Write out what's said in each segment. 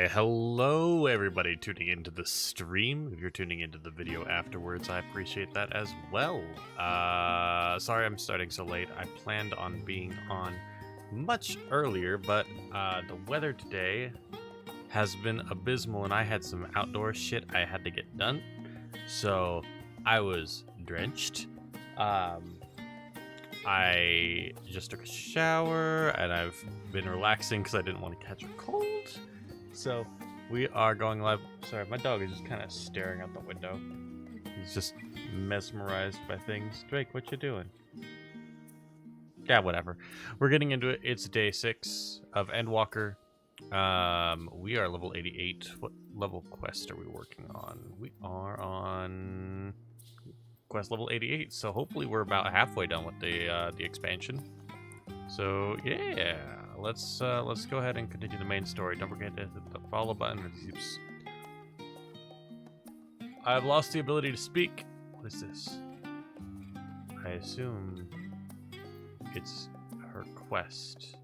Why, hello everybody tuning into the stream. If you're tuning into the video afterwards, I appreciate that as well. Sorry I'm starting so late. I planned on being on much earlier, but the weather today has been abysmal and I had some outdoor shit I had to get done. So I was drenched. I just took a shower and I've been relaxing because I didn't want to catch a cold. So we are going live. Sorry, my dog is just kind of staring out the window. He's just mesmerized by things. Drake, what you doing? Yeah, whatever. We're getting into it. It's day 6 of Endwalker. We are level 88. What level quest are we working on? We are on quest level 88, so hopefully we're about halfway done with the expansion. So yeah, let's go ahead and continue the main story. Don't forget to hit the follow button. Oops. I've lost the ability to speak. What is this? I assume it's her quest.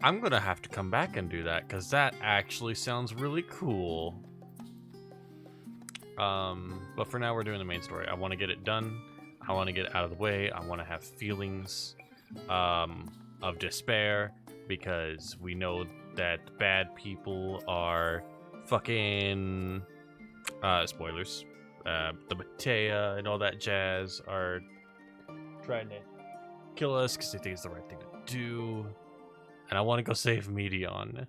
I'm gonna have to come back and do that because that actually sounds really cool. But for now we're doing the main story. I want to get it done. I want to get it out of the way. I want to have feelings of despair because we know that bad people are fucking spoilers. The Matea and all that jazz are trying to kill us because they think it's the right thing to do. And I want to go save Medion.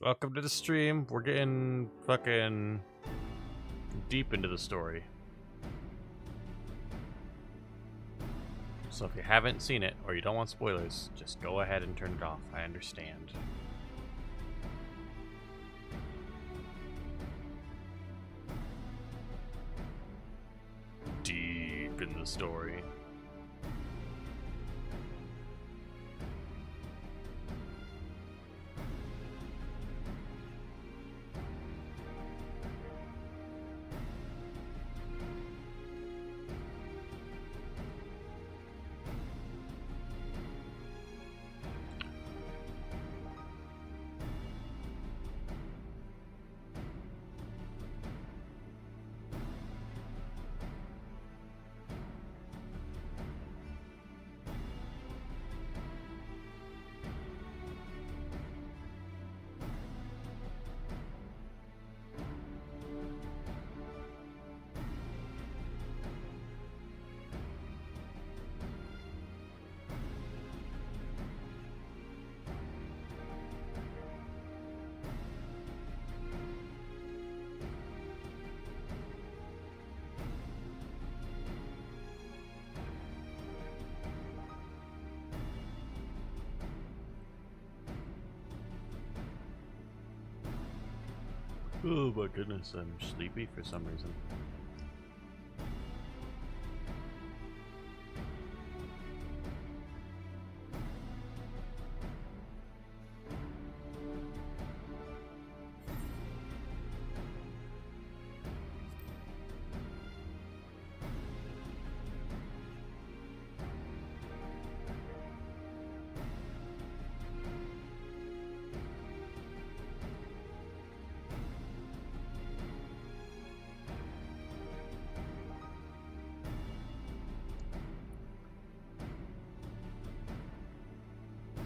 Welcome to the stream. We're getting fucking deep into the story. So if you haven't seen it or you don't want spoilers, just go ahead and turn it off. I understand. Deep in the story. Oh my goodness, I'm sleepy for some reason.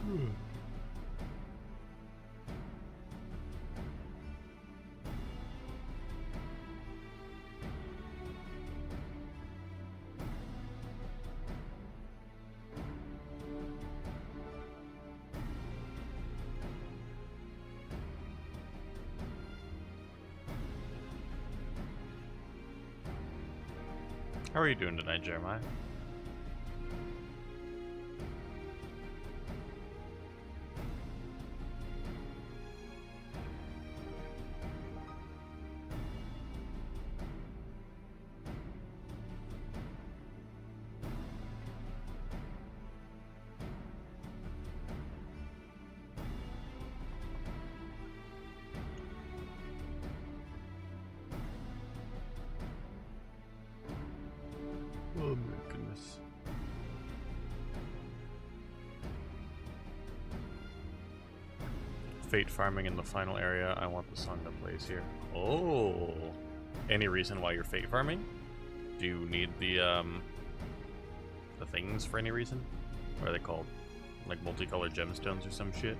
How are you doing tonight, Jeremiah? Oh my goodness. Fate farming in the final area. I want the song that plays here. Oh. Any reason why you're fate farming? Do you need the things for any reason? What are they called? Like multicolored gemstones or some shit?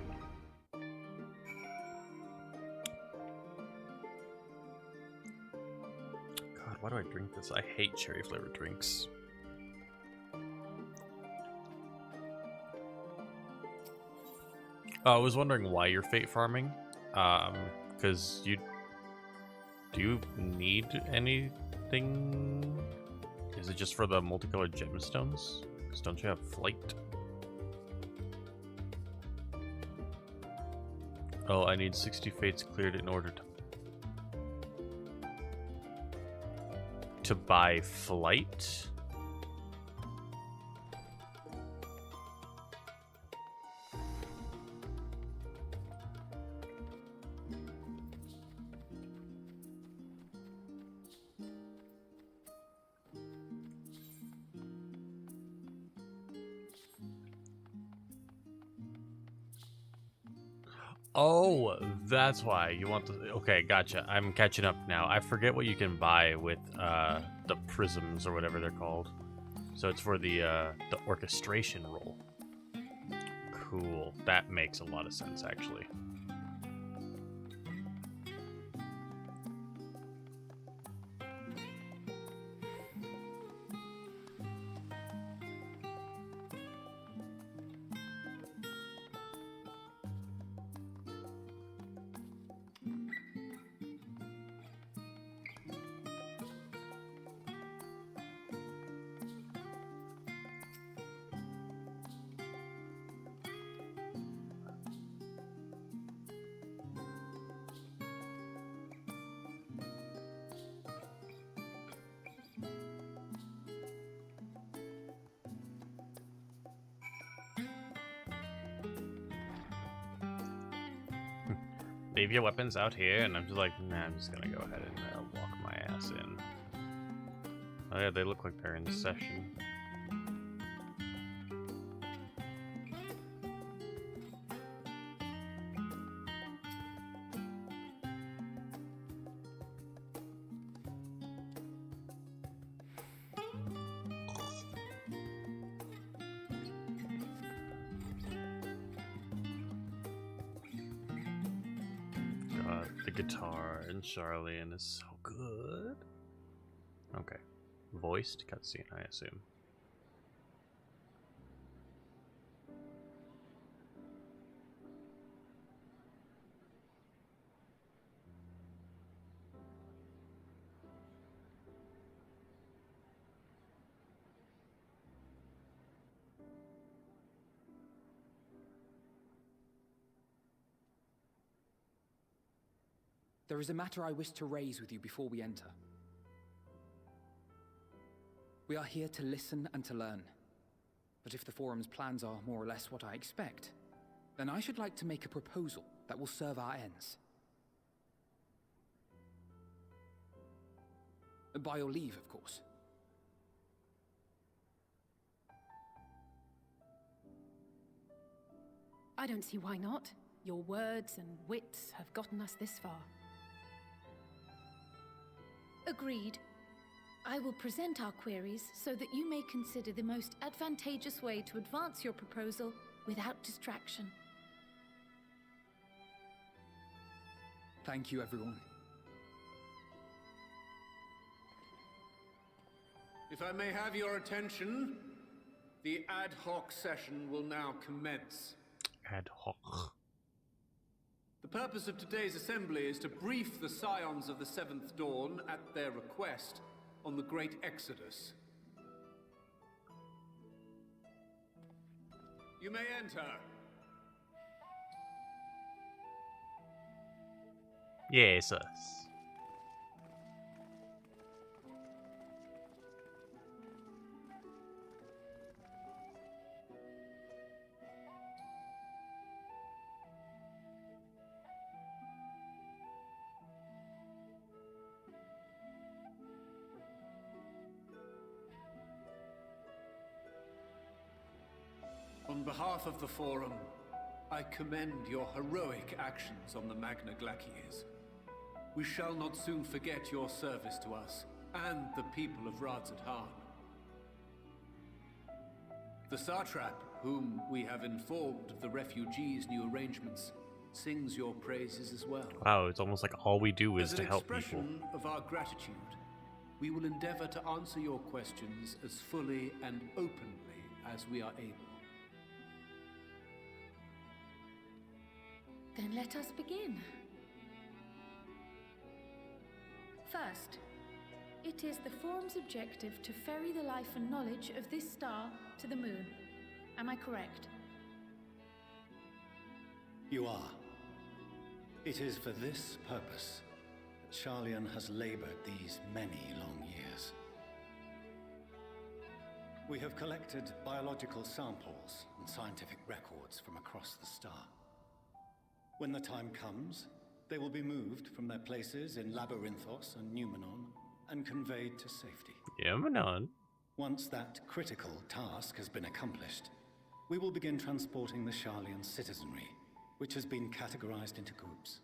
God, why do I drink this? I hate cherry flavored drinks. I was wondering why you're fate farming. Because do you need anything? Is it just for the multicolored gemstones? Because don't you have flight? Oh, I need 60 fates cleared in order to buy flight? Oh, that's why you want the... Okay, gotcha. I'm catching up now. I forget what you can buy with the prisms or whatever they're called. So it's for the orchestration roll. Cool. That makes a lot of sense, actually. Leave your weapons out here, and I'm just like, nah, I'm just gonna go ahead and walk my ass in. Oh yeah, they look like they're in session. The guitar in Charlene is so good. Okay. Voiced cutscene, I assume. There is a matter I wish to raise with you before we enter. We are here to listen and to learn. But if the Forum's plans are more or less what I expect, then I should like to make a proposal that will serve our ends. By your leave, of course. I don't see why not. Your words and wits have gotten us this far. Agreed. I will present our queries so that you may consider the most advantageous way to advance your proposal without distraction. Thank you, everyone. If I may have your attention, the ad hoc session will now commence. Ad hoc. The purpose of today's assembly is to brief the Scions of the Seventh Dawn at their request on the Great Exodus. You may enter. Yes. On behalf of the Forum, I commend your heroic actions on the Magna Glacies. We shall not soon forget your service to us and the people of Radzat-Han. The Satrap, whom we have informed of the refugees' new arrangements, sings your praises as well. Wow, it's almost like all we do is As to an help people. expression of our gratitude, we will endeavor to answer your questions as fully and openly as we are able. Then let us begin. First, it is the Forum's objective to ferry the life and knowledge of this star to the moon. Am I correct? You are. It is for this purpose that Sharlayan has labored these many long years. We have collected biological samples and scientific records from across the star. When the time comes, they will be moved from their places in Labyrinthos and Numenon and conveyed to safety. Yeah, Manon. Once that critical task has been accomplished, we will begin transporting the Sharlayan citizenry, which has been categorized into groups.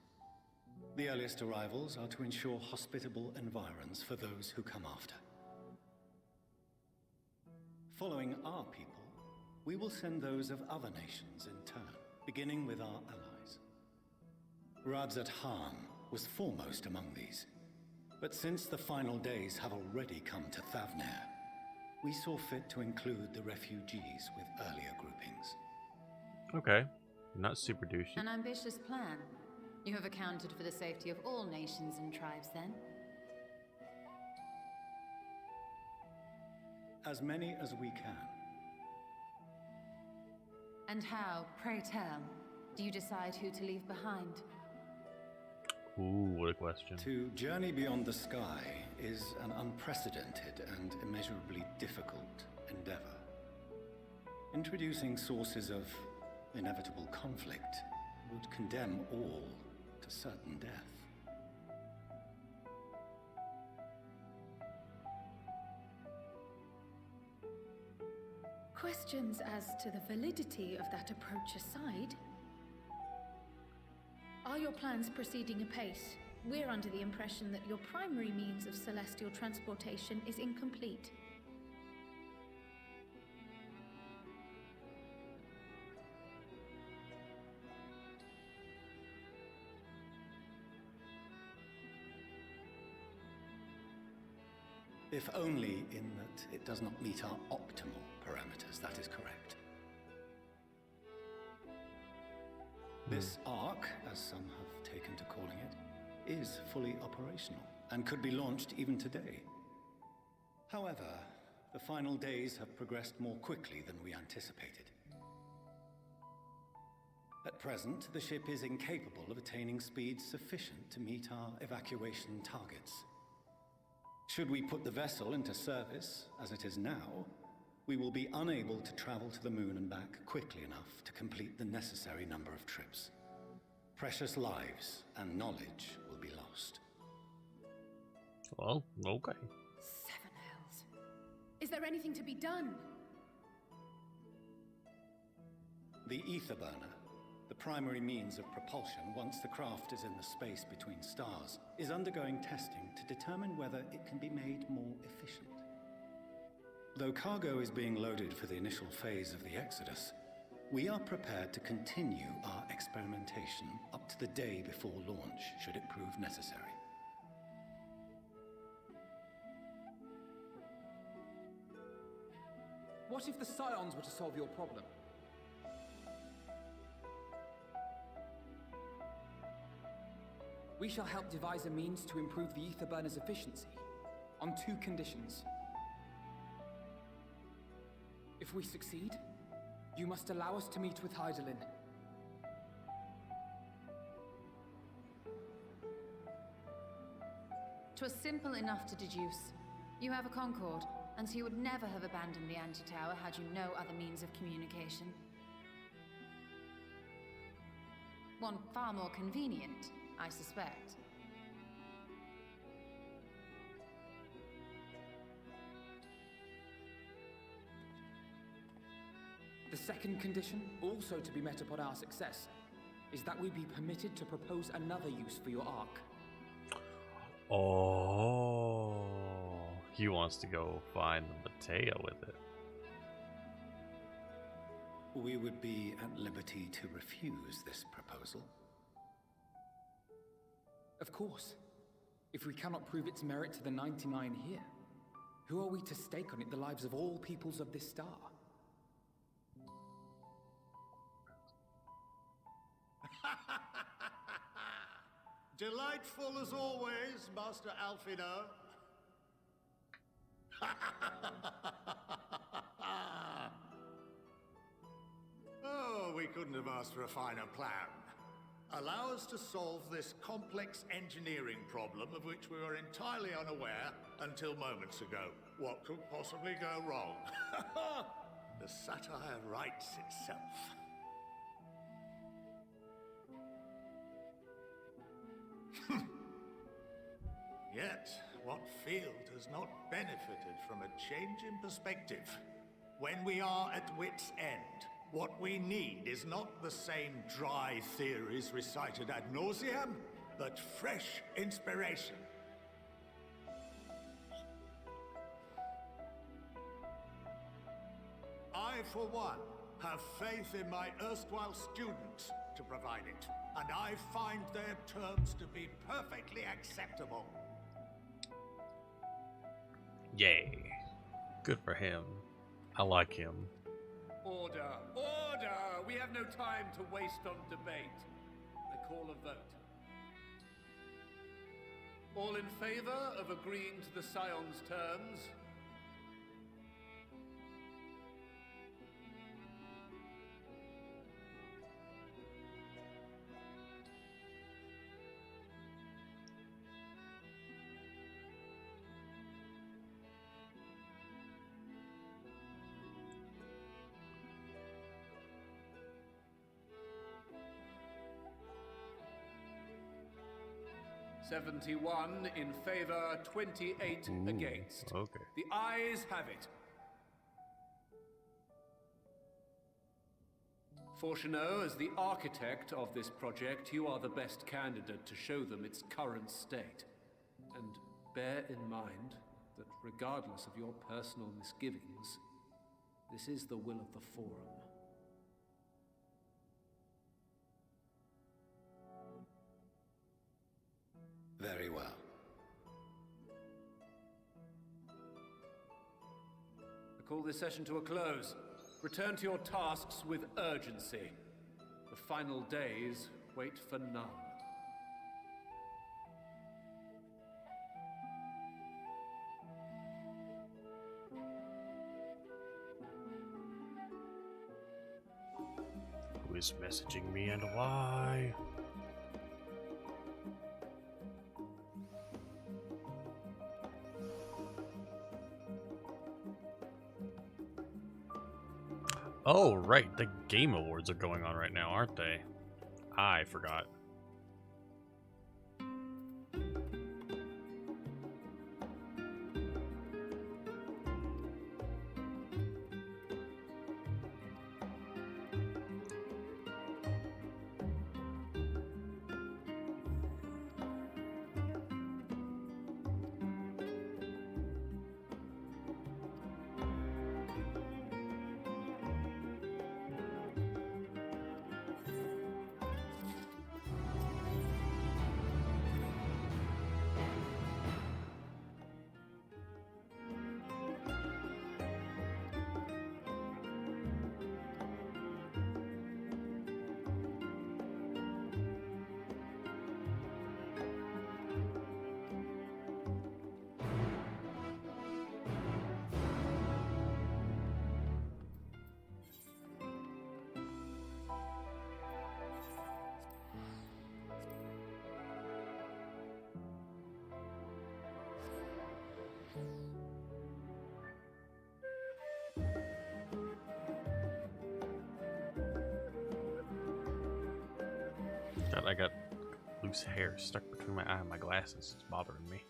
The earliest arrivals are to ensure hospitable environs for those who come after. Following our people, we will send those of other nations in turn, beginning with our allies. Radzat-Han was foremost among these, but since the final days have already come to Thavnair, we saw fit to include the refugees with earlier groupings. Okay. Not super douchey. An ambitious plan. You have accounted for the safety of all nations and tribes, then? As many as we can. And how, pray tell, do you decide who to leave behind? Ooh, what a question. To journey beyond the sky is an unprecedented and immeasurably difficult endeavor. Introducing sources of inevitable conflict would condemn all to certain death. Questions as to the validity of that approach aside, are your plans proceeding apace? We're under the impression that your primary means of celestial transportation is incomplete. If only in that it does not meet our optimal parameters, that is correct. This Ark, as some have taken to calling it, is fully operational and could be launched even today. However, the final days have progressed more quickly than we anticipated. At present, the ship is incapable of attaining speeds sufficient to meet our evacuation targets. Should we put the vessel into service, as it is now, we will be unable to travel to the moon and back quickly enough to complete the necessary number of trips. Precious lives and knowledge will be lost. Well, okay. Seven hells. Is there anything to be done? The ether burner, the primary means of propulsion once the craft is in the space between stars, is undergoing testing to determine whether it can be made more efficient. Though cargo is being loaded for the initial phase of the Exodus, We are prepared to continue our experimentation up to the day before launch, should it prove necessary. What if the Scions were to solve your problem? We shall help devise a means to improve the ether burner's efficiency, on 2 conditions. If we succeed, you must allow us to meet with Hydaelyn. 'Twas simple enough to deduce. You have a Concord, and so you would never have abandoned the Anti-Tower had you no other means of communication. One far more convenient, I suspect. The second condition, also to be met upon our success, is that we be permitted to propose another use for your Ark. Oh, he wants to go find the Matea with it. We would be at liberty to refuse this proposal. Of course. If we cannot prove its merit to the 99 here, who are we to stake on it the lives of all peoples of this star? Delightful as always, Master Alphinaud. Oh, we couldn't have asked for a finer plan. Allow us to solve this complex engineering problem of which we were entirely unaware until moments ago. What could possibly go wrong? The satire writes itself. Yet, what field has not benefited from a change in perspective? When we are at wit's end, what we need is not the same dry theories recited ad nauseam, but fresh inspiration. I, for one, have faith in my erstwhile students to provide it, and I find their terms to be perfectly acceptable. Yay. Good for him. I like him. Order! Order! We have no time to waste on debate. I call a vote. All in favor of agreeing to the Scion's terms? "71 in favor, 28 against. Okay. The ayes have it. Fourcheneau, as the architect of this project, you are the best candidate to show them its current state. And bear in mind that regardless of your personal misgivings, this is the will of the Forum. Very well. I call this session to a close. Return to your tasks with urgency. The final days wait for none. Who is messaging me and why? Oh, right. The Game Awards are going on right now, aren't they? I forgot. God, I got loose hair stuck between my eye and my glasses. It's bothering me.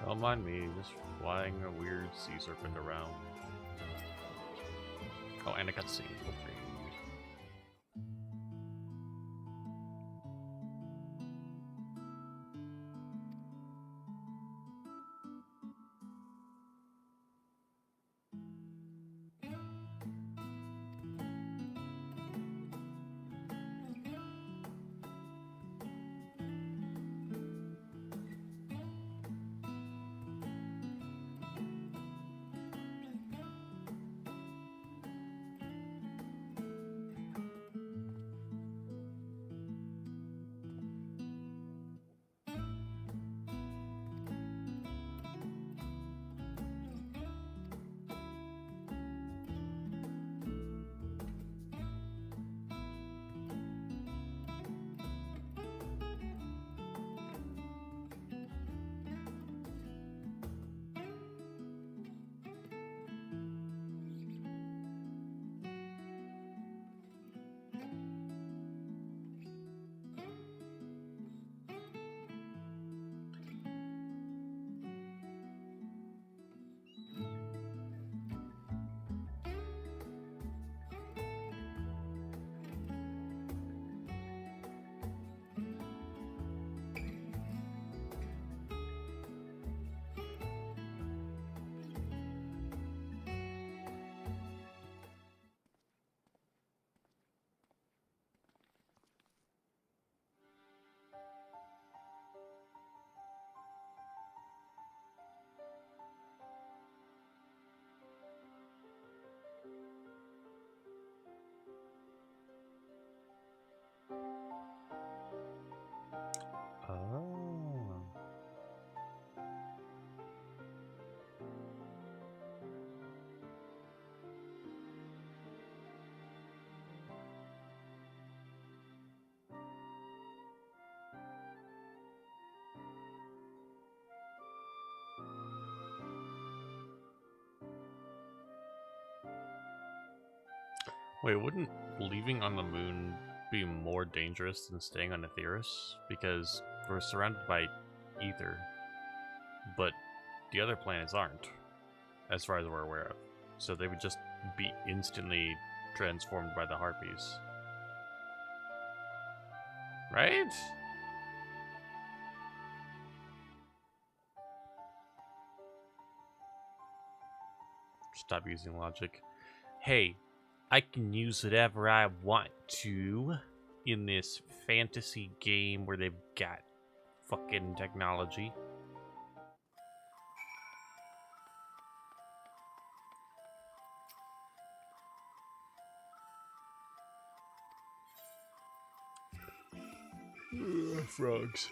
Don't mind me, just flying a weird sea serpent around. Oh, and a cutscene. Okay. Wait, wouldn't leaving on the moon be more dangerous than staying on Aetheris? Because we're surrounded by ether, but the other planets aren't, as far as we're aware of. So they would just be instantly transformed by the Harpies. Right? Stop using logic. Hey, I can use whatever I want to in this fantasy game where they've got fucking technology. Frogs.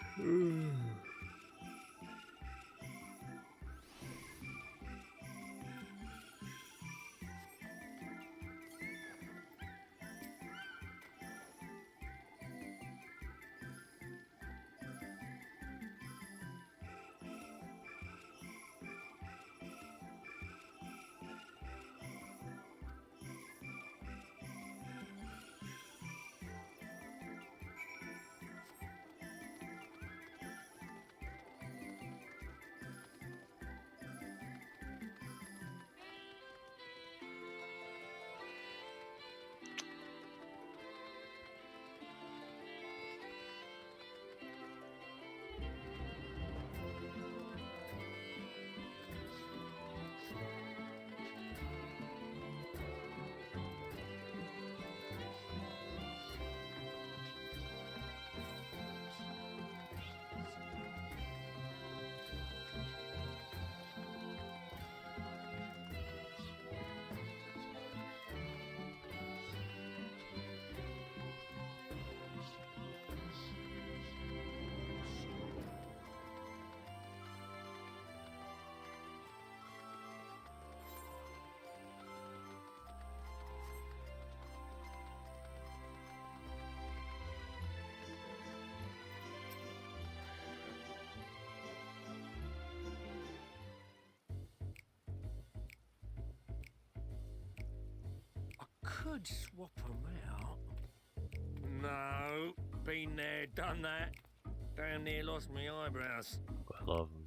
Could swap them out. No, been there, done that. Damn near lost my eyebrows. I love them.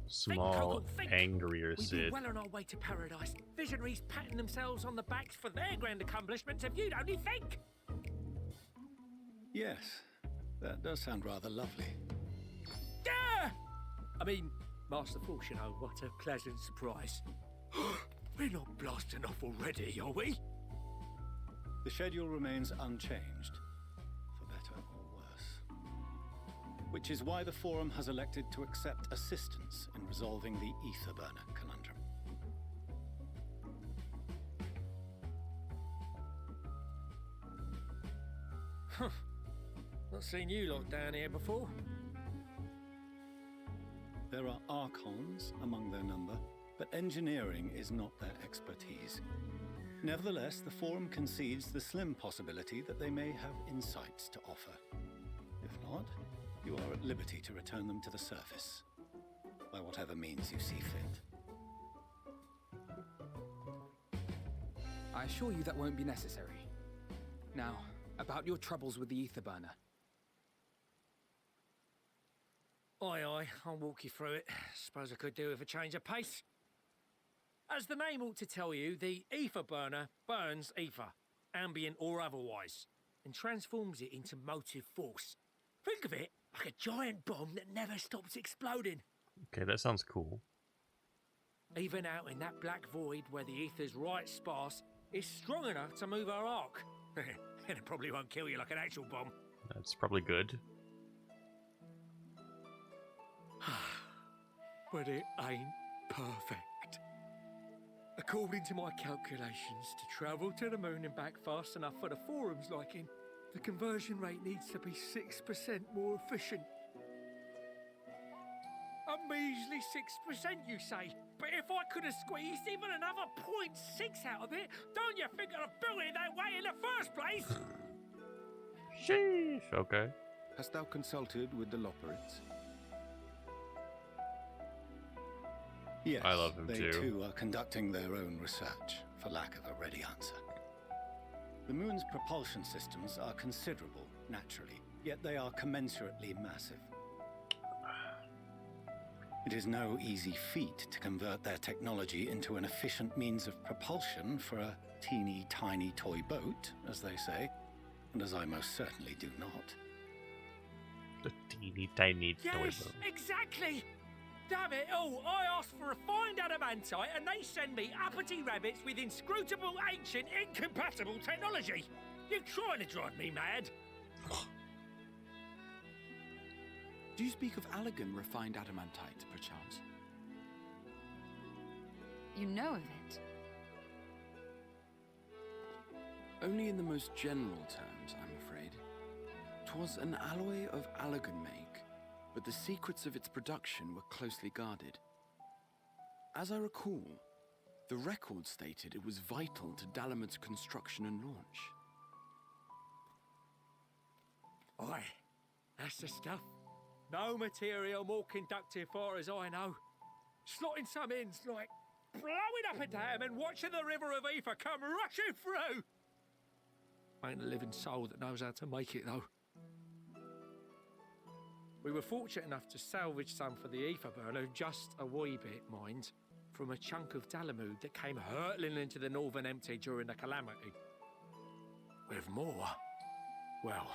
Small, angrier We've Sid. been well on our way to paradise. Visionaries patting themselves on the backs for their grand accomplishments if you'd only think. Yes, that does sound rather lovely. Yeah! I mean, masterful, you know, what a pleasant surprise. We're not blasting off already, are we? The schedule remains unchanged, for better or worse. Which is why the Forum has elected to accept assistance in resolving the Etherburner conundrum. Huh. Not seen you lot down here before. There are Archons among their number, but engineering is not their expertise. Nevertheless, the Forum concedes the slim possibility that they may have insights to offer. If not, you are at liberty to return them to the surface, by whatever means you see fit. I assure you that won't be necessary. Now, about your troubles with the Etherburner. Aye, aye, I'll walk you through it. Suppose I could do with a change of pace. As the name ought to tell you, the ether burner burns ether, ambient or otherwise, and transforms it into motive force. Think of it like a giant bomb that never stops exploding. Okay, that sounds cool. Even out in that black void where the ether's right sparse, it's strong enough to move our arc. And it probably won't kill you like an actual bomb. That's probably good. But it ain't perfect. According to my calculations, to travel to the moon and back fast enough for the Forum's liking, the conversion rate needs to be 6% more efficient. A measly 6%, you say? But if I could have squeezed even another 0.6 out of it, don't you think I'd have built it that way in the first place? Sheesh, okay. Hast thou consulted with the Loperids? Yes, I love him they too. too are conducting their own research, for lack of a ready answer. The moon's propulsion systems are considerable, naturally, yet they are commensurately massive. It is no easy feat to convert their technology into an efficient means of propulsion for a teeny tiny toy boat, as they say, and as I most certainly do not. The teeny tiny toy Yes, boat. exactly! Damn it all! I asked for refined adamantite and they send me uppity rabbits with inscrutable, ancient, incompatible technology! You're trying to drive me mad! Do you speak of Allagan refined adamantite, perchance? You know of it? Only in the most general terms, I'm afraid. 'Twas an alloy of Allagan make, but the secrets of its production were closely guarded. As I recall, the record stated it was vital to Dalamud's construction and launch. Aye, that's the stuff. No material more conductive far as I know. Slotting some ends like blowing up a dam and watching the river of Aoife come rushing through. Ain't a living soul that knows how to make it though. We were fortunate enough to salvage some for the Aoife burner, just a wee bit, mind, from a chunk of Dalamud that came hurtling into the Northern Empty during the calamity. With more, well,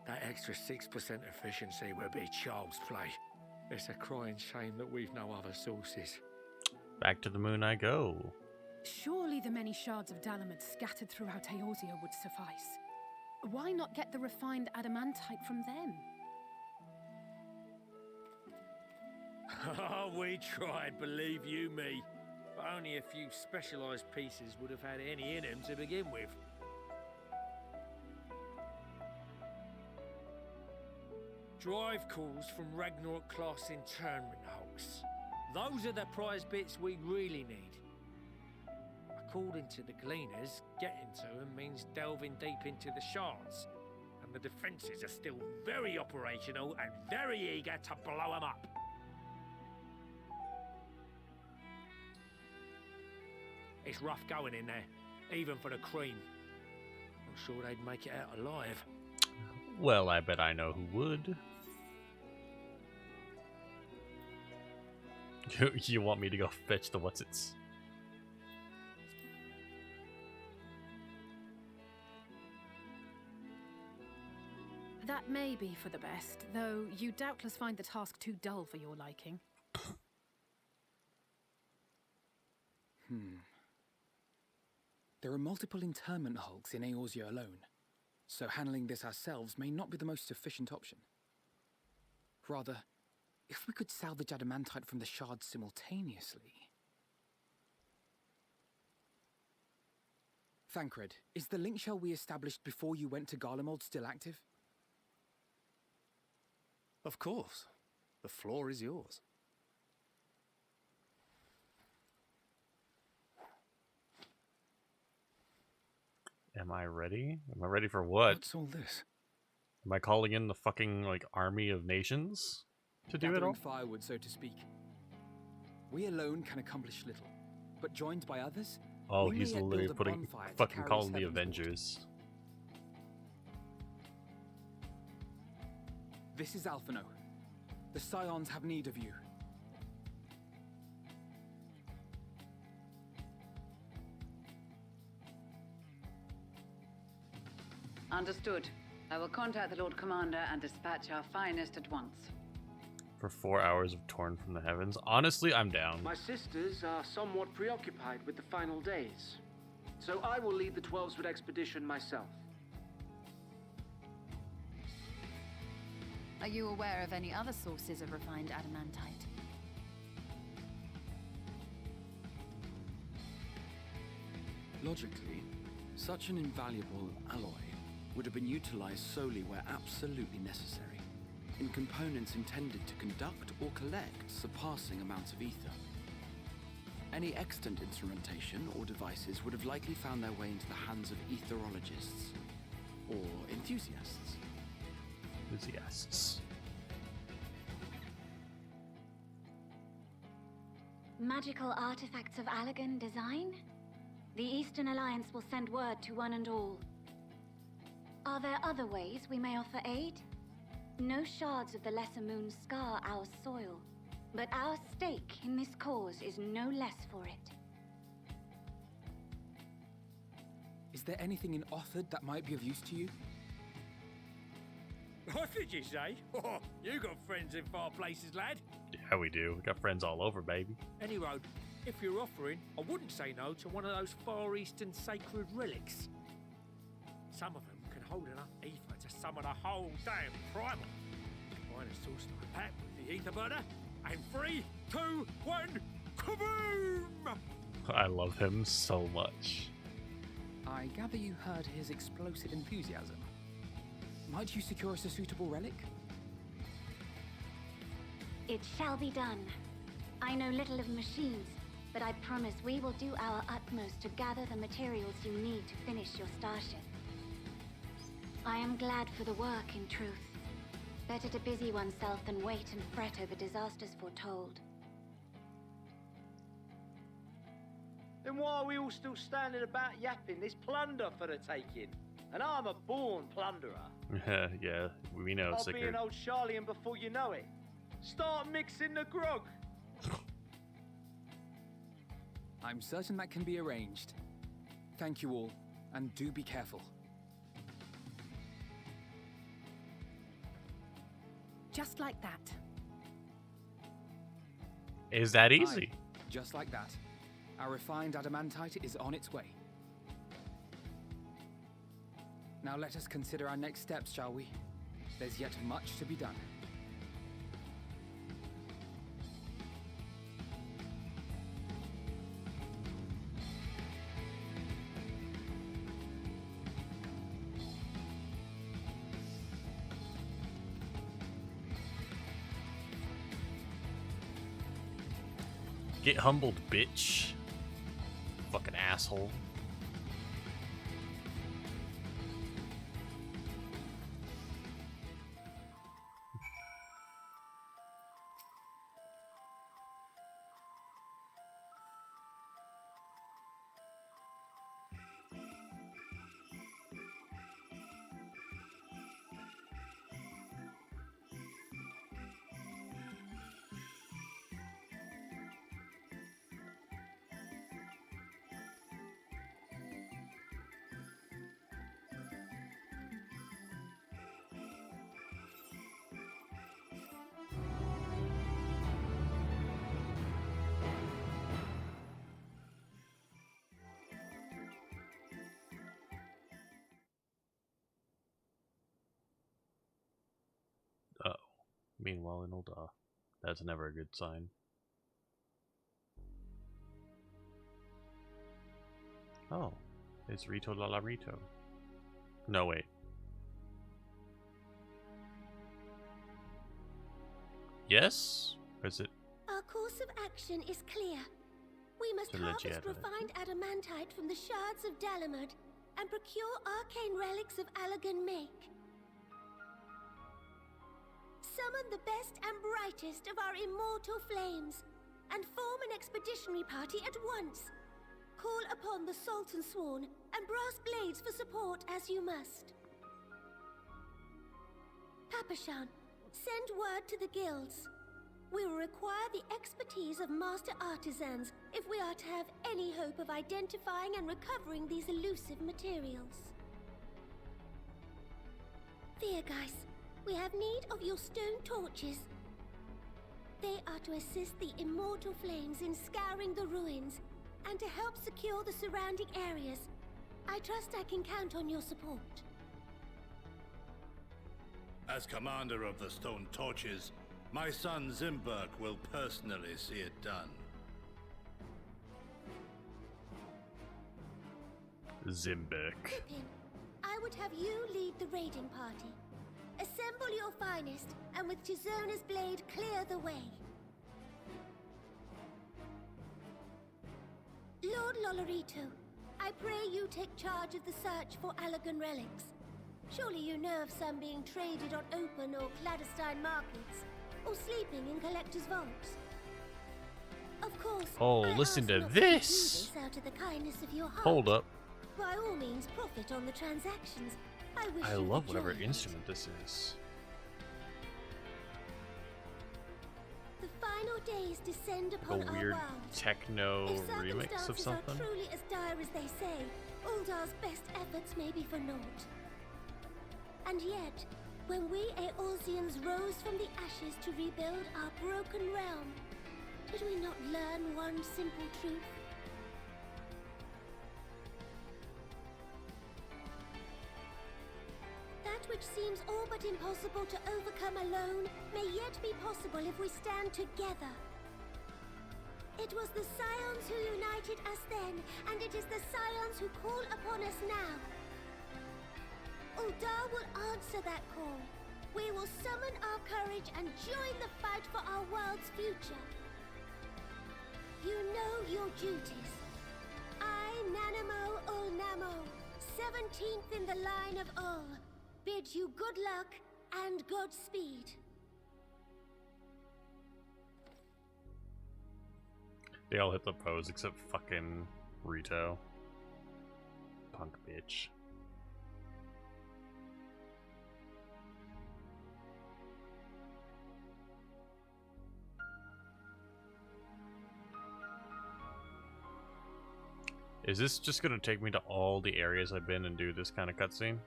that extra 6% efficiency would be child's play. It's a crying shame that we've no other sources. Back to the moon I go. Surely the many shards of Dalamud scattered throughout Eorzea would suffice. Why not get the refined adamantite from them? Oh, we tried, believe you me. But only a few specialised pieces would have had any in them to begin with. Drive calls from Ragnarok-class internment hulks. Those are the prize bits we really need. According to the Gleaners, getting to them means delving deep into the shards. And the defences are still very operational and very eager to blow them up. It's rough going in there, even for the cream. Not sure they'd make it out alive. Well, I bet I know who would. You want me to go fetch the what's-its? That may be for the best, though you doubtless find the task too dull for your liking. There are multiple internment hulks in Eorzea alone, so handling this ourselves may not be the most efficient option. Rather, if we could salvage adamantite from the shards simultaneously... Thancred, is the link shell we established before you went to Garlemald still active? Of course. The floor is yours. Am I ready? Am I ready for what? What's all this? Am I calling in the fucking, like, army of nations to do it Gathering all? firewood, so to speak. We alone can accomplish little, but joined by others, Oh, we he's may yet literally build a putting bonfire to fucking carry calling the heavenward. Avengers. This is Alphino. The Scions have need of you. Understood. I will contact the Lord Commander and dispatch our finest at once. For 4 hours of Torn from the Heavens. Honestly, I'm down. My sisters are somewhat preoccupied with the final days, so I will lead the 12-foot expedition myself. Are you aware of any other sources of refined adamantite? Logically, such an invaluable alloy would have been utilized solely where absolutely necessary, in components intended to conduct or collect surpassing amounts of ether. Any extant instrumentation or devices would have likely found their way into the hands of etherologists or enthusiasts. Enthusiasts. Magical artifacts of Allagan design? The Eastern Alliance will send word to one and all. Are there other ways we may offer aid? No shards of the Lesser Moon scar our soil, but our stake in this cause is no less for it. Is there anything in Othard that might be of use to you? What did you say? Oh, you got friends in far places, lad. Yeah, we do. We got friends all over, baby. Any road, if you're offering, I wouldn't say no to one of those Far Eastern sacred relics. Some of them can hold enough ether to summon a whole damn primal. Combine a source like that with the ether burner, and 3, 2, 1, kaboom! I love him so much. I gather you heard his explosive enthusiasm. Might you secure us a suitable relic? It shall be done. I know little of machines, but I promise we will do our utmost to gather the materials you need to finish your starship. I am glad for the work, in truth. Better to busy oneself than wait and fret over disasters foretold. Then why are we all still standing about yapping? There's plunder for the taking. And I'm a born plunderer. Yeah, we know, I'll be an old Charlian before you know it. Start mixing the grog. I'm certain that can be arranged. Thank you all, and do be careful. Just like that. Is that easy? Aye, just like that. Our refined adamantite is on its way. Now let us consider our next steps, shall we? There's yet much to be done. Get humbled, bitch. Fucking asshole. Meanwhile in Ul'dah. That's never a good sign. Oh, it's Rito La La Rito. No, wait. Yes? Or is it? Our course of action is clear. We must harvest refined adamantite from the shards of Dalamud and procure arcane relics of Allagan Make. Summon the best and brightest of our immortal flames, and form an expeditionary party at once. Call upon the Sultan Sworn and Brass Blades for support as you must. Papashan, send word to the guilds. We will require the expertise of master artisans if we are to have any hope of identifying and recovering these elusive materials. Viergeist, we have need of your stone torches. They are to assist the immortal flames in scouring the ruins and to help secure the surrounding areas. I trust I can count on your support. As commander of the Stone Torches, my son Zimberk will personally see it done. Zimberk. Pippin, I would have you lead the raiding party. Assemble your finest, and with Chizona's blade, clear the way. Lord Lolorito, I pray you take charge of the search for Allagan relics. Surely you know of some being traded on open or clandestine markets, or sleeping in collectors' vaults. Of course. Oh, I listen ask to not this. To do this out of the kindness of your heart. Hold up. By all means, profit on the transactions. I love whatever instrument this is. The final days descend upon A weird our world. techno If remix of circumstances something. are truly as dire as they say, Uldar's best efforts may be for naught. And yet, when we Eorzeans rose from the ashes to rebuild our broken realm, did we not learn one simple truth? That which seems all but impossible to overcome alone may yet be possible if we stand together. It was the Scions who united us then, and it is the Scions who call upon us now. Uldar will answer that call. We will summon our courage and join the fight for our world's future. You know your duties. I, Nanamo Ulnamo, 17th in the line of Ul, bid you good luck and Godspeed. They all hit the pose except fucking Rito. Punk bitch. Is this just gonna take me to all the areas I've been and do this kind of cutscene?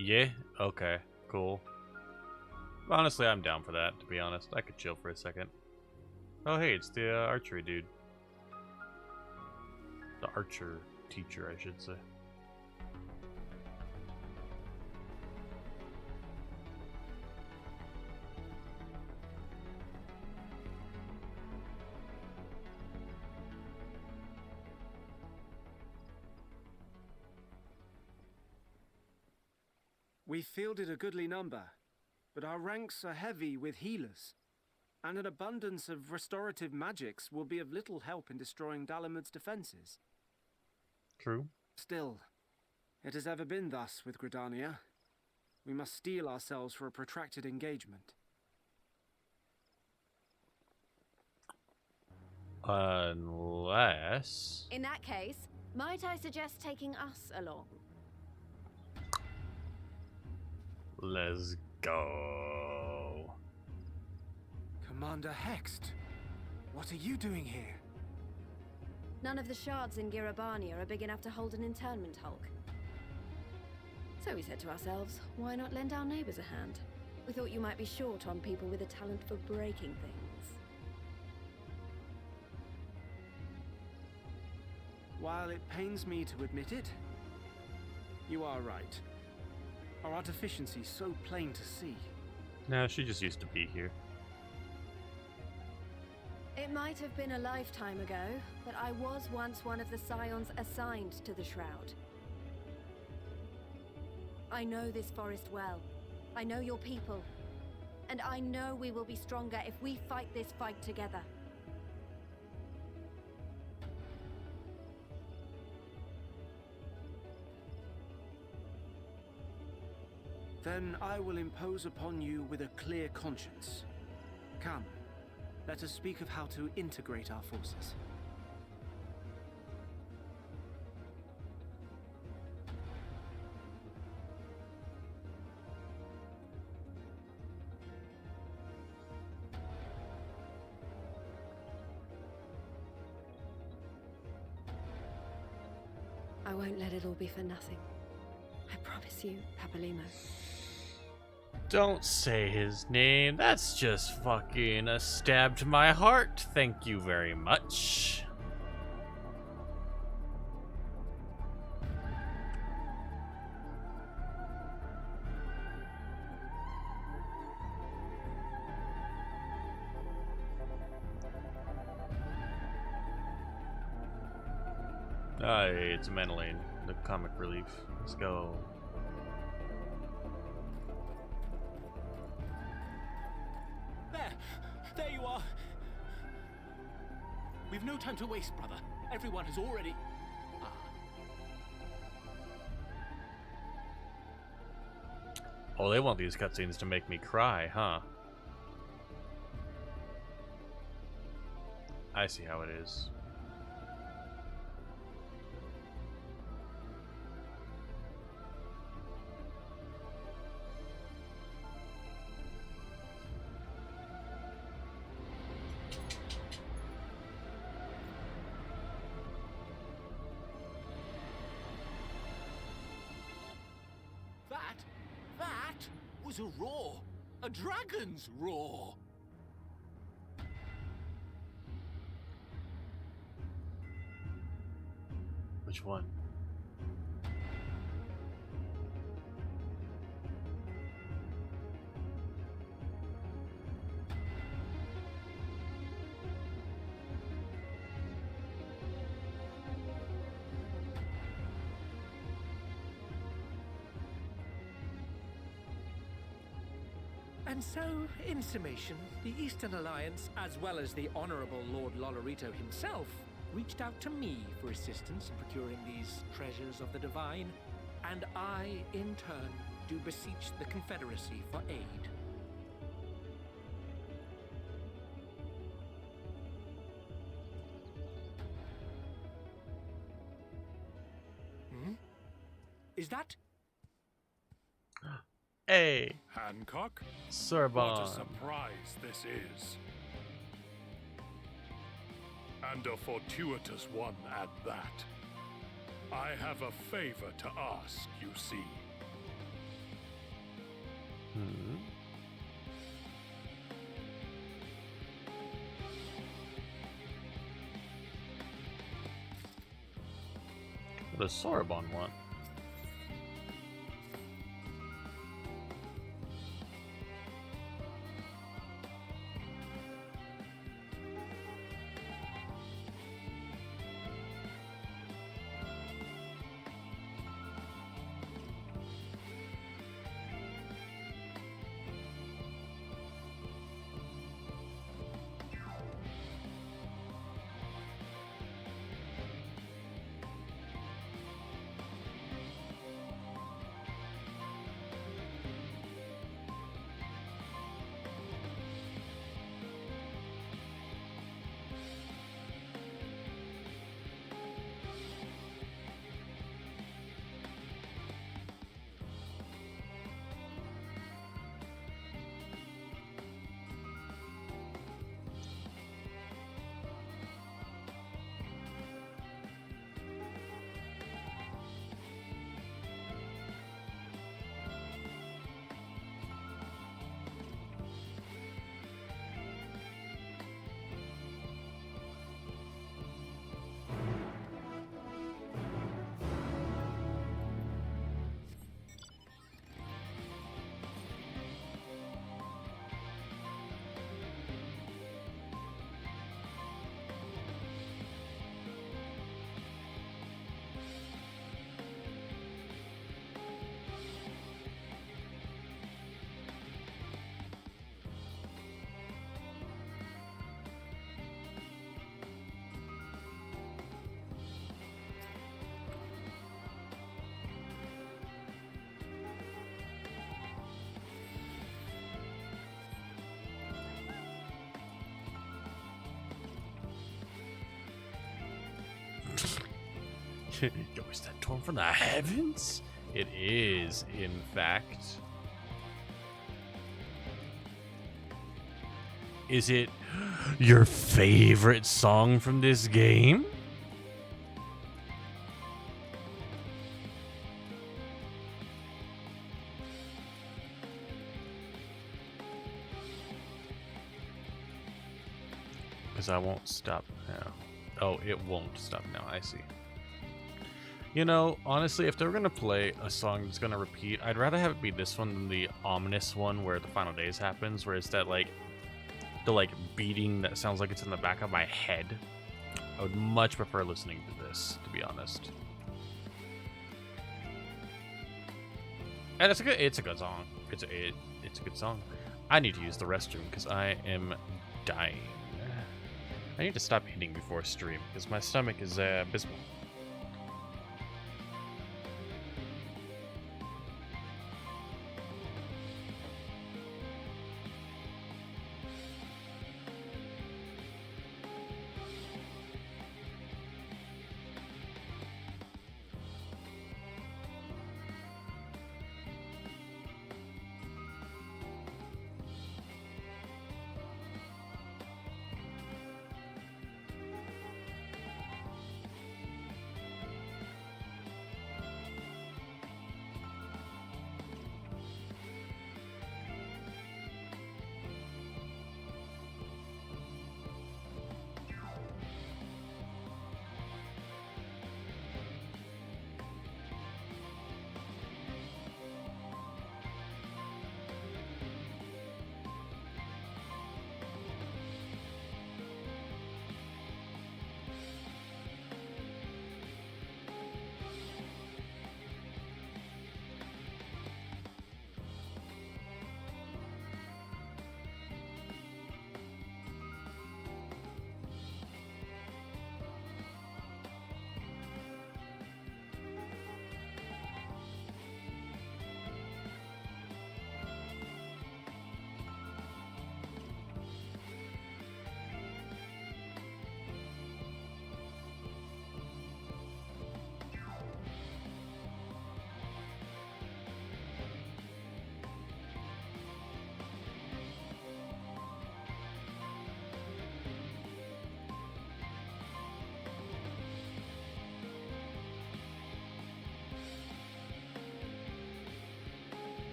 Yeah? Okay, cool. Honestly, I'm down for that, to be honest. I could chill for a second. Oh, hey, it's the archery dude. The archer teacher, I should say. We fielded a goodly number, but our ranks are heavy with healers, and an abundance of restorative magics will be of little help in destroying Dalamud's defenses. True. Still, it has ever been thus with Gridania. We must steel ourselves for a protracted engagement. Unless... In that case, might I suggest taking us along? Let's go. Commander Hext, what are you doing here? None of the shards in Girabania are big enough to hold an internment hulk. So we said to ourselves, why not lend our neighbors a hand? We thought you might be short on people with a talent for breaking things. While it pains me to admit it, you are right. Our deficiency so plain to see. No, she just used to be here. It might have been a lifetime ago, but I was once one of the Scions assigned to the Shroud. I know this forest well. I know your people. And I know we will be stronger if we fight this fight together. Then I will impose upon you with a clear conscience. Come, let us speak of how to integrate our forces. I won't let it all be for nothing. I promise you, Papalymo. Don't say his name. That's just fucking a stab to my heart. Thank you very much. Hey, it's Menelane, the comic relief. Let's go. There you are. We've no time to waste, brother. Everyone has already... Oh, they want these cutscenes to make me cry, huh? I see how it is. That was a roar. A dragon's roar. Which one? And so, in summation, the Eastern Alliance, as well as the Honorable Lord Lolorito himself, reached out to me for assistance in procuring these treasures of the divine, and I, in turn, do beseech the Confederacy for aid. Hmm? Is that? Hey! Hancock? Sorbonne. What a surprise this is. And a fortuitous one at that. I have a favor to ask, you see. Hmm. What does Sorbonne want? Yo, is that torn from the heavens? It is, in fact. Is it your favorite song from this game? Because I won't stop now. Oh, it won't stop now. I see. You know, honestly, if they were going to play a song that's going to repeat, I'd rather have it be this one than the ominous one where the final days happens, where it's that, like, the, like, beating that sounds like it's in the back of my head. I would much prefer listening to this, to be honest. And it's a good song. It's a good song. I need to use the restroom because I am dying. I need to stop eating before stream because my stomach is abysmal.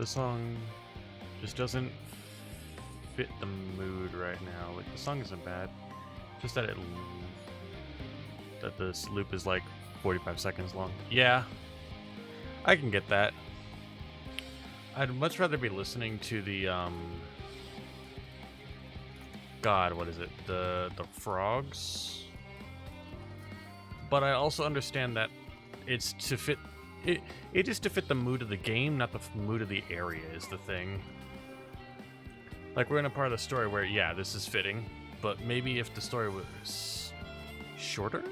the song just doesn't fit the mood right now. Like, the song isn't bad, just that that this loop is like 45 seconds long. Yeah, I can get that. I'd much rather be listening to the God, what is it? The frogs. But I also understand that it's to fit it is to fit the mood of the game, not the mood of the area is the thing. Like, we're in a part of the story where, yeah, this is fitting, but maybe if the story was shorter?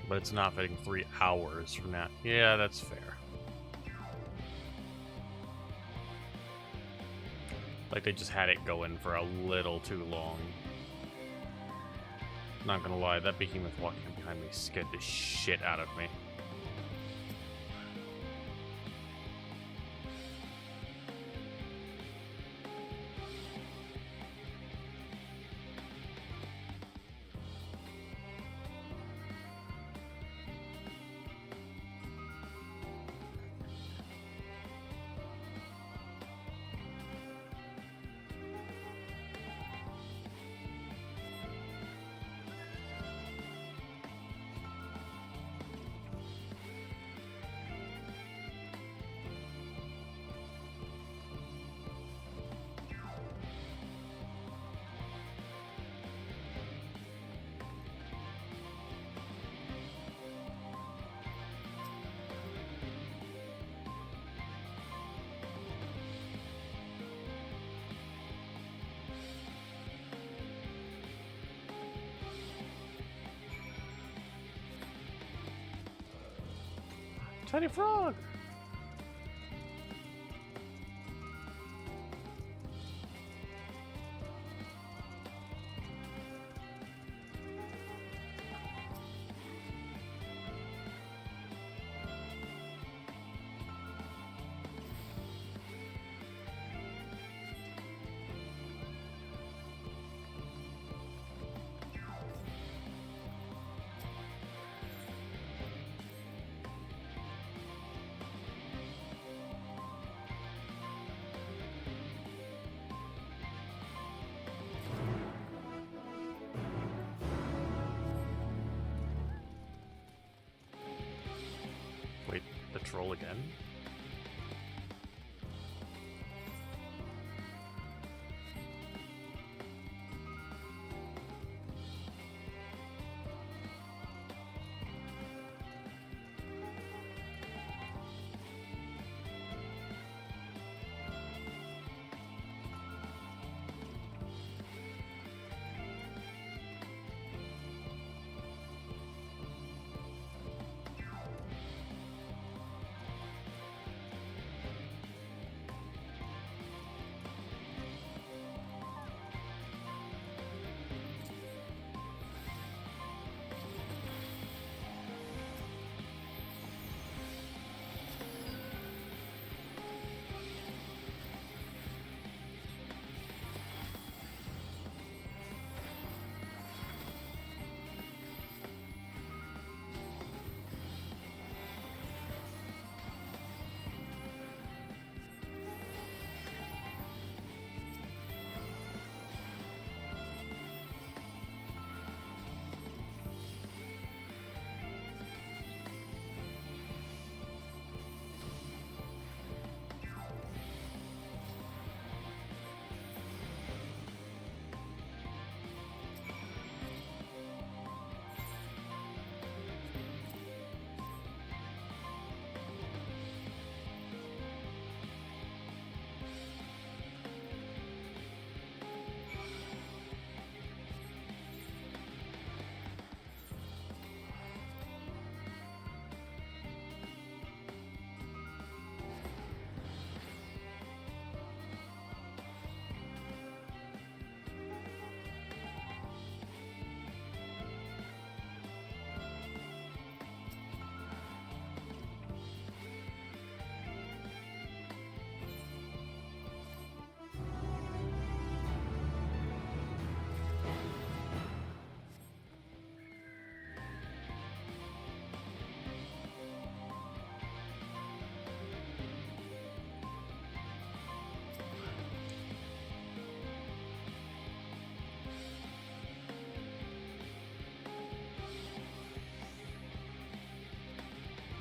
But it's not fitting 3 hours from now. Yeah, that's fair. Like, they just had it going for a little too long. Not gonna lie, that behemoth walking behind me scared the shit out of me. Tiny frog! Wait, the troll again?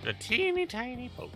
A teeny tiny boat.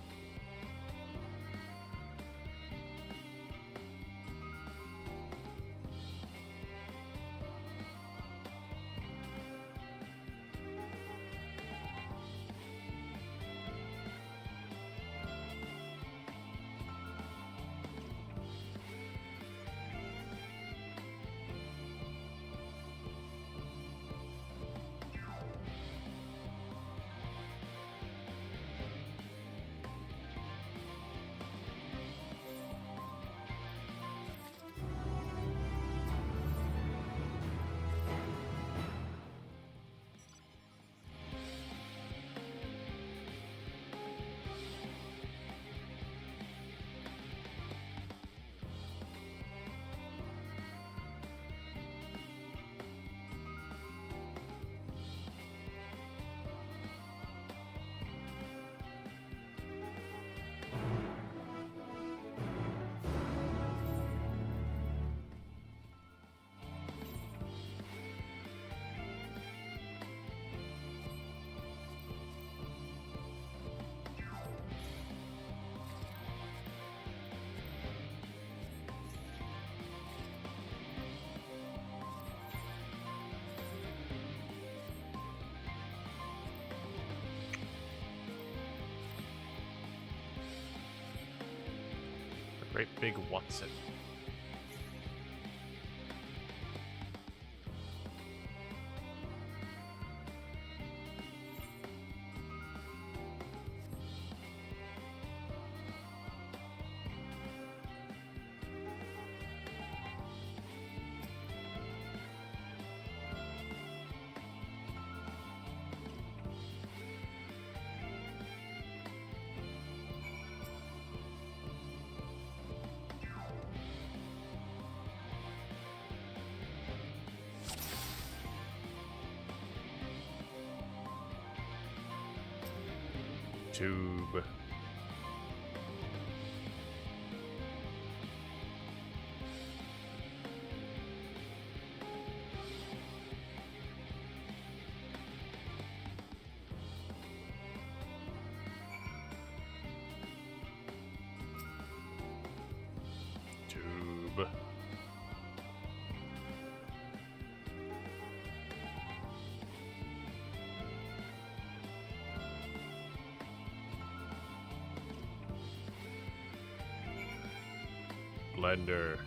Great big Watson. Tube. Tube. Blender.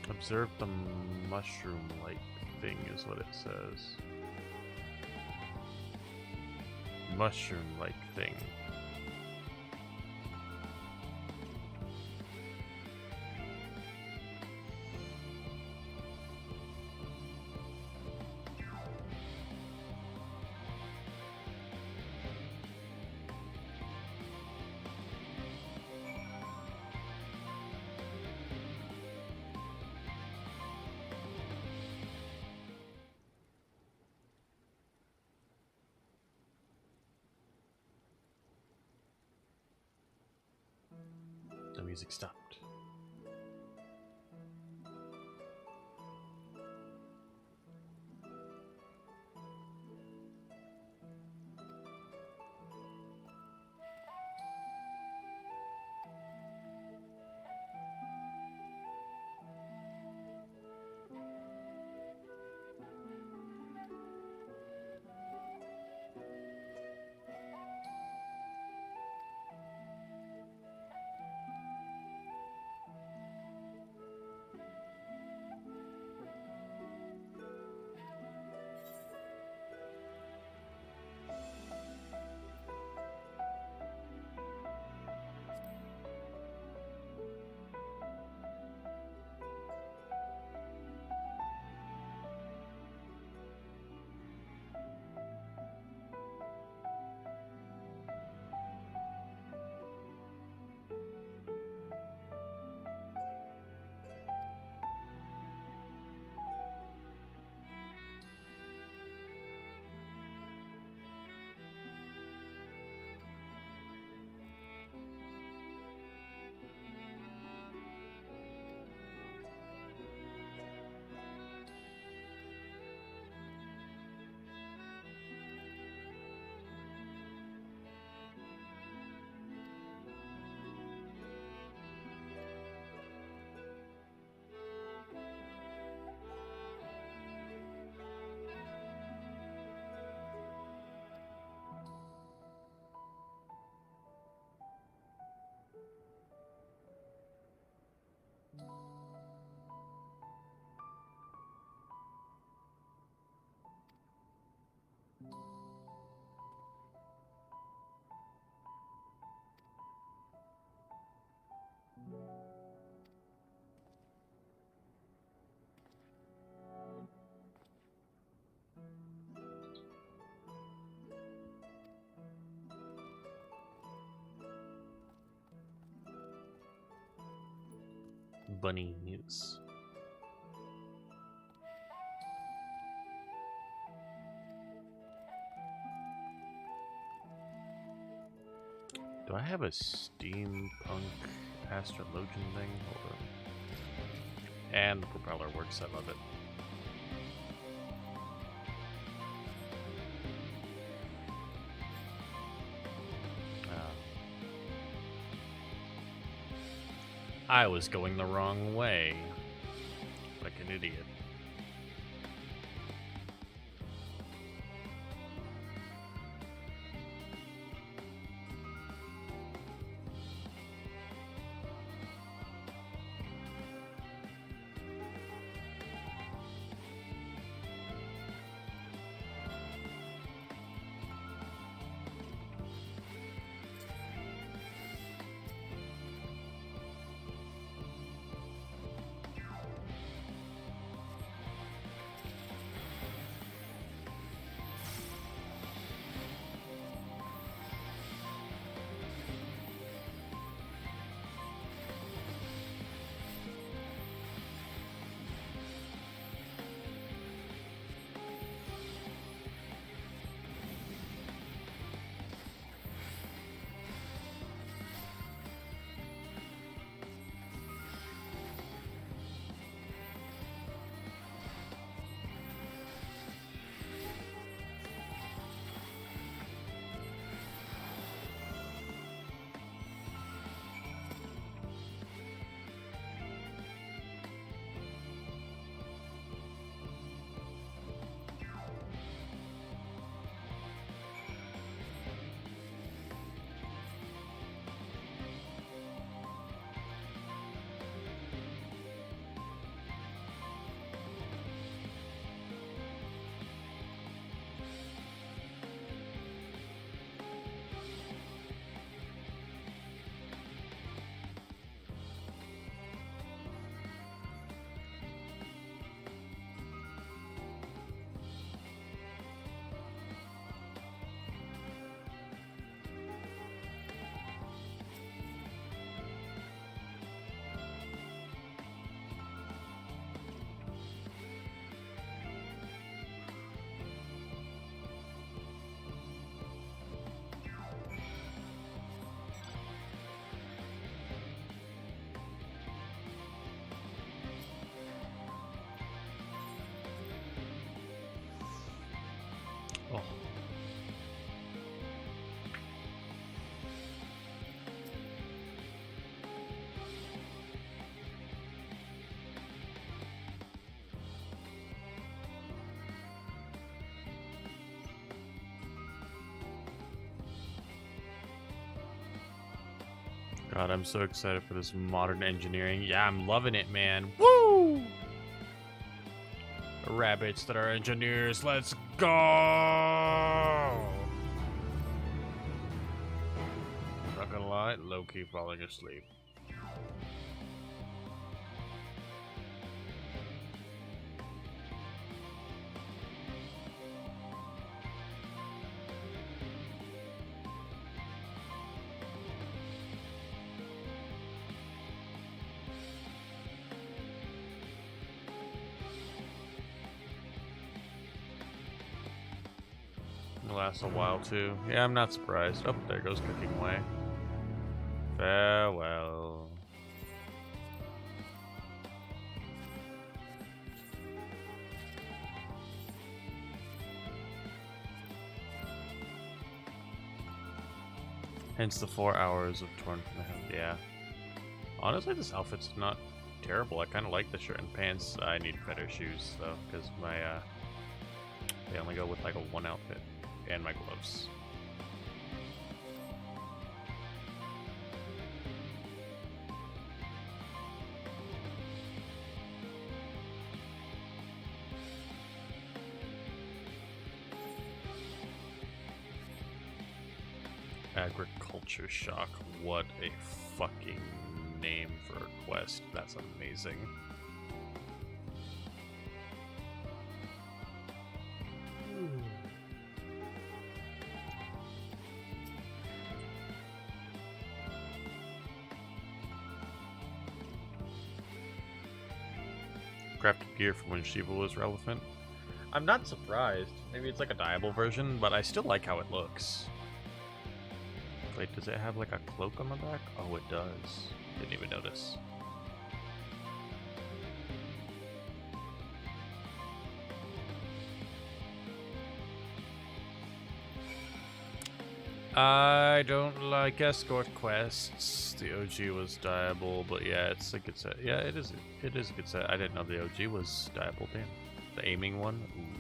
Observe the mushroom-like thing is what it says. Mushroom-like thing. The music stopped. bunnies. Do I have a steampunk astrologian thing? Hold on. And the propeller works, I love it. I was going the wrong way. Like an idiot. Oh. God, I'm so excited for this modern engineering. Yeah, I'm loving it, man. Woo! Rabbits that are engineers, let's go! Not gonna lie, low-key falling asleep. Lasts a while too. Yeah, I'm not surprised. Oh, there goes cooking away. Farewell. Hence the 4 hours of torn from the head. Yeah. Honestly, this outfit's not terrible. I kind of like the shirt and pants. I need better shoes though, because my they only go with like a one outfit. And my gloves. Agriculture Shock. What a fucking name for a quest. That's amazing. crafted gear from when Shiva was relevant. I'm not surprised. Maybe it's like a dyeable version, but I still like how it looks. Wait, does it have like a cloak on the back? Oh, it does. Didn't even notice. I don't like escort quests. The OG was dyeable, but yeah, it's a good set. Yeah, it is. It is a good set. I didn't know the OG was dyeable. Damn, the aiming one. Ooh.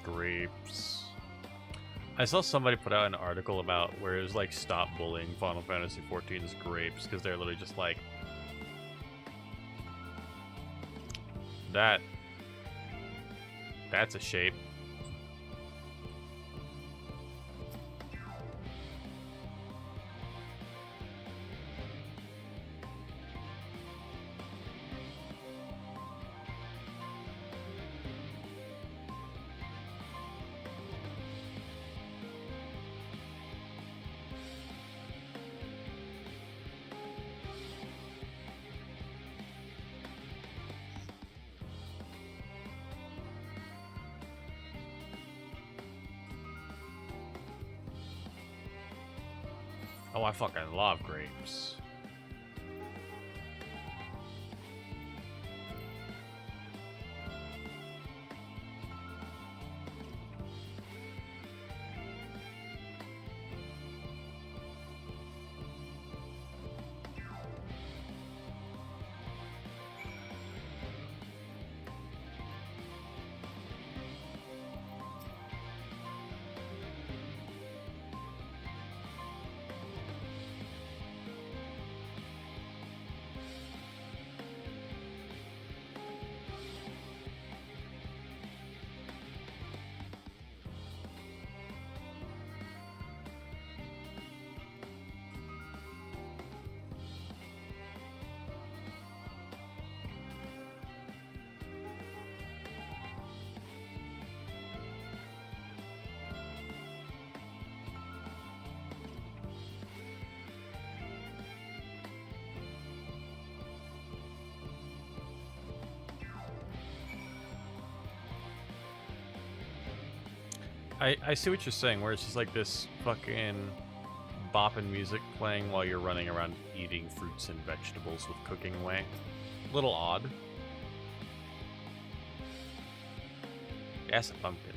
Grapes. I saw somebody put out an article about where it was like, stop bullying Final Fantasy XIV's grapes, because they're literally just like that. That's a shape. Oh, I fucking love grapes. I see what you're saying, where it's just like this fucking bopping music playing while you're running around eating fruits and vegetables with cooking away. Little odd. Yes, a pumpkin.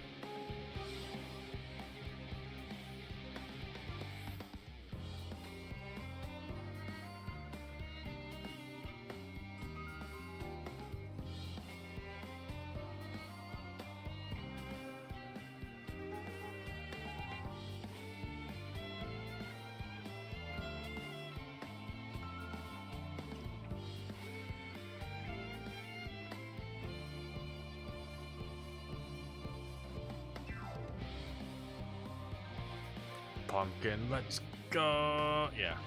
Pumpkin, let's go. Yeah.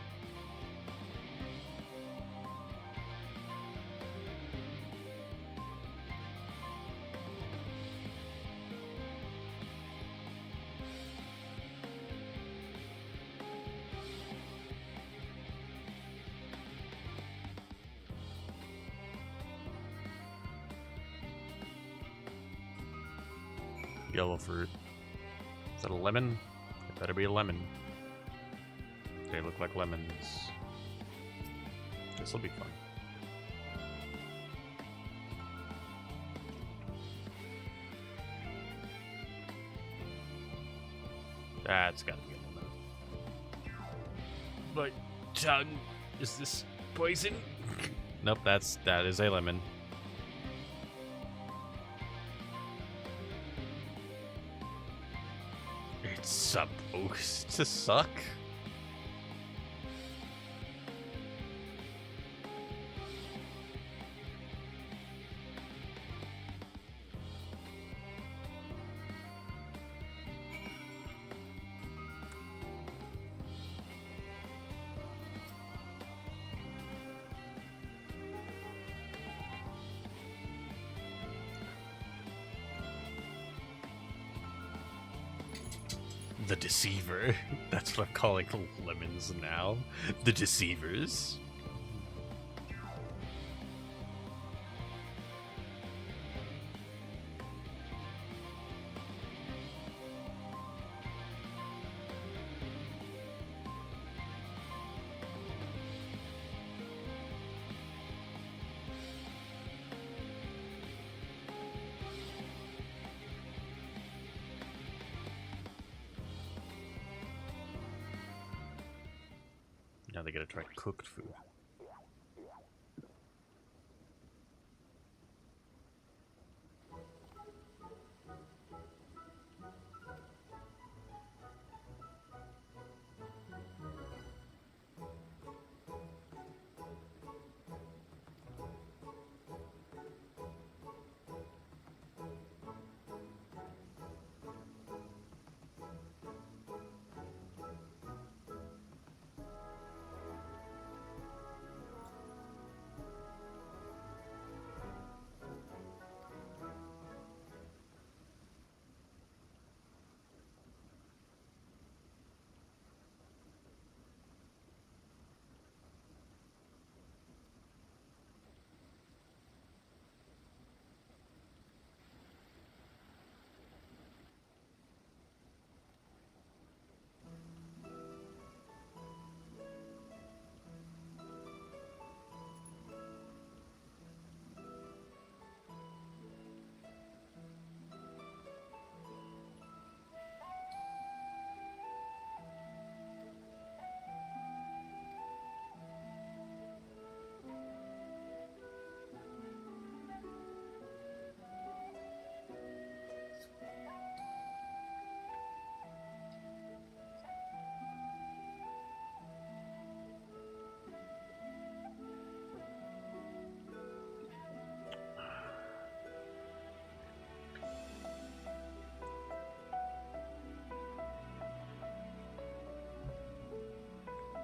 Yellow fruit. Is that a lemon? It better be a lemon. They look like lemons. This will be fun. That's gotta be a lemon. my tongue. Is this poison? Nope, that is a lemon. It's supposed to suck. The Deceiver. That's what I'm calling lemons now. The Deceivers. Now they gotta try cooked food.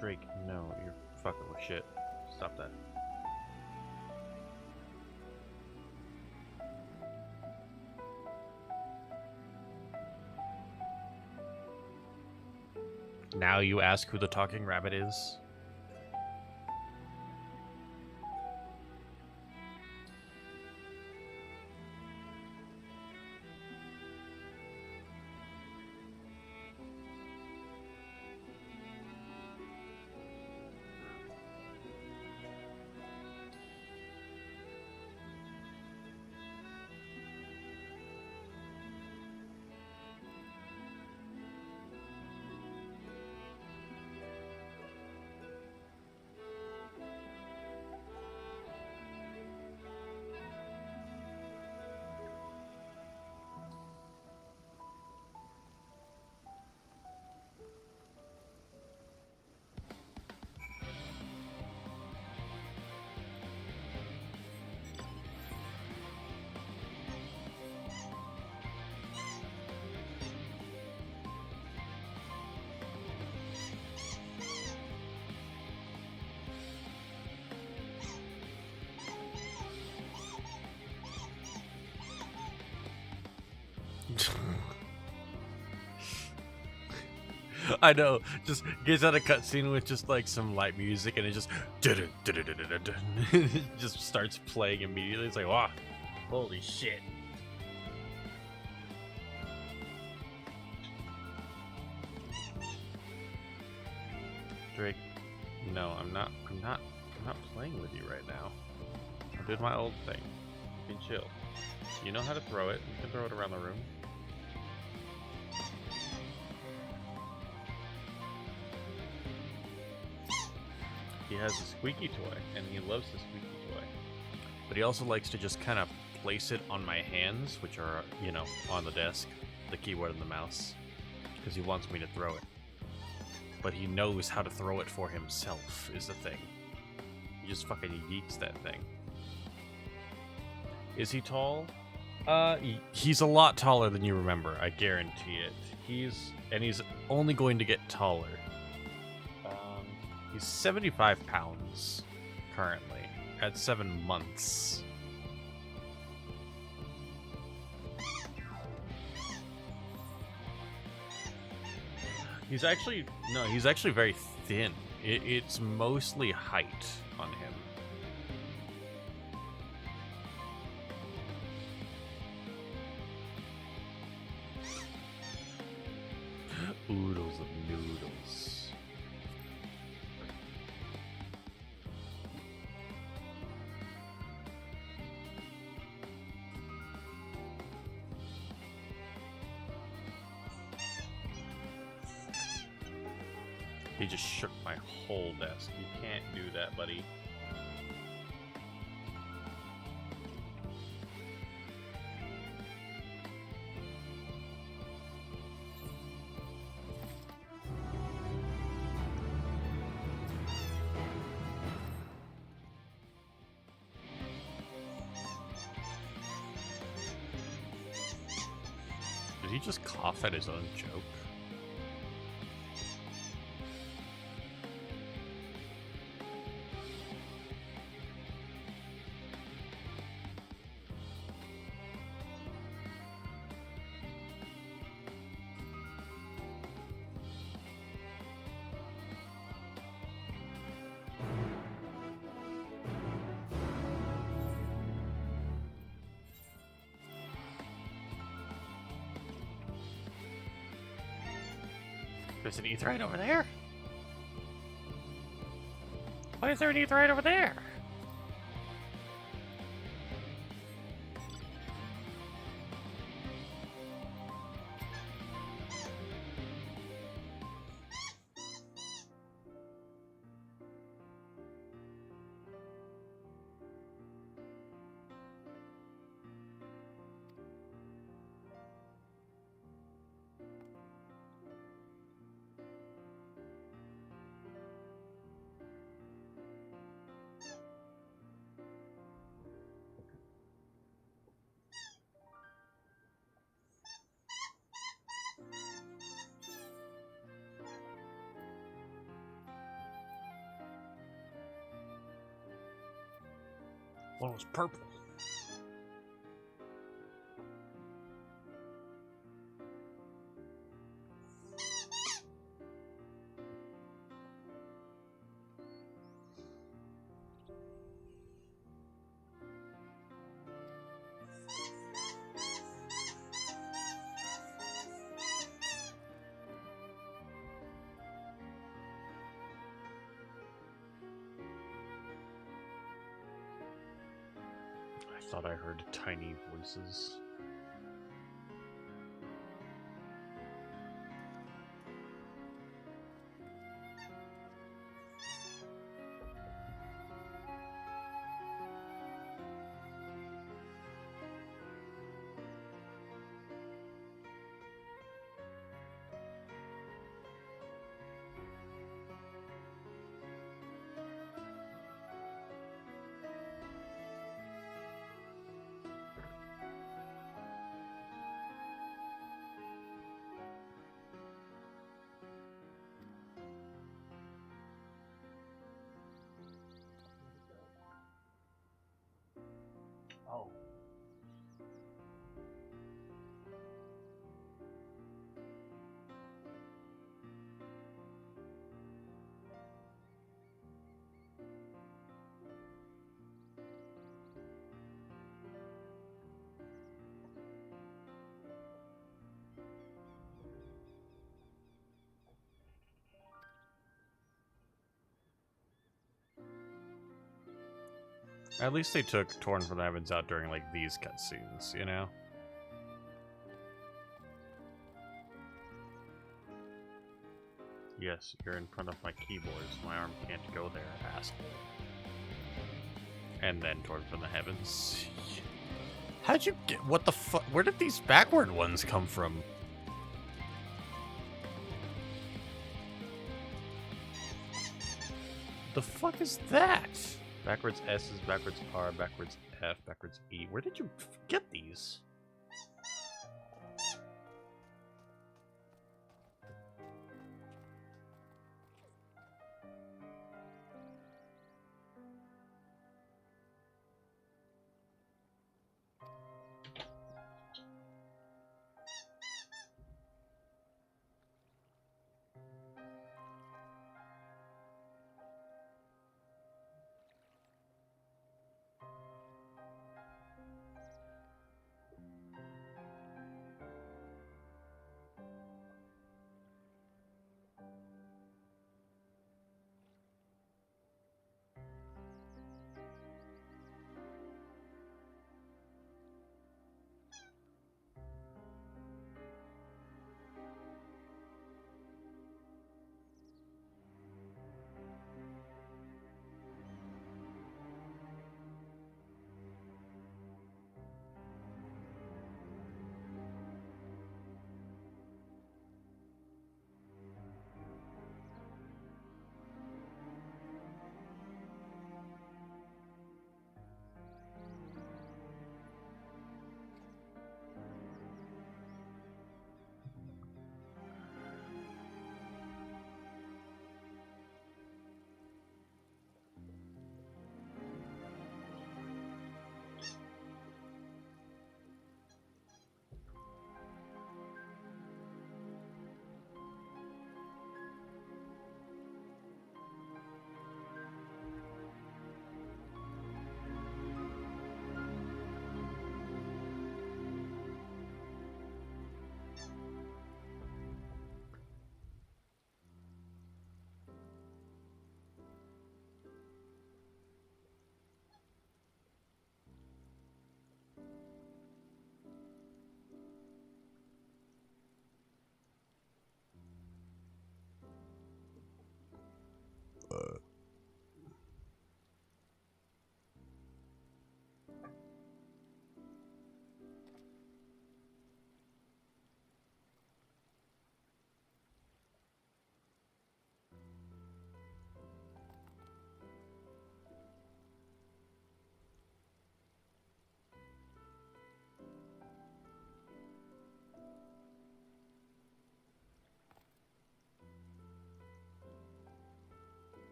Drake, no, you're fucking with shit. Stop that. Now you ask who the talking rabbit is? I know, just gets out a cutscene with just like some light music and it just just starts playing immediately. It's like, wow, holy shit. Drake, no, I'm not playing with you right now. I'm doing my old thing. You can chill. You know how to throw it. You can throw it around the room. He has a squeaky toy, and he loves the squeaky toy. But he also likes to just kind of place it on my hands, which are, you know, on the desk, the keyboard and the mouse, because he wants me to throw it. But he knows how to throw it for himself, is the thing. He just fucking yeets that thing. Is he tall? He's a lot taller than you remember, I guarantee it. He's only going to get taller. He's 75 pounds currently at 7 months. He's actually very thin. It's mostly height on him. Oodles of noodles. He just shook my whole desk. You can't do that, buddy. Did he just cough at his own joke? There's an Aetheryte over there? Why is there an Aetheryte over there? One was purple. I thought I heard tiny voices. Oh. At least they took Torn from the Heavens out during, like, these cutscenes, you know? Yes, you're in front of my keyboard, so my arm can't go there, asshole. And then torn from the heavens. How'd you get... What the fuck? Where did these backward ones come from? The fuck is that? Backwards S is backwards R, backwards F, backwards E. Where did you get these?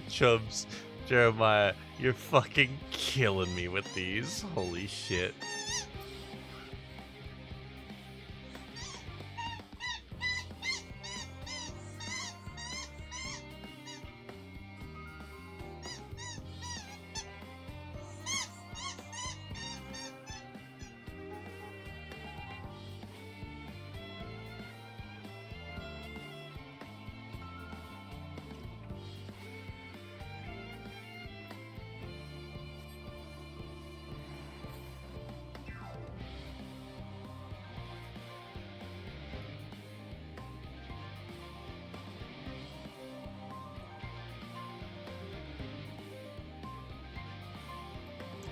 Chubs, Jeremiah, you're fucking killing me with these. Holy shit.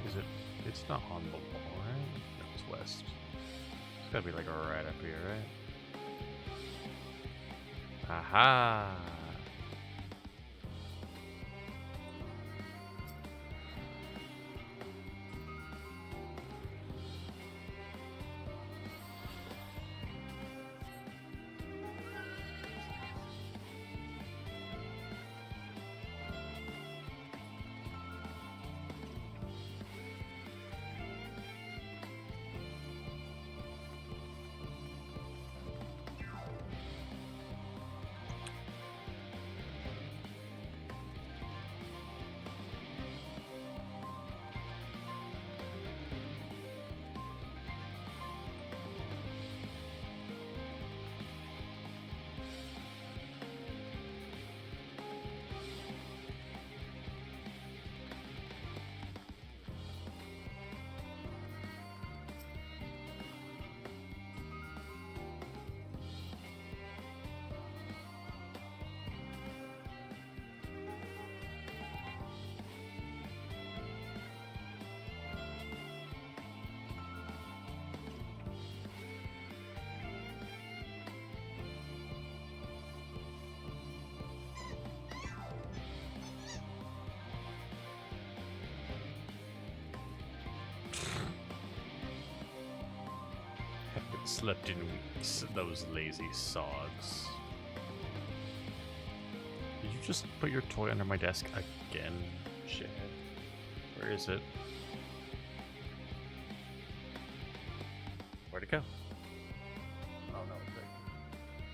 Is it? It's not on the wall, right? No, it's west. It's gotta be like right up here, right? Aha! slept in weeks, those lazy sods. Did you just put your toy under my desk again, shithead? Where is it? Where'd it go? Oh no, it's right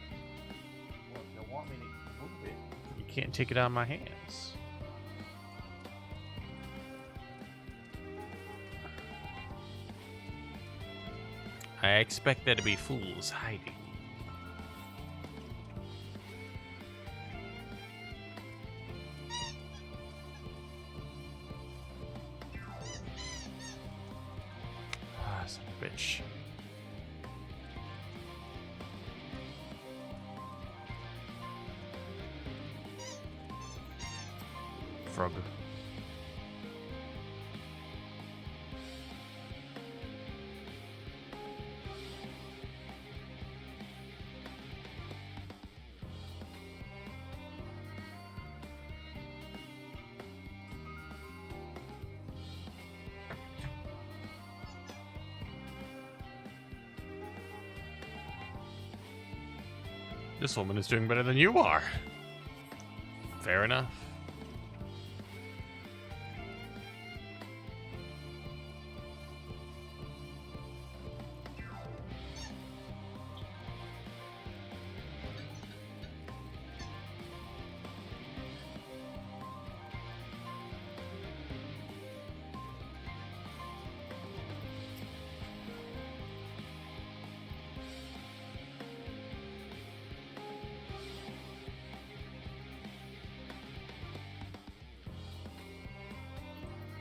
here. Well, if you want me to move it, you can't take it out of my hands. I expect there to be fools hiding. Ah, son of a bitch. Frog. This woman is doing better than you are. Fair enough.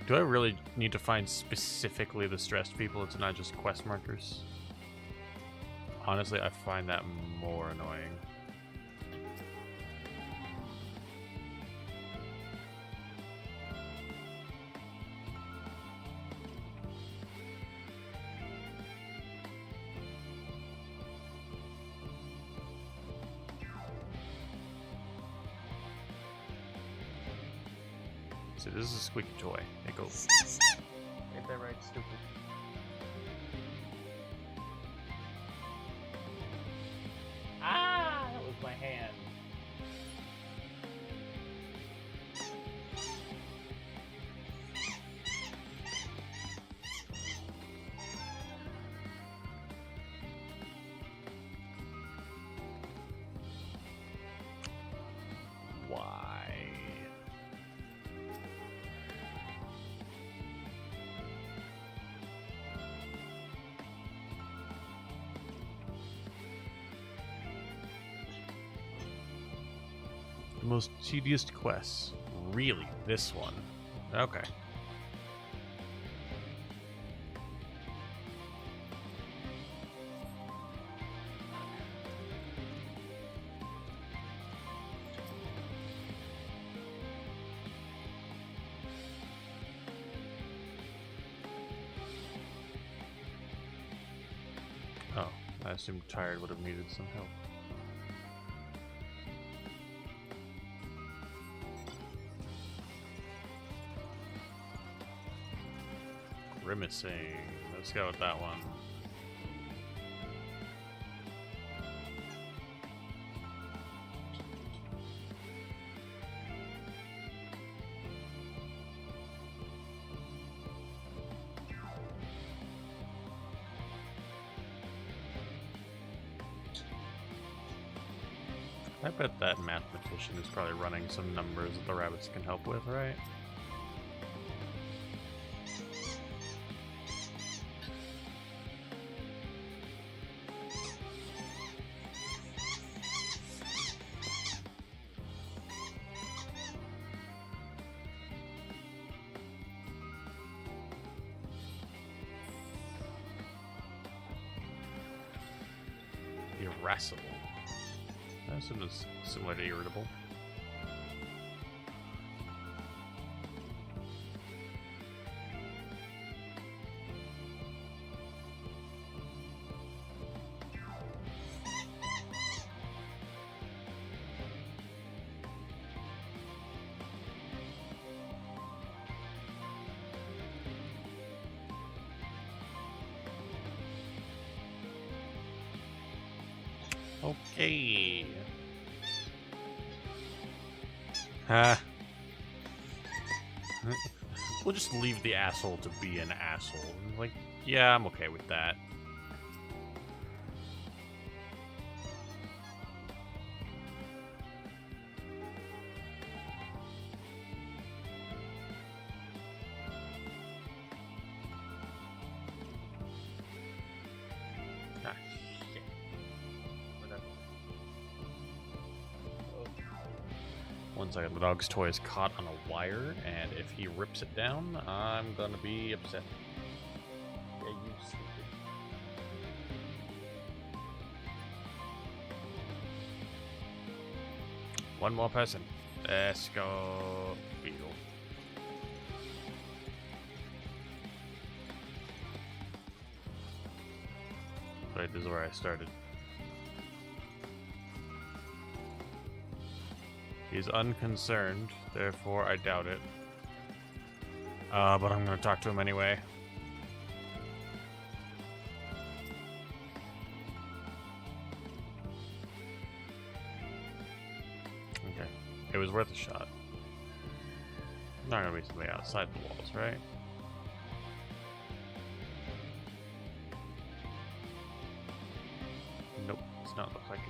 Do I really need to find specifically the stressed people? It's not just quest markers. Honestly, I find that more annoying. So this is a squeaky toy. It goes. Ain't that right, stupid? Ah, that was my hand. Why? The most tedious quests. Really? This one? Okay. Oh, I assumed Tired would have needed some help. Grimacing. Let's go with that one. I bet that mathematician is probably running some numbers that the rabbits can help with, right? Irascible. That's similar to irritable. Okay. Ha. We'll just leave the asshole to be an asshole. Like, yeah, I'm okay with that. Ah, shit. Whatever. One second, the dog's toy is caught on a wire, and if he rips it down, I'm gonna be upset. Yeah, you stupid. One more person. Let's go. Beetle. Right, this is where I started. He's unconcerned, therefore I doubt it. But I'm gonna talk to him anyway. Okay, it was worth a shot. Not gonna be somebody outside the walls, right? Nope, does not look like it.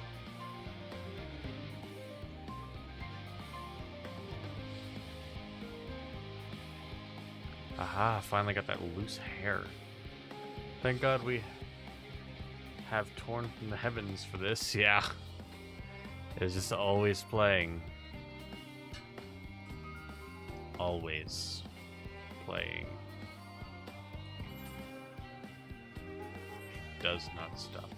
Aha, finally got that loose hair. Thank God we have Torn from the Heavens for this, yeah. It's just always playing. Always playing. Does not stop.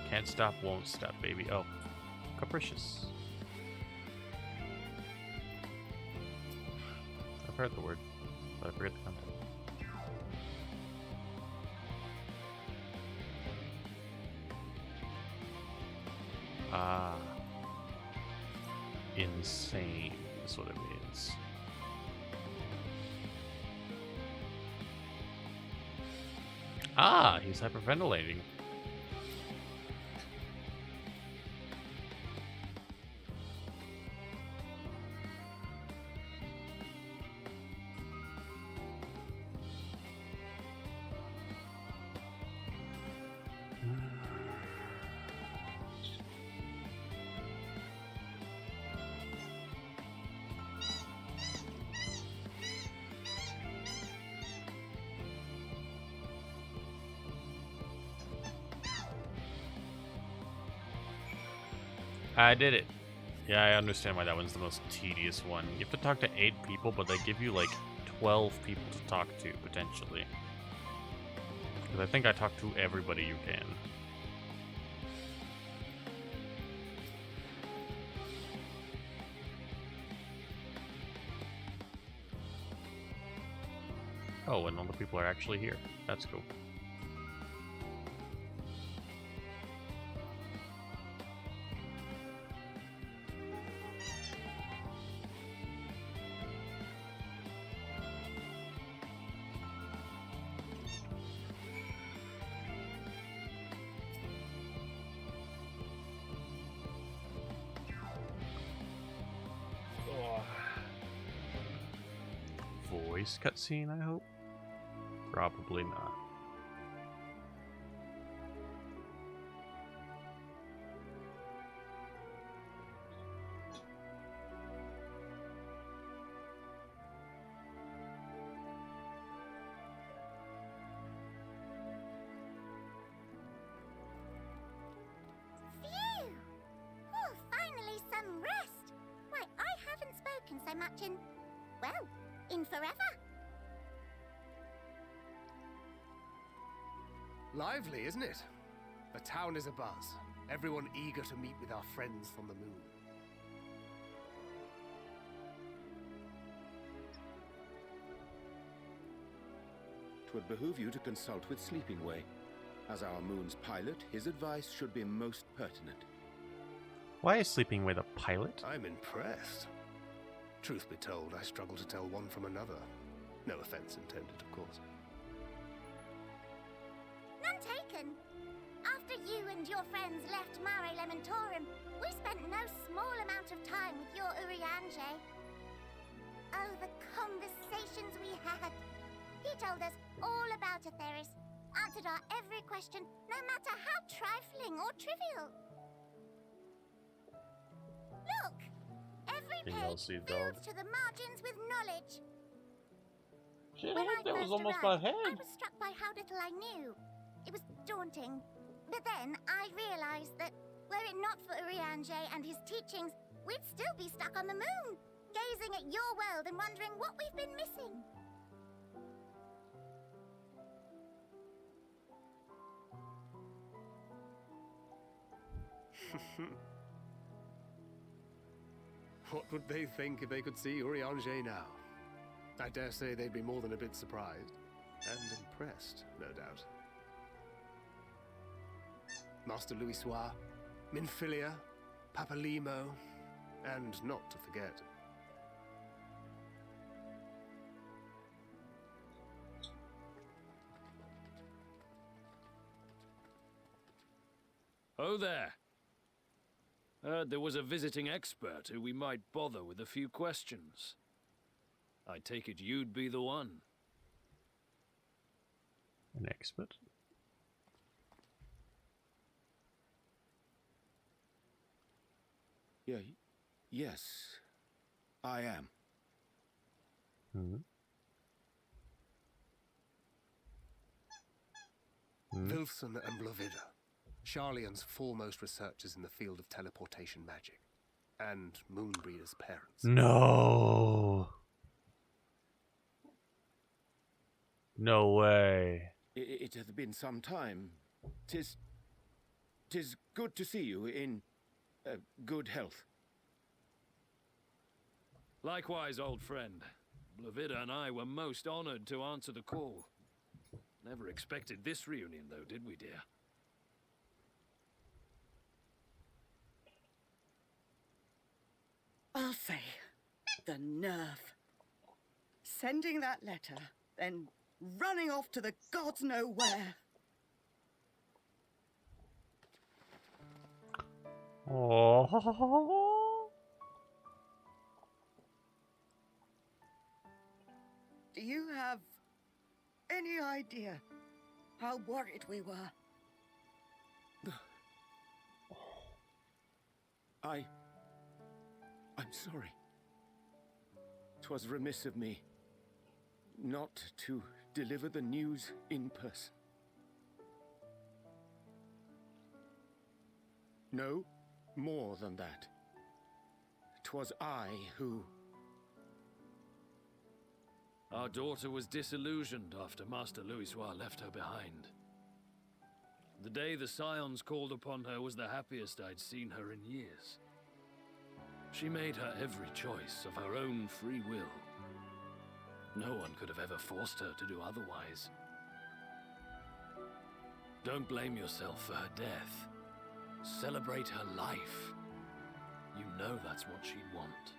Can't stop, won't stop, baby. Oh, capricious. I've heard the word, but I forget the content. Ah. Insane is what it means. Ah, he's hyperventilating. I did it. Yeah, I understand why that one's the most tedious one. You have to talk to 8 people, but they give you like 12 people to talk to, potentially. Because I think I talked to everybody you can. Oh, and all the people are actually here. That's cool. Voice cutscene, I hope? Probably not. Phew! Oh, finally some rest. Why, I haven't spoken so much in, well, in forever. Lively, isn't it? The town is abuzz. Everyone eager to meet with our friends from the moon. Twould behoove you to consult with Sleeping Way. As our moon's pilot, his advice should be most pertinent. Why is Sleeping Way the pilot? I'm impressed. Truth be told, I struggle to tell one from another. No offense intended, of course. None taken. After you and your friends left Mare Elementorum, we spent no small amount of time with your Urianger. Oh, the conversations we had. He told us all about Atheris, answered our every question, no matter how trifling or trivial. Look! Every page filled to the margins with knowledge. Shit, When I that was first almost arrived, my head. I was struck by how little I knew. It was daunting. But then I realized that were it not for Urianger and his teachings, we'd still be stuck on the moon, gazing at your world and wondering what we've been missing. What would they think if they could see Urianger now? I dare say they'd be more than a bit surprised. And impressed, no doubt. Master Louisoix, Minfilia, Papalimo, and not to forget... Oh there. Heard there was a visiting expert who we might bother with a few questions. I take it you'd be the one. An expert? Yeah, yes, I am. Vilson and Blovida, Sharlayan's foremost researchers in the field of teleportation magic, and Moonbreeder's parents. No. No way. It hath been some time. Tis good to see you in good health. Likewise, old friend. Blovida and I were most honored to answer the call. Never expected this reunion, though, did we, dear? Arthur, the nerve. Sending that letter, then running off to the gods know where. Oh. Do you have any idea how worried we were? I'm sorry. 'Twas remiss of me not to deliver the news in person. No, more than that. 'Twas I who... Our daughter was disillusioned after Master Louisoix left her behind. The day the Scions called upon her was the happiest I'd seen her in years. She made her every choice of her own free will. No one could have ever forced her to do otherwise. Don't blame yourself for her death. Celebrate her life. You know that's what she'd want.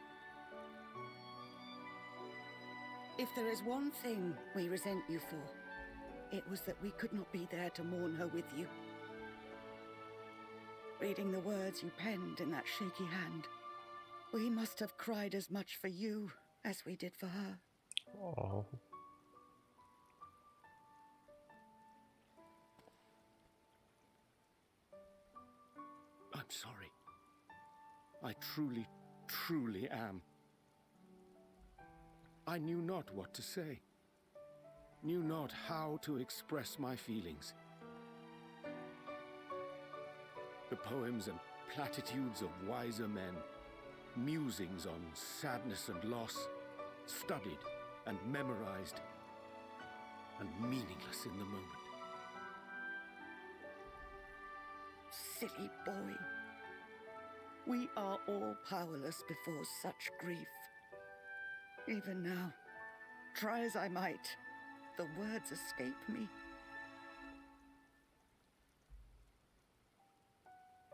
If there is one thing we resent you for, it was that we could not be there to mourn her with you. Reading the words you penned in that shaky hand, we must have cried as much for you as we did for her. Oh. I'm sorry. I truly, truly am. I knew not what to say. Knew not how to express my feelings. The poems and platitudes of wiser men, musings on sadness and loss, studied and memorized, and meaningless in the moment. Silly boy. We are all powerless before such grief. Even now, try as I might, the words escape me.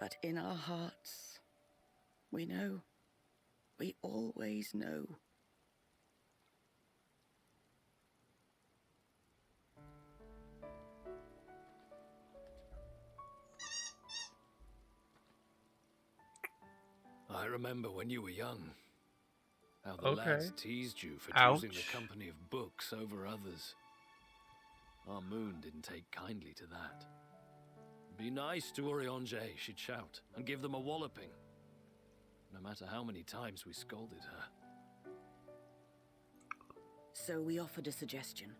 But in our hearts, we know. We always know. I remember when you were young. How the Okay. lads teased you for Ouch. choosing the company of books over others. Our moon didn't take kindly to that. Be nice to Urianger, she'd shout, and give them a walloping. No matter how many times we scolded her. So we offered a suggestion.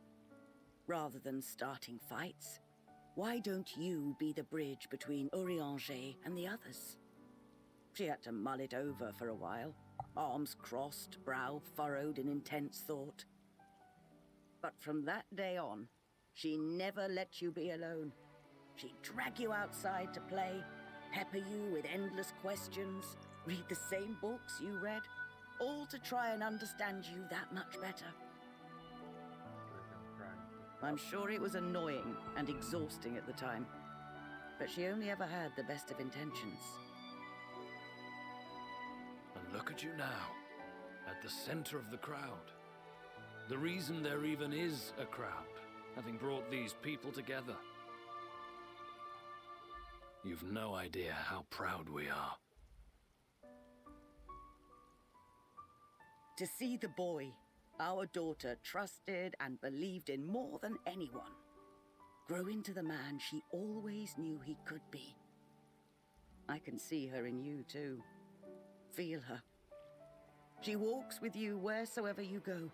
Rather than starting fights, why don't you be the bridge between Urianger and the others? She had to mull it over for a while, arms crossed, brow furrowed in intense thought. But from that day on, she never let you be alone. She'd drag you outside to play, pepper you with endless questions, read the same books you read, all to try and understand you that much better. I'm sure it was annoying and exhausting at the time, but she only ever had the best of intentions. And look at you now, at the center of the crowd. The reason there even is a crowd, having brought these people together. You've no idea how proud we are. To see the boy our daughter trusted and believed in more than anyone grow into the man she always knew he could be. I can see her in you too. Feel her. She walks with you wheresoever you go.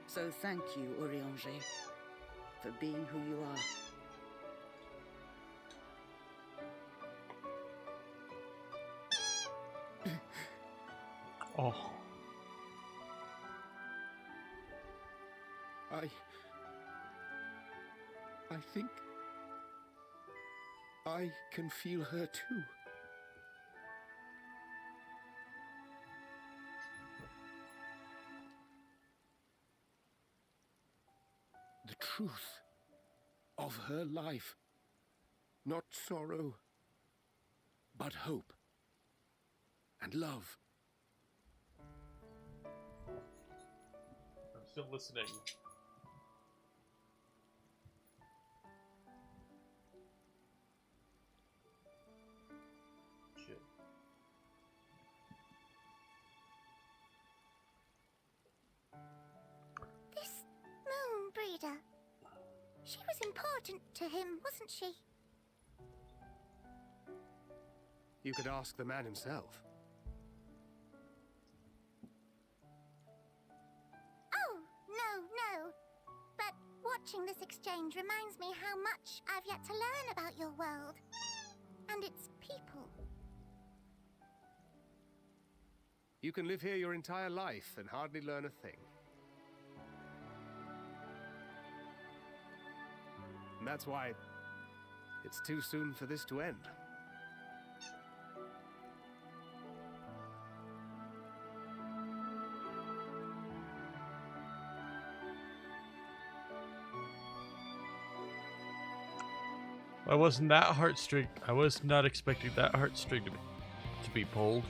So thank you, Urianger, for being who you are. Oh. I think I can feel her too. The truth of her life. Not sorrow, but hope and love. I'm still listening. Shit. This moon breeder. She was important to him, wasn't she? You could ask the man himself. Oh, no. But watching this exchange reminds me how much I've yet to learn about your world. And its people. You can live here your entire life and hardly learn a thing. And that's why it's too soon for this to end. I wasn't that heartstring. I was not expecting that heartstring to be pulled.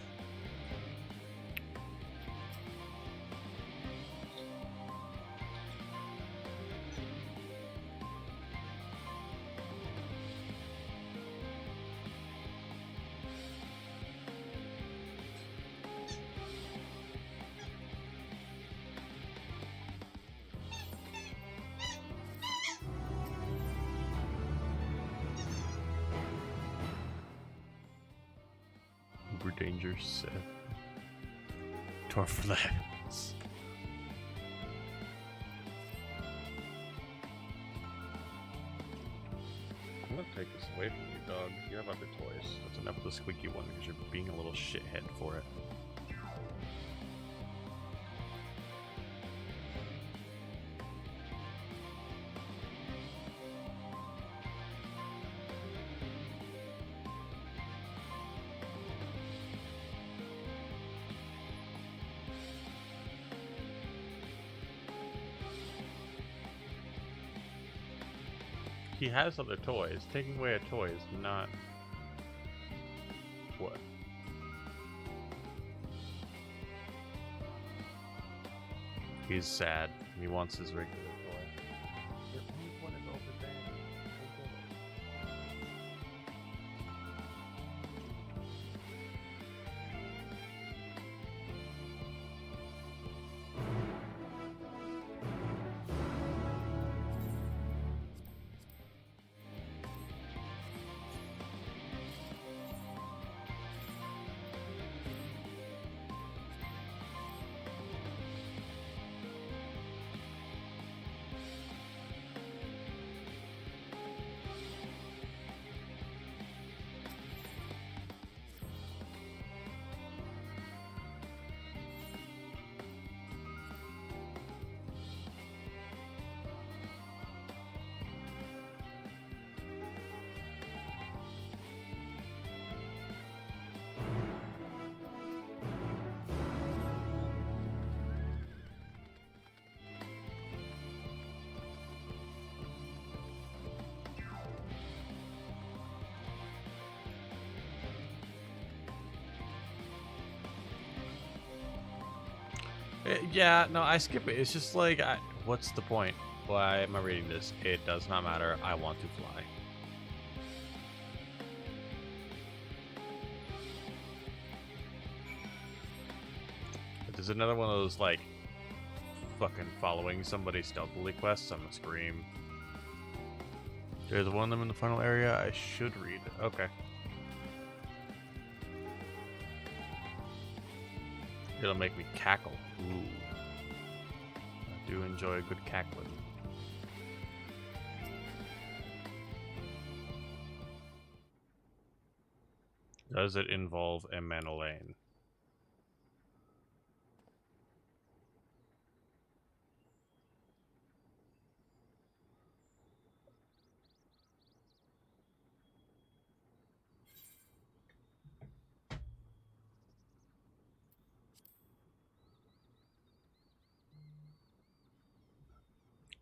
Danger Sith. Torflands. I'm gonna take this away from you, dog. You have other toys. That's enough of the squeaky one because you're being a little shithead for it. He has other toys. Taking away a toy is not... What? He's sad. He wants his regular toy. Your pink one is over there. Go get it. Yeah, no, I skip it. It's just like, what's the point? Why am I reading this? It does not matter. I want to fly. There's another one of those, like, fucking following somebody stealthily quests. I'm gonna scream. There's one of them in the final area. I should read. Okay. It'll make me cackle. Ooh. I do enjoy a good cackling. Does it involve a Manolane?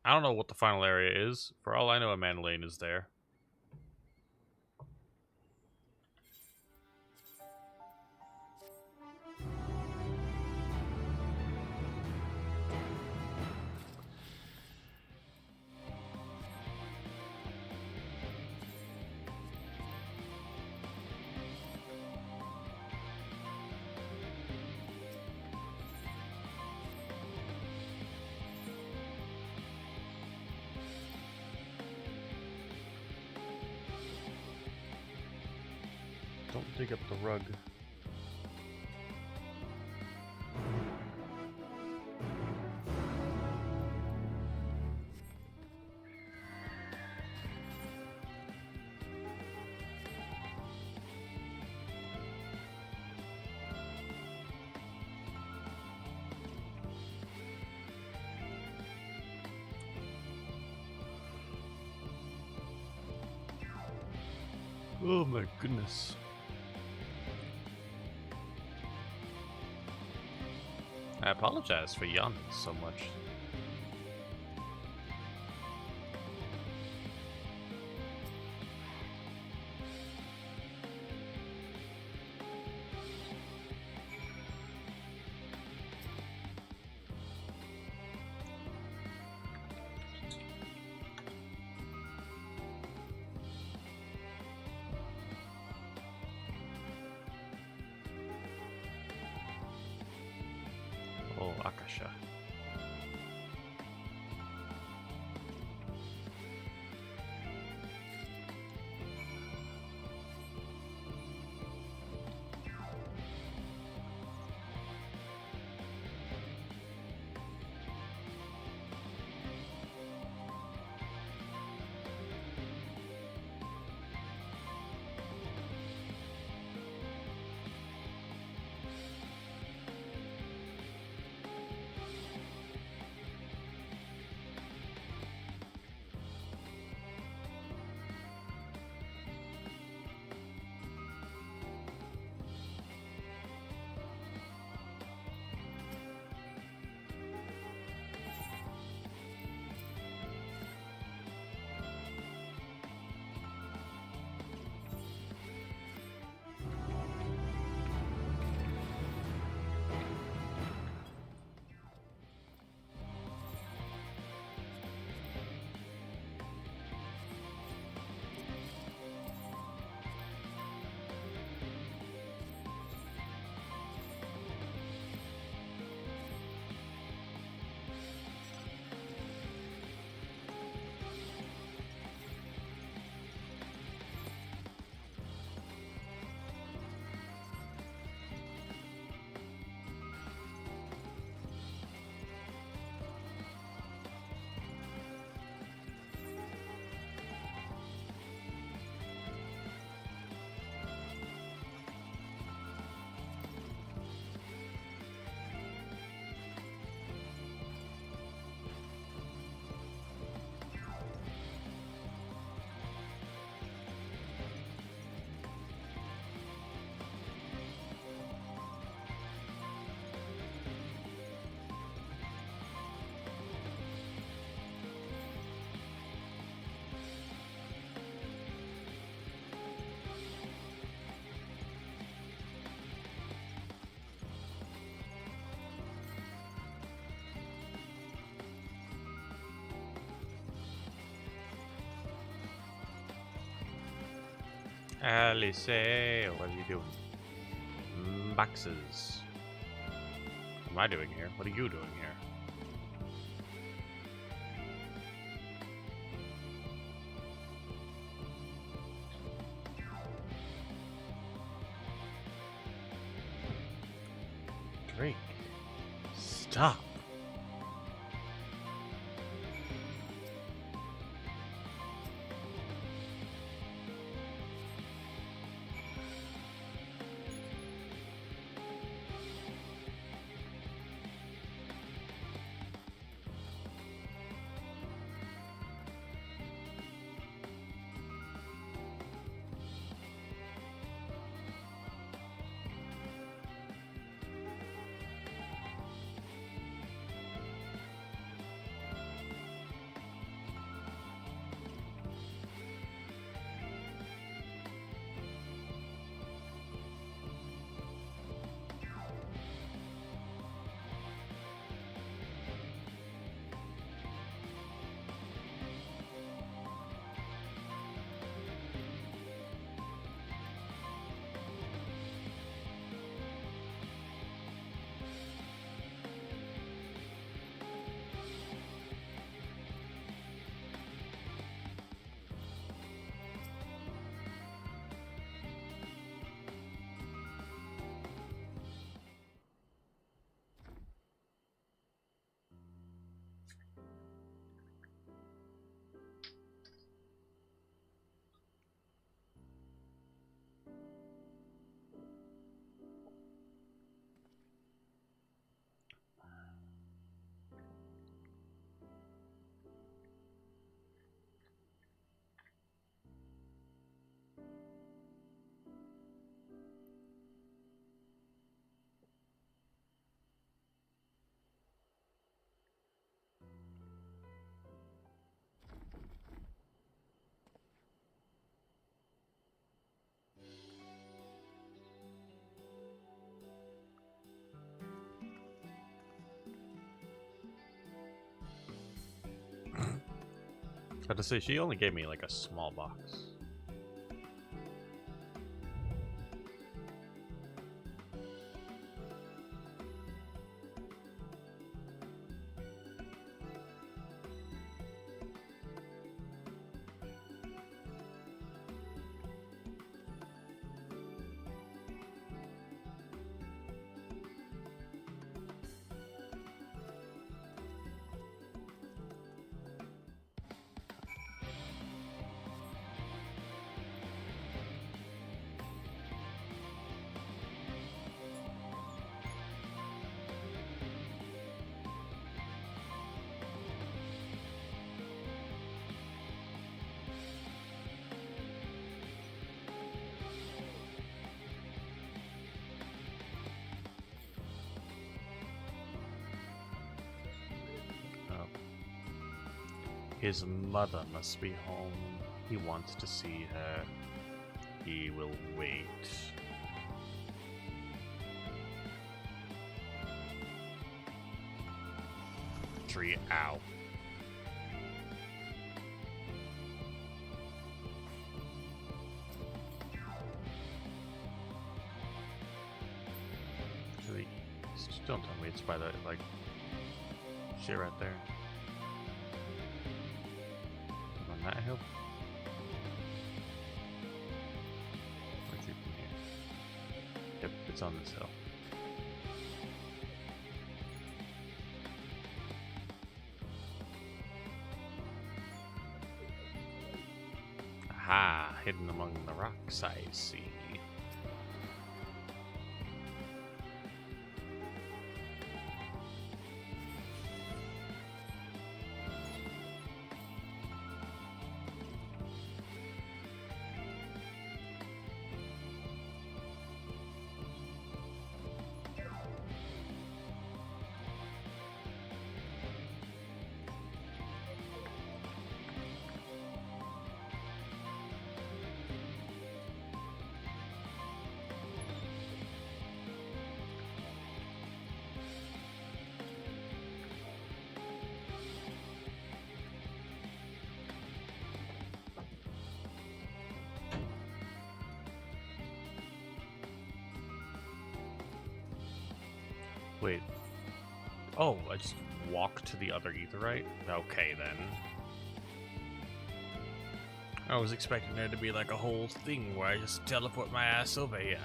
I don't know what the final area is. For all I know, a Manolane is there. Don't dig up the rug. Oh my goodness. I apologize for yawning so much. Oh, Akasha. Alice, what are you doing? Boxes. What am I doing here? What are you doing here? Drake, stop. I had to say, she only gave me like a small box. His mother must be home. He wants to see her. He will wait. Tree, ow. To the east. Don't tell me it's by the, like, shit right there. On that hill? Where's it from here? Yep, it's on this hill. Aha! Hidden among the rocks, I see. Wait. Oh, I just walked to the other Aetheryte? Okay, then. I was expecting there to be like a whole thing where I just teleport my ass over here.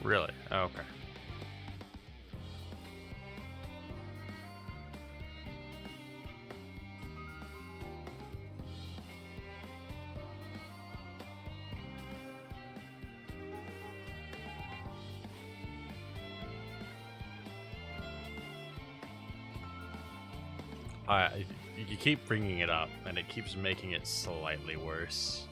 Really? Oh, okay. You keep bringing it up, and it keeps making it slightly worse.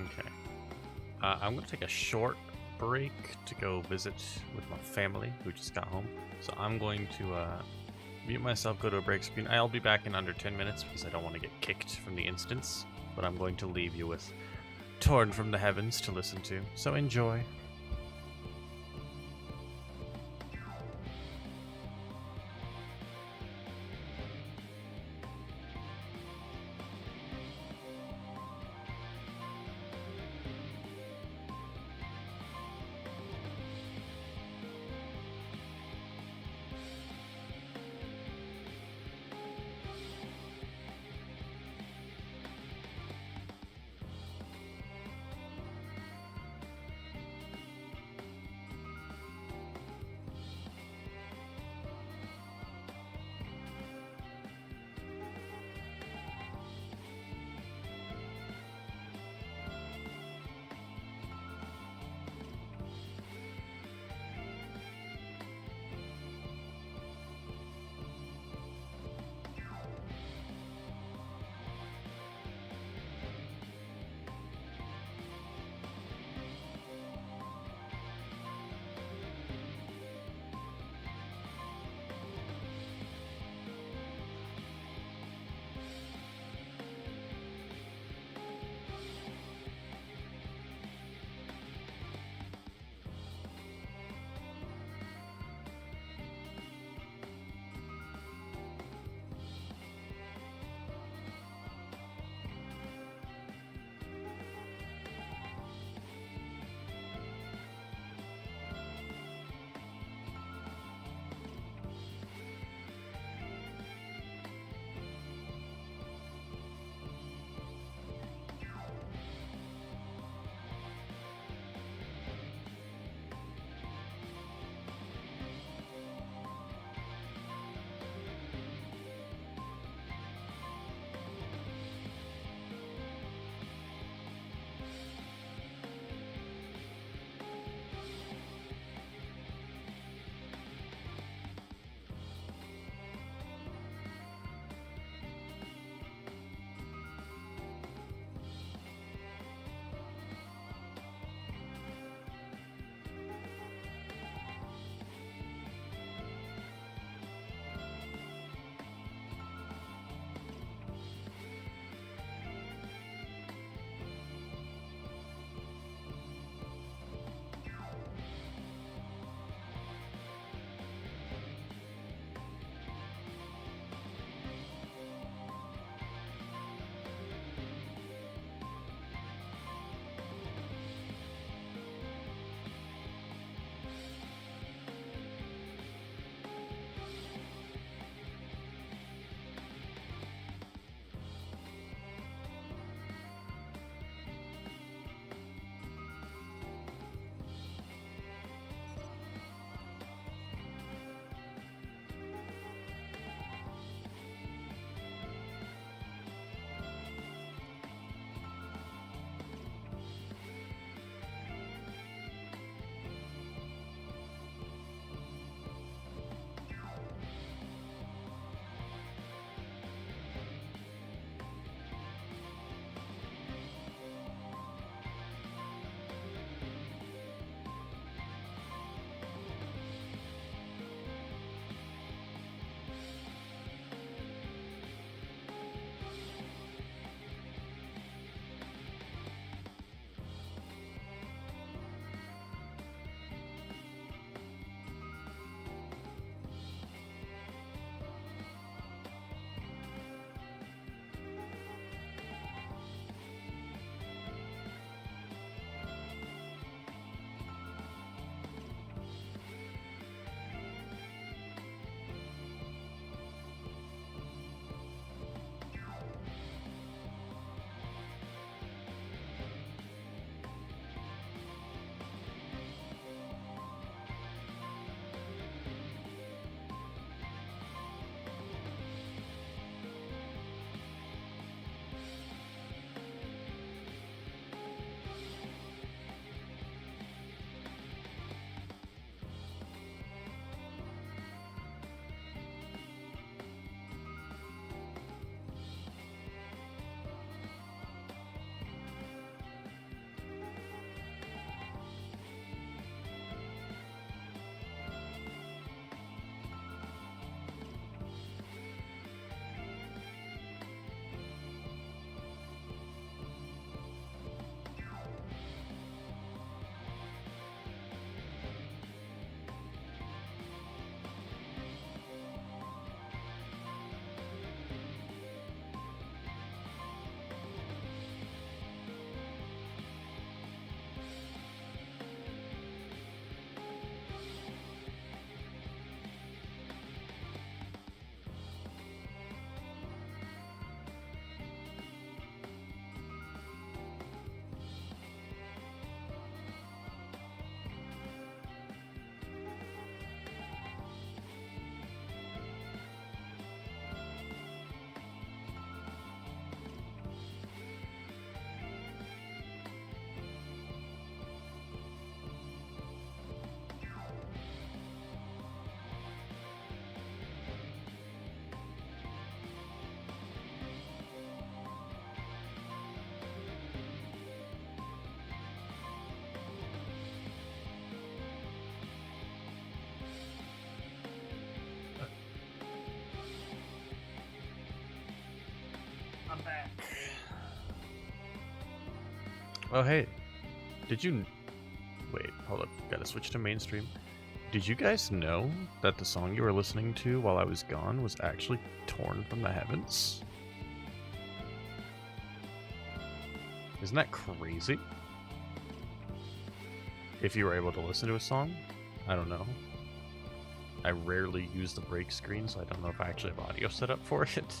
Okay. I'm going to take a short break to go visit with my family who just got home. So I'm going to mute myself, go to a break screen. I'll be back in under 10 minutes because I don't want to get kicked from the instance. But I'm going to leave you with Torn from the Heavens to listen to. So enjoy. Oh, hey. Did you... Wait, hold up. Gotta switch to mainstream. Did you guys know that the song you were listening to while I was gone was actually torn from the heavens? Isn't that crazy? If you were able to listen to a song, I don't know. I rarely use the break screen, so I don't know if I actually have audio set up for it.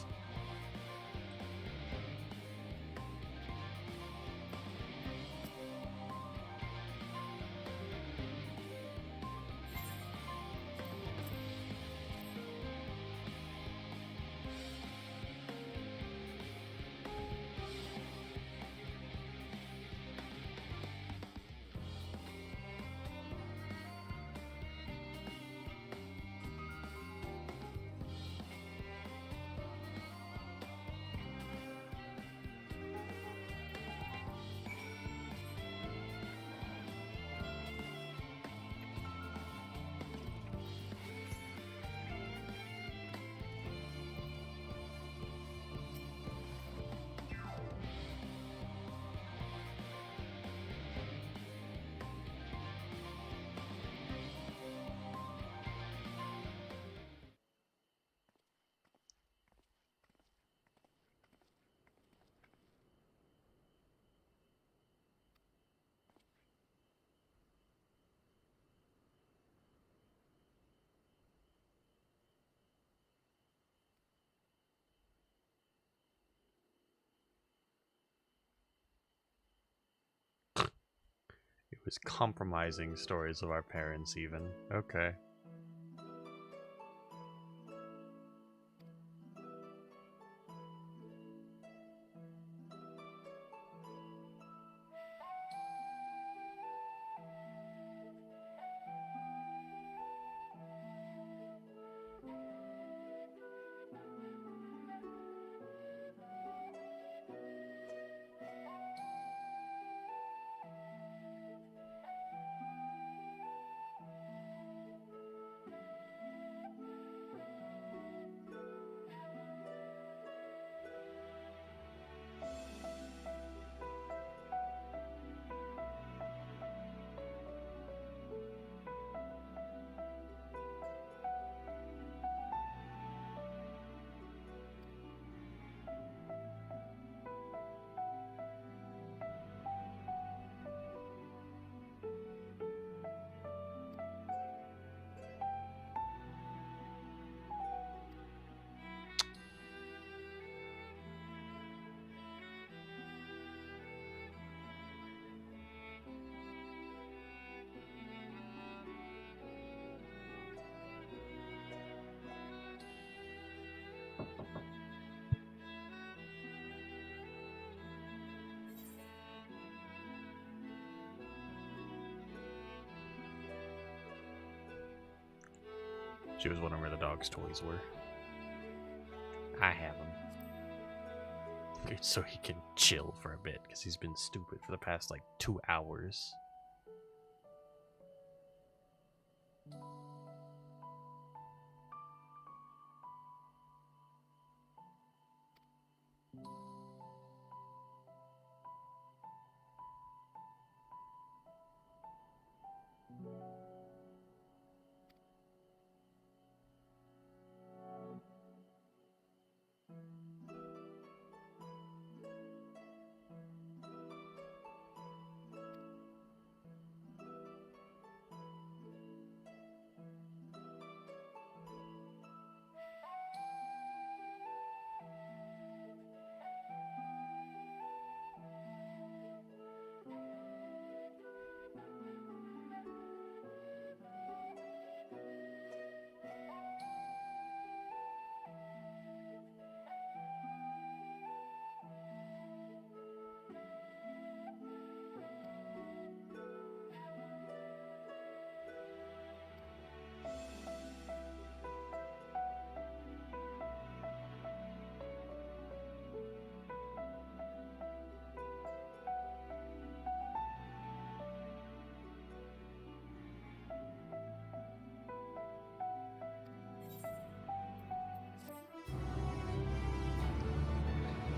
It was compromising stories of our parents, even. Okay. She was wondering where the dog's toys were. I have them. So he can chill for a bit, because he's been stupid for the past, like, 2 hours.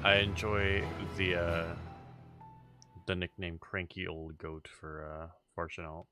I enjoy the the nickname Cranky Old Goat for Farchinault.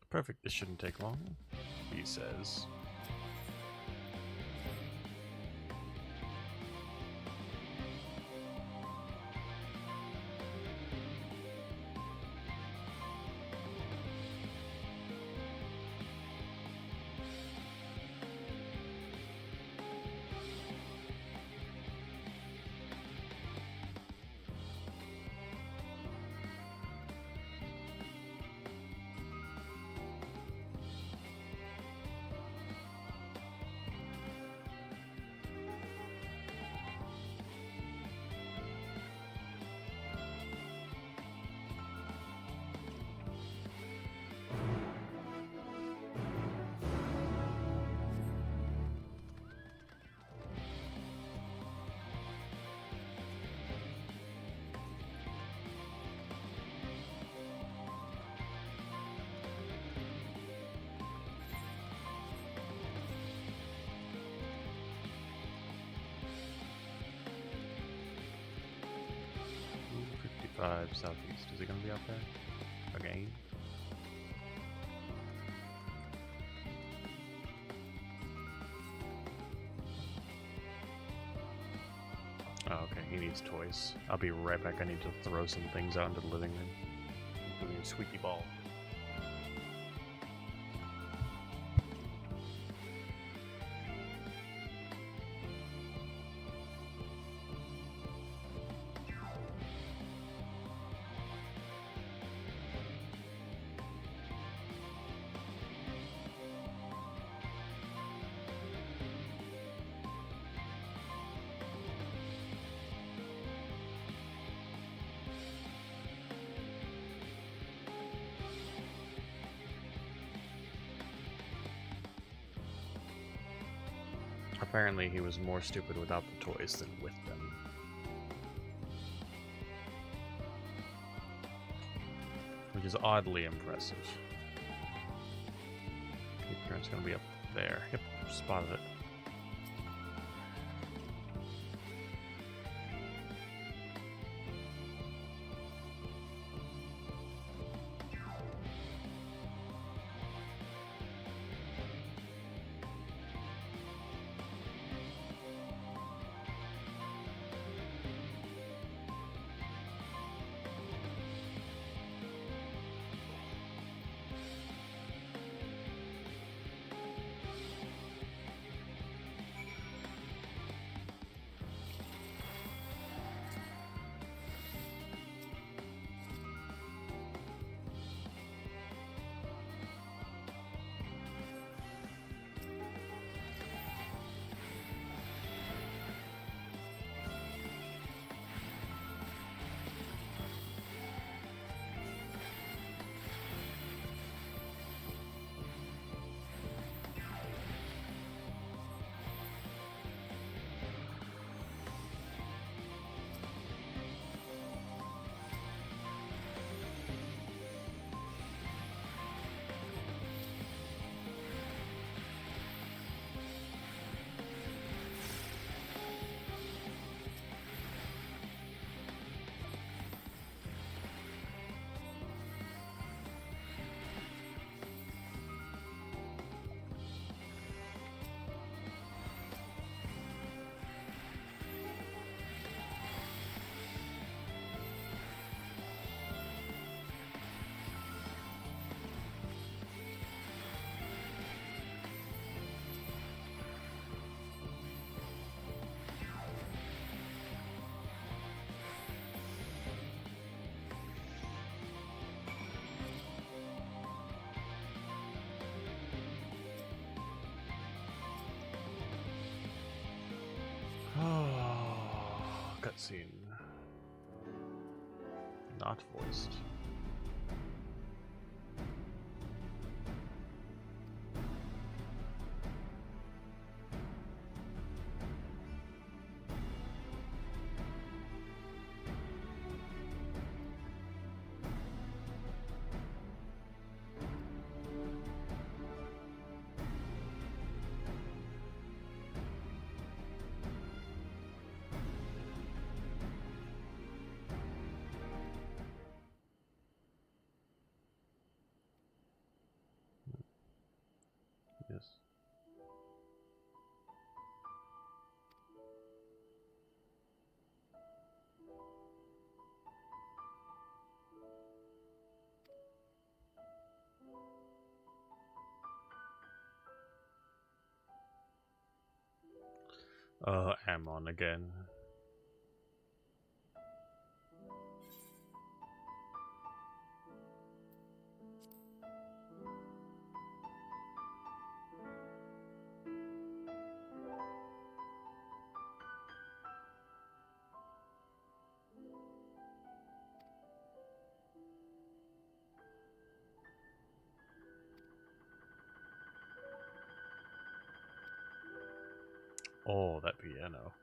Perfect, this shouldn't take long, he says. Southeast. Is it going to be out there? Again? Oh, okay, he needs toys. I'll be right back. I need to throw some things out into the living room, including a squeaky ball. Apparently he was more stupid without the toys than with them. Which is oddly impressive. It's gonna be up there. Yep, spotted it. Cutscene. Not voiced. Ammon again. Oh, that piano.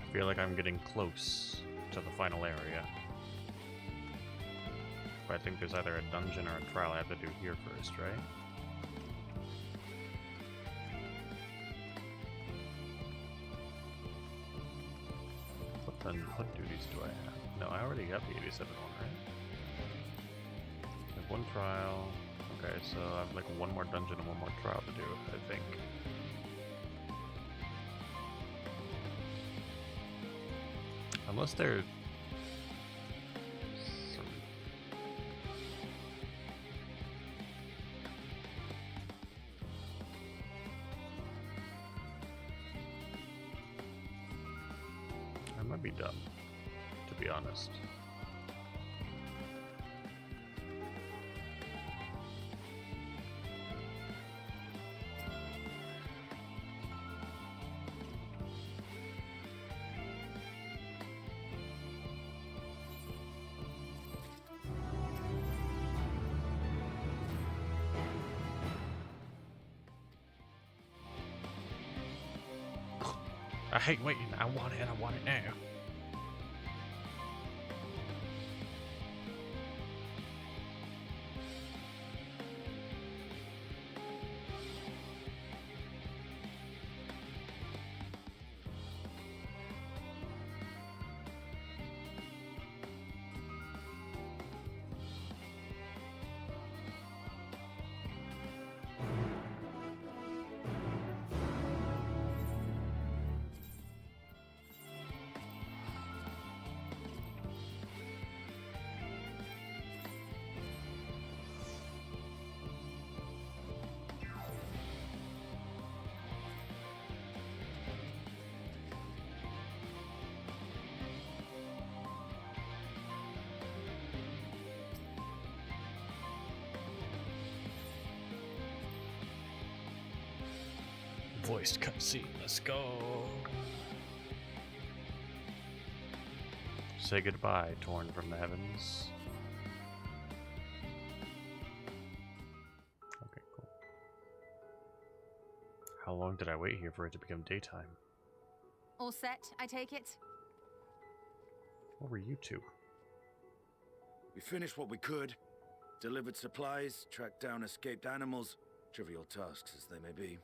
I feel like I'm getting close to the final area. But I think there's either a dungeon or a trial I have to do here first, right? What duties do I have? No, I already got the 87 one, right? I have one trial. Okay, so I have like one more dungeon and one more trial to do, I think. Unless they're... I might be dumb, to be honest. I hate waiting. I want it now. Voiced cutscene, let's go. Say goodbye, torn from the heavens. Okay, cool. How long did I wait here for it to become daytime? All set, I take it? What were you two? We finished what we could. Delivered supplies, tracked down escaped animals. Trivial tasks as they may be.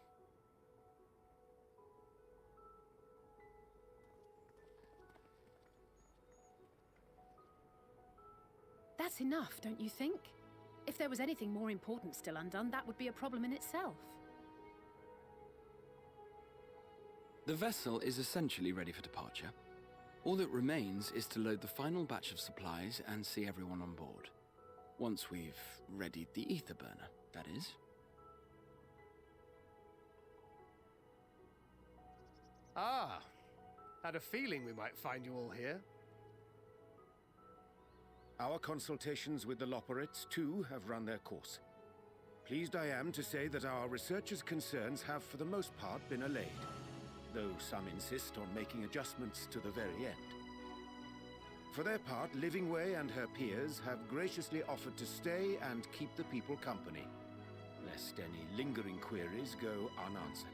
That's enough, don't you think? If there was anything more important still undone, that would be a problem in itself. The vessel is essentially ready for departure. All that remains is to load the final batch of supplies and see everyone on board. Once we've readied the ether burner, that is. Ah, had a feeling we might find you all here. Our consultations with the Loperites, too, have run their course. Pleased I am to say that our researchers' concerns have, for the most part, been allayed, though some insist on making adjustments to the very end. For their part, Livingway and her peers have graciously offered to stay and keep the people company, lest any lingering queries go unanswered.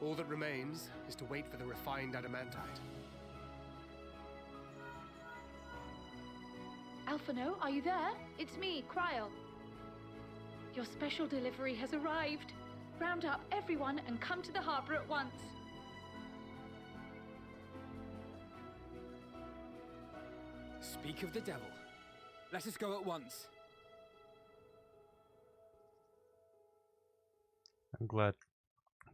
All that remains is to wait for the refined adamantite. Alphino, are you there? It's me, Kryl. Your special delivery has arrived. Round up everyone and come to the harbor at once. Speak of the devil. Let us go at once. I'm glad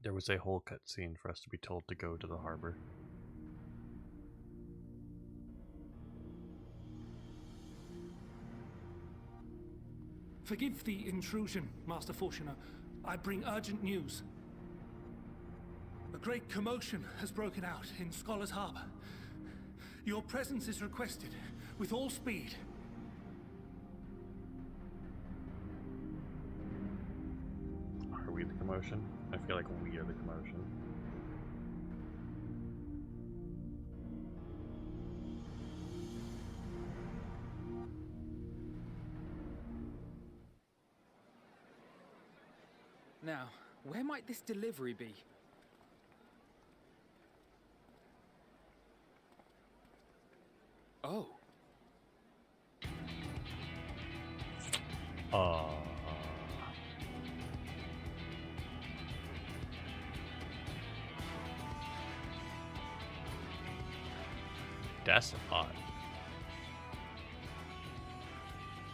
there was a whole cutscene for us to be told to go to the harbor. Forgive the intrusion, Master Fortuner. I bring urgent news. A great commotion has broken out in Scholar's Harbor. Your presence is requested, with all speed. Are we the commotion? I feel like we are the commotion. Now, where might this delivery be? Oh. That's odd.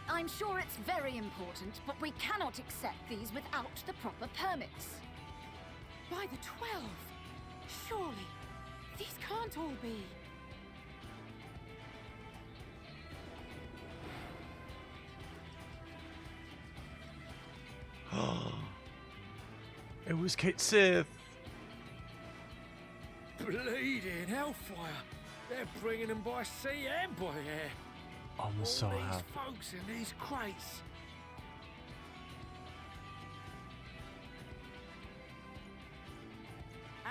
I'm sure it's very important, but we cannot accept these without the proper permits. By the 12! Surely, these can't all be. It was Kate Sith! Bleeding hellfire! They're bringing them by sea and by air. I'm so All happy. these folks in these crates.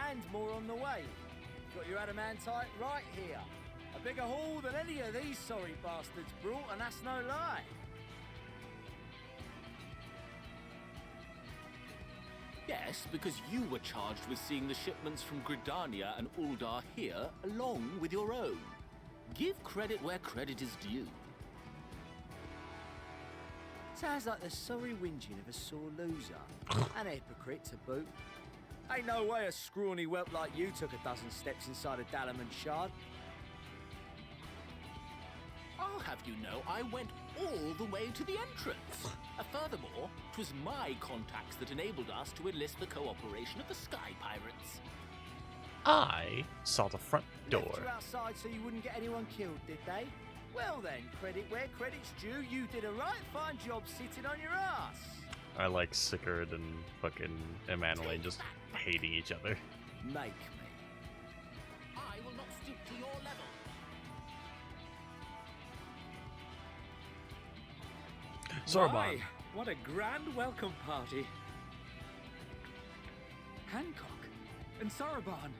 And more on the way. Got your adamantite right here. A bigger haul than any of these sorry bastards brought, and that's no lie. Yes, because you were charged with seeing the shipments from Gridania and Uldar here, along with your own. Give credit where credit is due. Sounds like the sorry whinging of a sore loser. An hypocrite to boot. Ain't no way a scrawny whelp like you took a dozen steps inside a Dalamud shard. I'll have you know I went all the way to the entrance. Furthermore, 'twas my contacts that enabled us to enlist the cooperation of the Sky Pirates. I saw the front door. Left you outside so you wouldn't get anyone killed, did they? Well then, credit where credit's due. You did a right fine job sitting on your ass. I like Sigurd and fucking Emanuele just hating each other. Make me. I will not stoop to your level. Sorbonne. My, what a grand welcome party. Hancock and Sorbonne.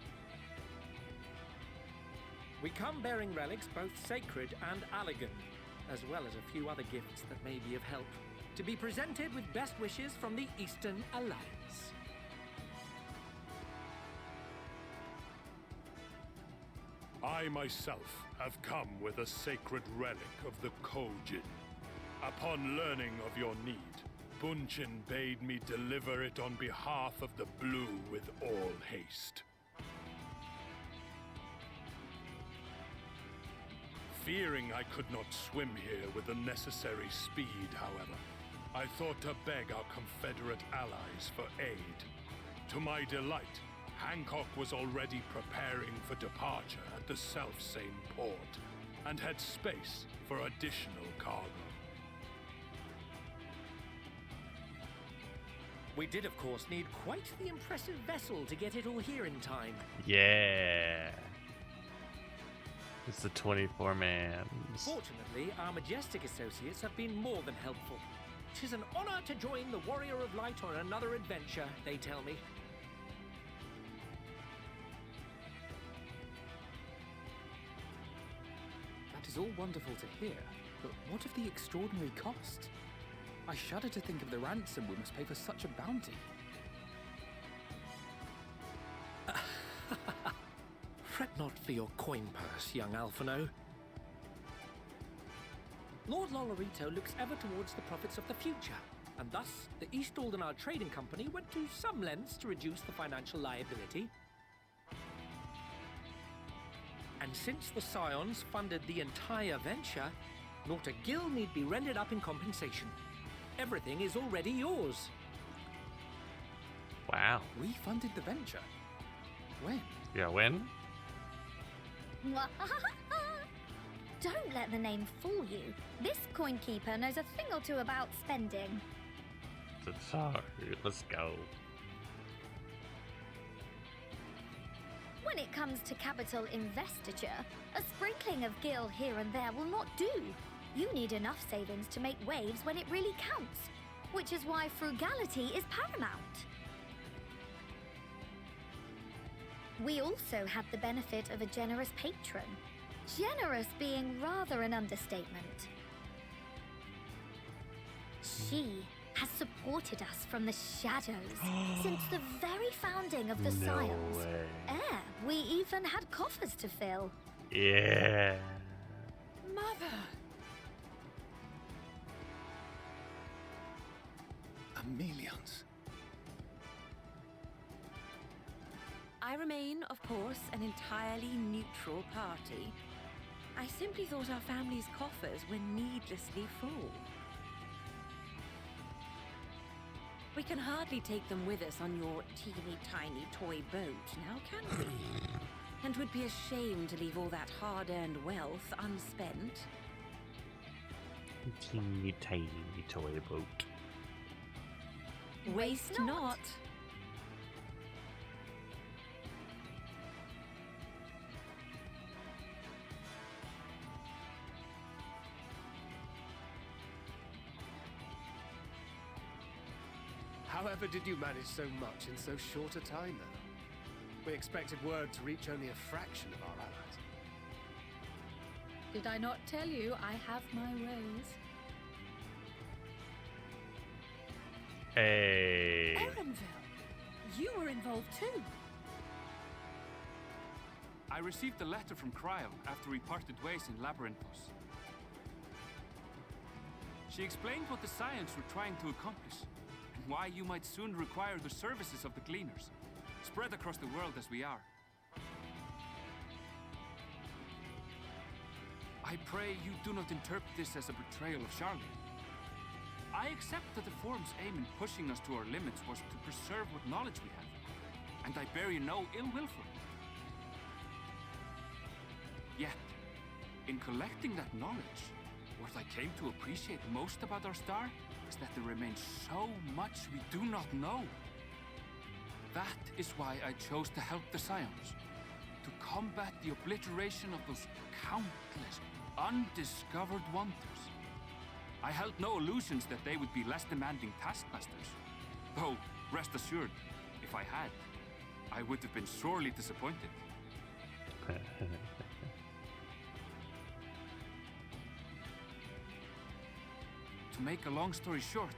We come bearing relics both sacred and elegant, as well as a few other gifts that may be of help. to be presented with best wishes from the Eastern Alliance. I myself have come with a sacred relic of the Kojin. Upon learning of your need, Bunchin bade me deliver it on behalf of the Blue with all haste. Fearing I could not swim here with the necessary speed, however, I thought to beg our Confederate allies for aid. To my delight, Hancock was already preparing for departure at the selfsame port, and had space for additional cargo. We did, of course, need quite the impressive vessel to get it all here in time. Yeah. It's the 24-mans. Fortunately, our Majestic associates have been more than helpful. 'Tis an honor to join the Warrior of Light on another adventure, they tell me. That is all wonderful to hear, but what of the extraordinary cost? I shudder to think of the ransom we must pay for such a bounty. Fret not for your coin purse, young Alphino. Lord Lolorito looks ever towards the profits of the future, and thus the East Aldenar Trading Company went to some lengths to reduce the financial liability. And since the Scions funded the entire venture, not a gill need be rendered up in compensation. Everything is already yours. Wow. We funded the venture? When? Yeah, when? Don't let the name fool you. This coin keeper knows a thing or two about spending. Sorry, let's go. When it comes to capital investiture, a sprinkling of gil here and there will not do. You need enough savings to make waves when it really counts, which is why frugality is paramount. We also had the benefit of a generous patron. Generous being rather an understatement. She has supported us from the shadows since the very founding of the Scions. way. We even had coffers to fill. Yeah. Mother! Amelians. I remain, of course, an entirely neutral party. I simply thought our family's coffers were needlessly full. We can hardly take them with us on your teeny-tiny toy boat, now can we? And would be a shame to leave all that hard-earned wealth unspent. Teeny tiny toy boat. Waste not. However did you manage so much in so short a time, then? We expected word to reach only a fraction of our allies. Did I not tell you I have my ways? Hey. Erenville, you were involved too. I received a letter from Cryo after we parted ways in Labyrinthos. She explained what the Scions were trying to accomplish, and why you might soon require the services of the Gleaners, spread across the world as we are. I pray you do not interpret this as a betrayal of Charlotte. I accept that the Forum's aim in pushing us to our limits was to preserve what knowledge we have, and I bear you no ill will for it. Yet, in collecting that knowledge, what I came to appreciate most about our star is that there remains so much we do not know. That is why I chose to help the Scions, to combat the obliteration of those countless undiscovered wonders. I held no illusions that they would be less demanding taskmasters. Though, rest assured, if I had, I would have been sorely disappointed. To To make a long story short,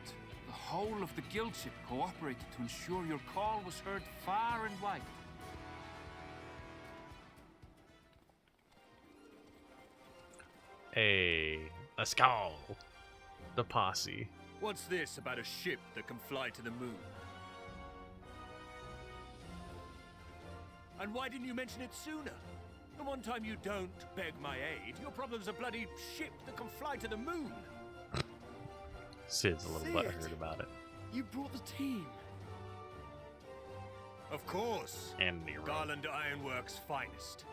the whole of the guild ship cooperated to ensure your call was heard far and wide. Hey, let's go. The posse. What's this about a ship that can fly to the moon? And why didn't you mention it sooner? The one time you don't beg my aid, your problem's a bloody ship that can fly to the moon. Sid's a little butthurt about it. You brought the team. Of course. And Nero. Garland Ironworks' finest.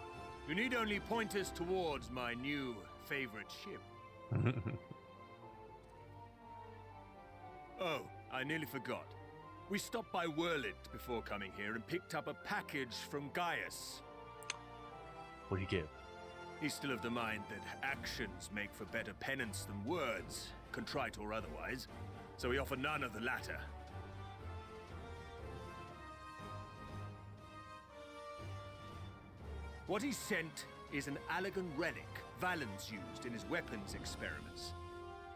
You need only point us towards my new favorite ship. Oh, I nearly forgot. We stopped by Whirlit before coming here and picked up a package from Gaius. What do you give? He's still of the mind that actions make for better penance than words, contrite or otherwise, so we offer none of the latter. What he sent is an Allagan relic Valens used in his weapons experiments.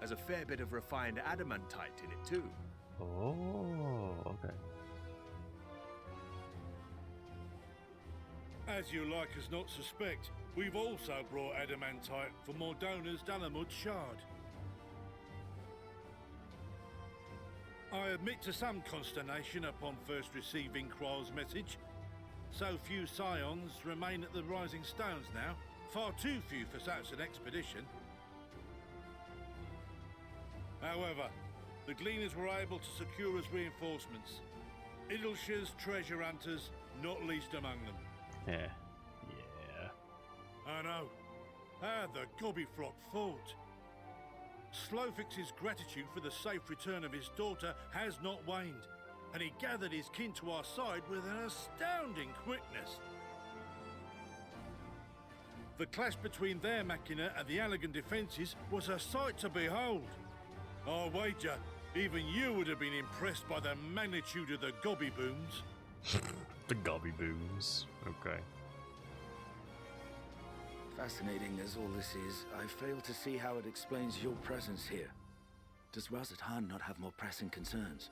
Has a fair bit of refined adamantite in it too. Oh, okay. As you like us not suspect, we've also brought adamantite for Mordona's Dalamud shard. I admit to some consternation upon first receiving Kryl's message. So few scions remain at the Rising Stones now. Far too few for such an expedition. However, the Gleaners were able to secure us reinforcements. Idleshire's treasure hunters, not least among them. Yeah. I know. How the Gobbyflock fought. Slowfix's gratitude for the safe return of his daughter has not waned, and he gathered his kin to our side with an astounding quickness. The clash between their machina and the Allagan defences was a sight to behold. I wager even you would have been impressed by the magnitude of the gobby booms. The gobby booms. Okay. Fascinating as all this is, I fail to see how it explains your presence here. Does Razat Han not have more pressing concerns?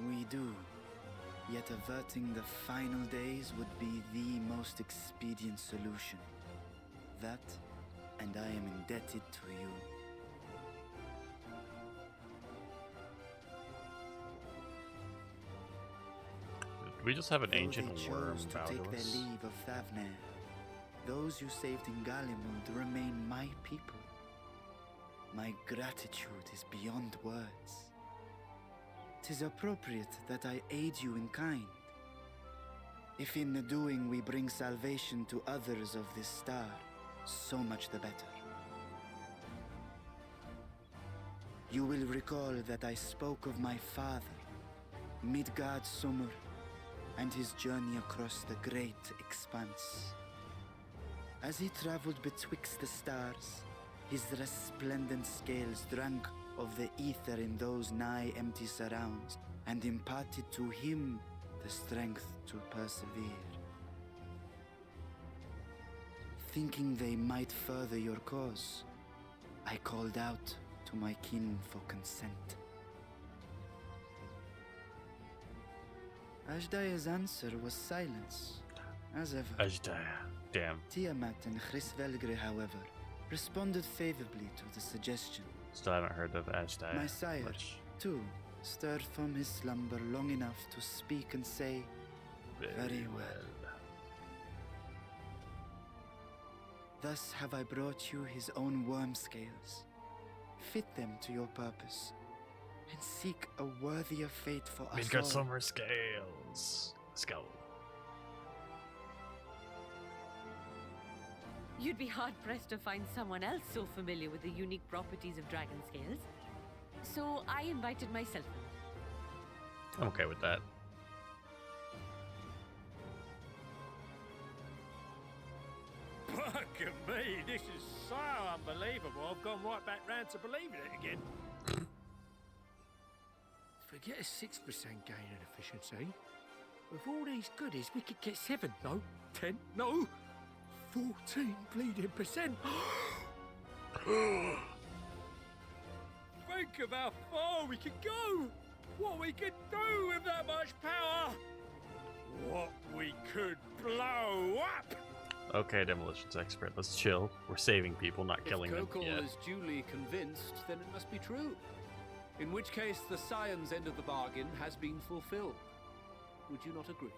We do. Yet averting the final days would be the most expedient solution. That, and I am indebted to you. Do we just have an Though ancient they worm chose to bow take to their us? leave of Thavnair, those you saved in Galimund remain my people. My gratitude is beyond words. 'Tis appropriate that I aid you in kind. If in the doing we bring salvation to others of this star, so much the better. You will recall that I spoke of my father, Midgard Summer, and his journey across the great expanse. As he traveled betwixt the stars, his resplendent scales drank of the ether in those nigh empty surrounds, and imparted to him the strength to persevere. Thinking they might further your cause, I called out to my kin for consent. Ajdaya's answer was silence, as ever. Ajdaya, damn. Tiamat and Hrisvelgre, however, responded favorably to the suggestion. Still haven't heard of Ajdaya. My sire, too, stirred from his slumber long enough to speak and say, Very well. Thus have I brought you his own worm scales. Fit them to your purpose, and seek a worthier fate for us Midgard all. Summer scales. Let's go. You'd be hard-pressed to find someone else so familiar with the unique properties of dragon scales. So I invited myself. I'm okay with that. Fuck me, this is so unbelievable. I've gone right back round to believing it again. Forget a 6% gain in efficiency. With all these goodies, we could get 7, no, 10, no, 14%. Think of how far we could go! What we could do with that much power! What we could blow up! Okay, demolitions expert, let's chill. We're saving people, not killing them. If Kokol Yeah. is duly convinced, then it must be true. In which case, the Scion's end of the bargain has been fulfilled. Would you not agree?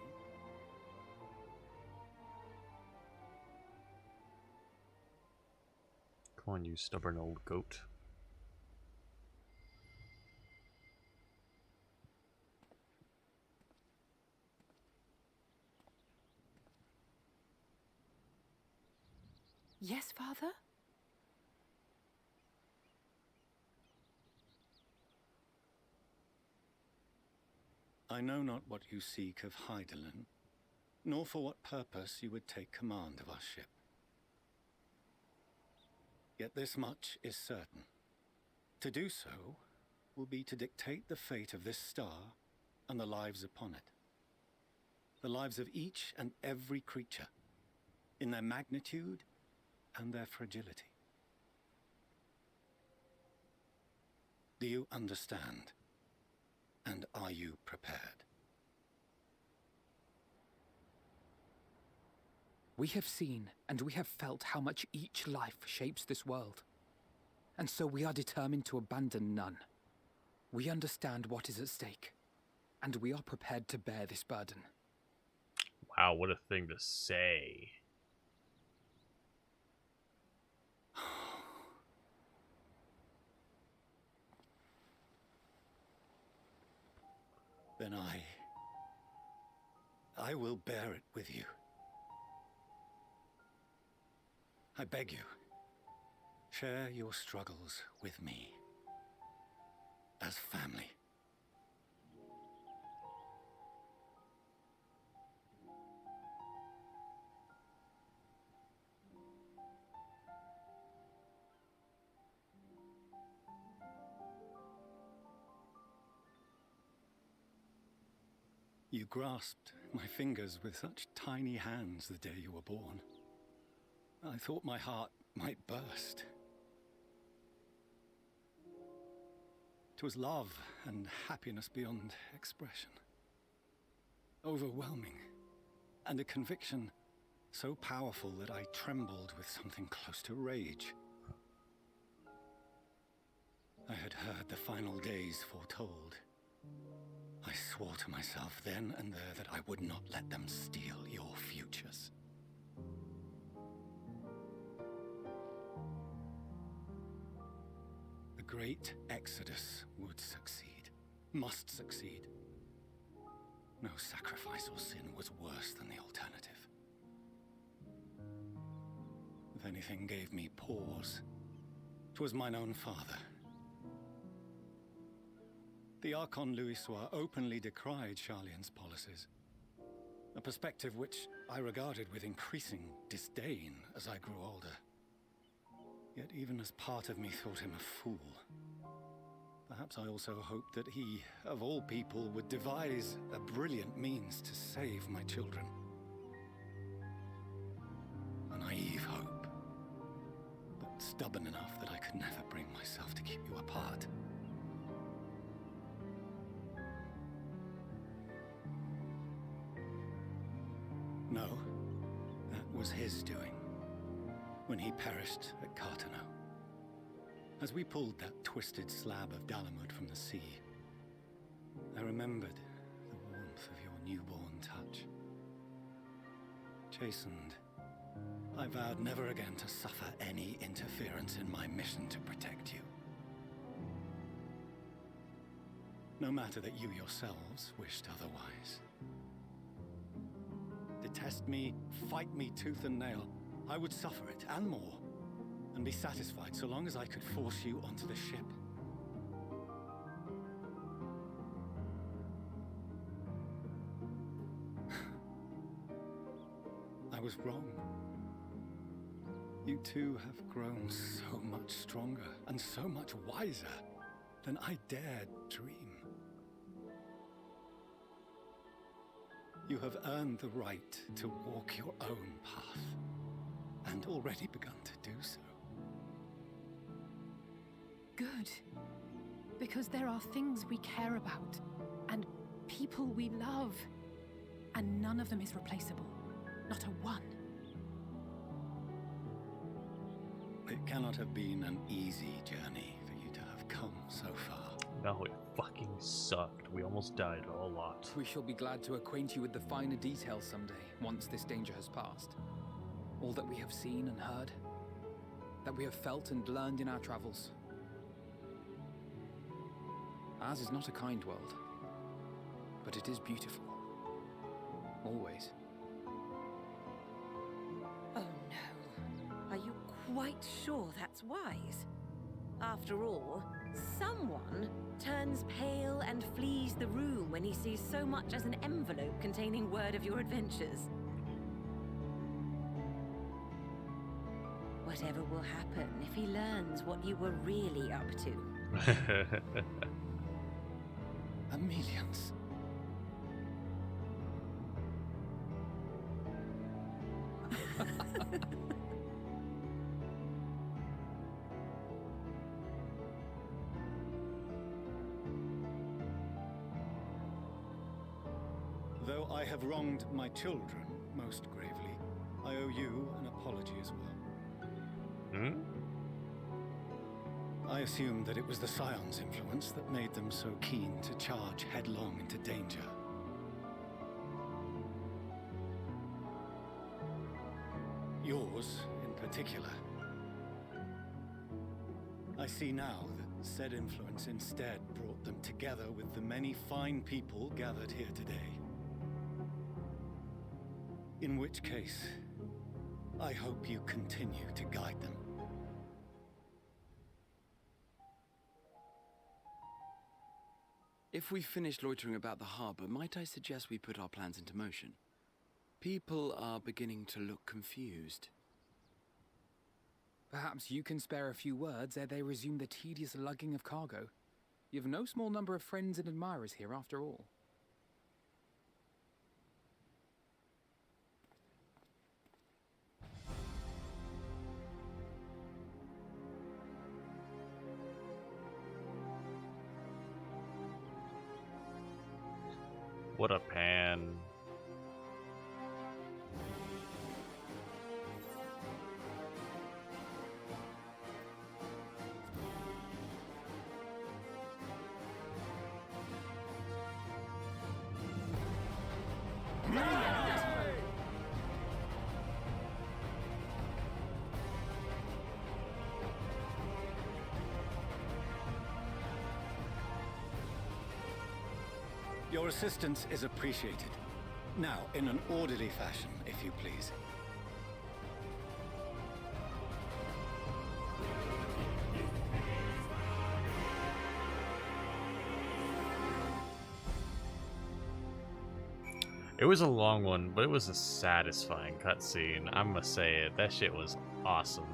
Come on, you stubborn old goat. Yes, Father? I know not what you seek of Hydaelyn, nor for what purpose you would take command of our ship. Yet this much is certain. To do so will be to dictate the fate of this star and the lives upon it. The lives of each and every creature, in their magnitude and their fragility. Do you understand? And are you prepared? We have seen and we have felt how much each life shapes this world. And so we are determined to abandon none. We understand what is at stake, and we are prepared to bear this burden. Wow, what a thing to say. Then I will bear it with you. I beg you, share your struggles with me, as family. You grasped my fingers with such tiny hands the day you were born. I thought my heart might burst. 'Twas love and happiness beyond expression. Overwhelming, and a conviction so powerful that I trembled with something close to rage. I had heard the final days foretold. I swore to myself then and there that I would not let them steal your futures. The great Exodus would succeed, must succeed. No sacrifice or sin was worse than the alternative. If anything gave me pause, 'twas mine own father. The Archon Louisoix openly decried Sharlayan's policies, a perspective which I regarded with increasing disdain as I grew older. Yet even as part of me thought him a fool, perhaps I also hoped that he, of all people, would devise a brilliant means to save my children. A naive hope, but stubborn enough that I could never bring myself to keep you apart. No, that was his doing, when he perished at Carteneau. As we pulled that twisted slab of Dalamud from the sea, I remembered the warmth of your newborn touch. Chastened, I vowed never again to suffer any interference in my mission to protect you. No matter that you yourselves wished otherwise. Detest me, fight me tooth and nail, I would suffer it, and more, and be satisfied so long as I could force you onto the ship. I was wrong. You two have grown so much stronger and so much wiser than I dared dream. You have earned the right to walk your own path. and already begun to do so. Good. Because there are things we care about, and people we love, and none of them is replaceable. Not a one. It cannot have been an easy journey for you to have come so far. No, it fucking sucked. We almost died a lot. We shall be glad to acquaint you with the finer details someday, once this danger has passed. All that we have seen and heard, that we have felt and learned in our travels. Ours is not a kind world, but it is beautiful. Always. Oh no. Are you quite sure that's wise? After all, someone turns pale and flees the room when he sees so much as an envelope containing word of your adventures. Whatever will happen if he learns what you were really up to? Amelians. Though I have wronged my children most gravely, I owe you an apology as well. Hmm? I assumed that it was the Scion's influence that made them so keen to charge headlong into danger. Yours, in particular. I see now that said influence instead brought them together with the many fine people gathered here today. In which case, I hope you continue to guide them. If we've finished loitering about the harbor, might I suggest we put our plans into motion? People are beginning to look confused. Perhaps you can spare a few words ere they resume the tedious lugging of cargo. You've no small number of friends and admirers here after all. What a pan. Your assistance is appreciated. Now, in an orderly fashion, if you please. It was a long one, but it was a satisfying cutscene. I must say it. That shit was awesome.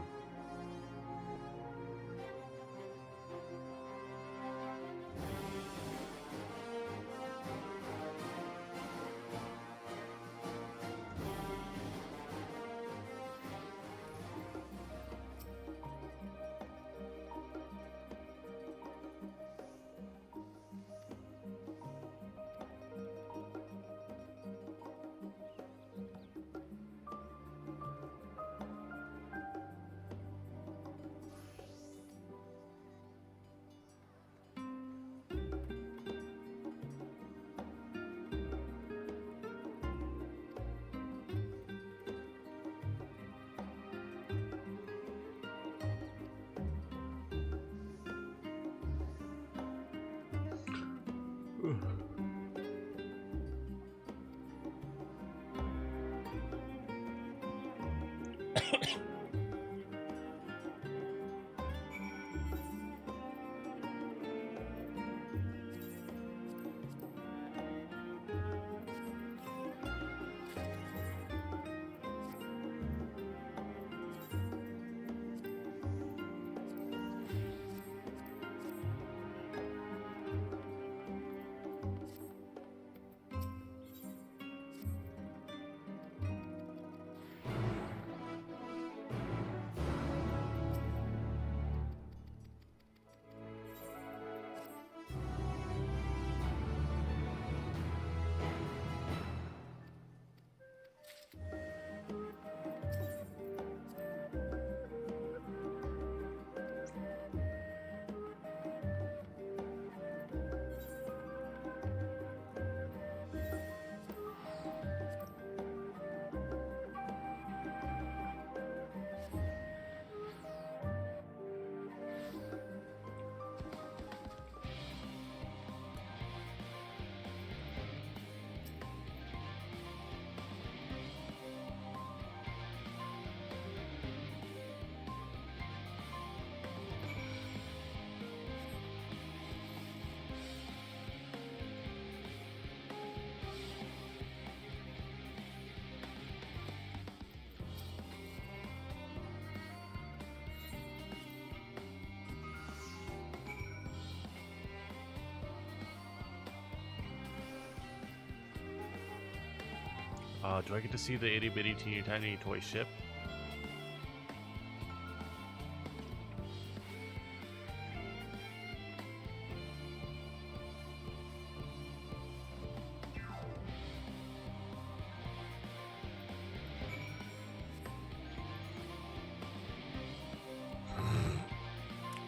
Do I get to see the itty bitty teeny tiny toy ship?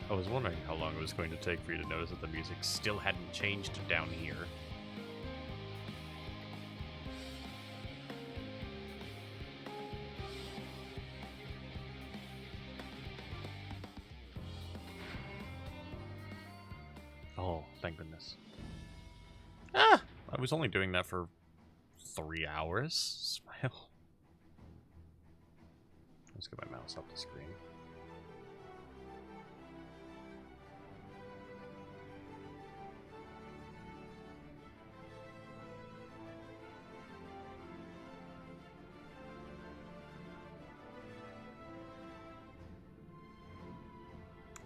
I was wondering how long it was going to take for you to notice that the music still hadn't changed down here. Oh, thank goodness. Ah! I was only doing that for 3 hours. Smile. Let's get my mouse off the screen.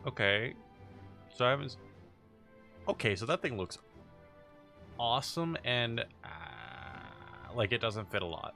Okay, so I haven't. Okay, so that thing looks awesome, and like it doesn't fit a lot.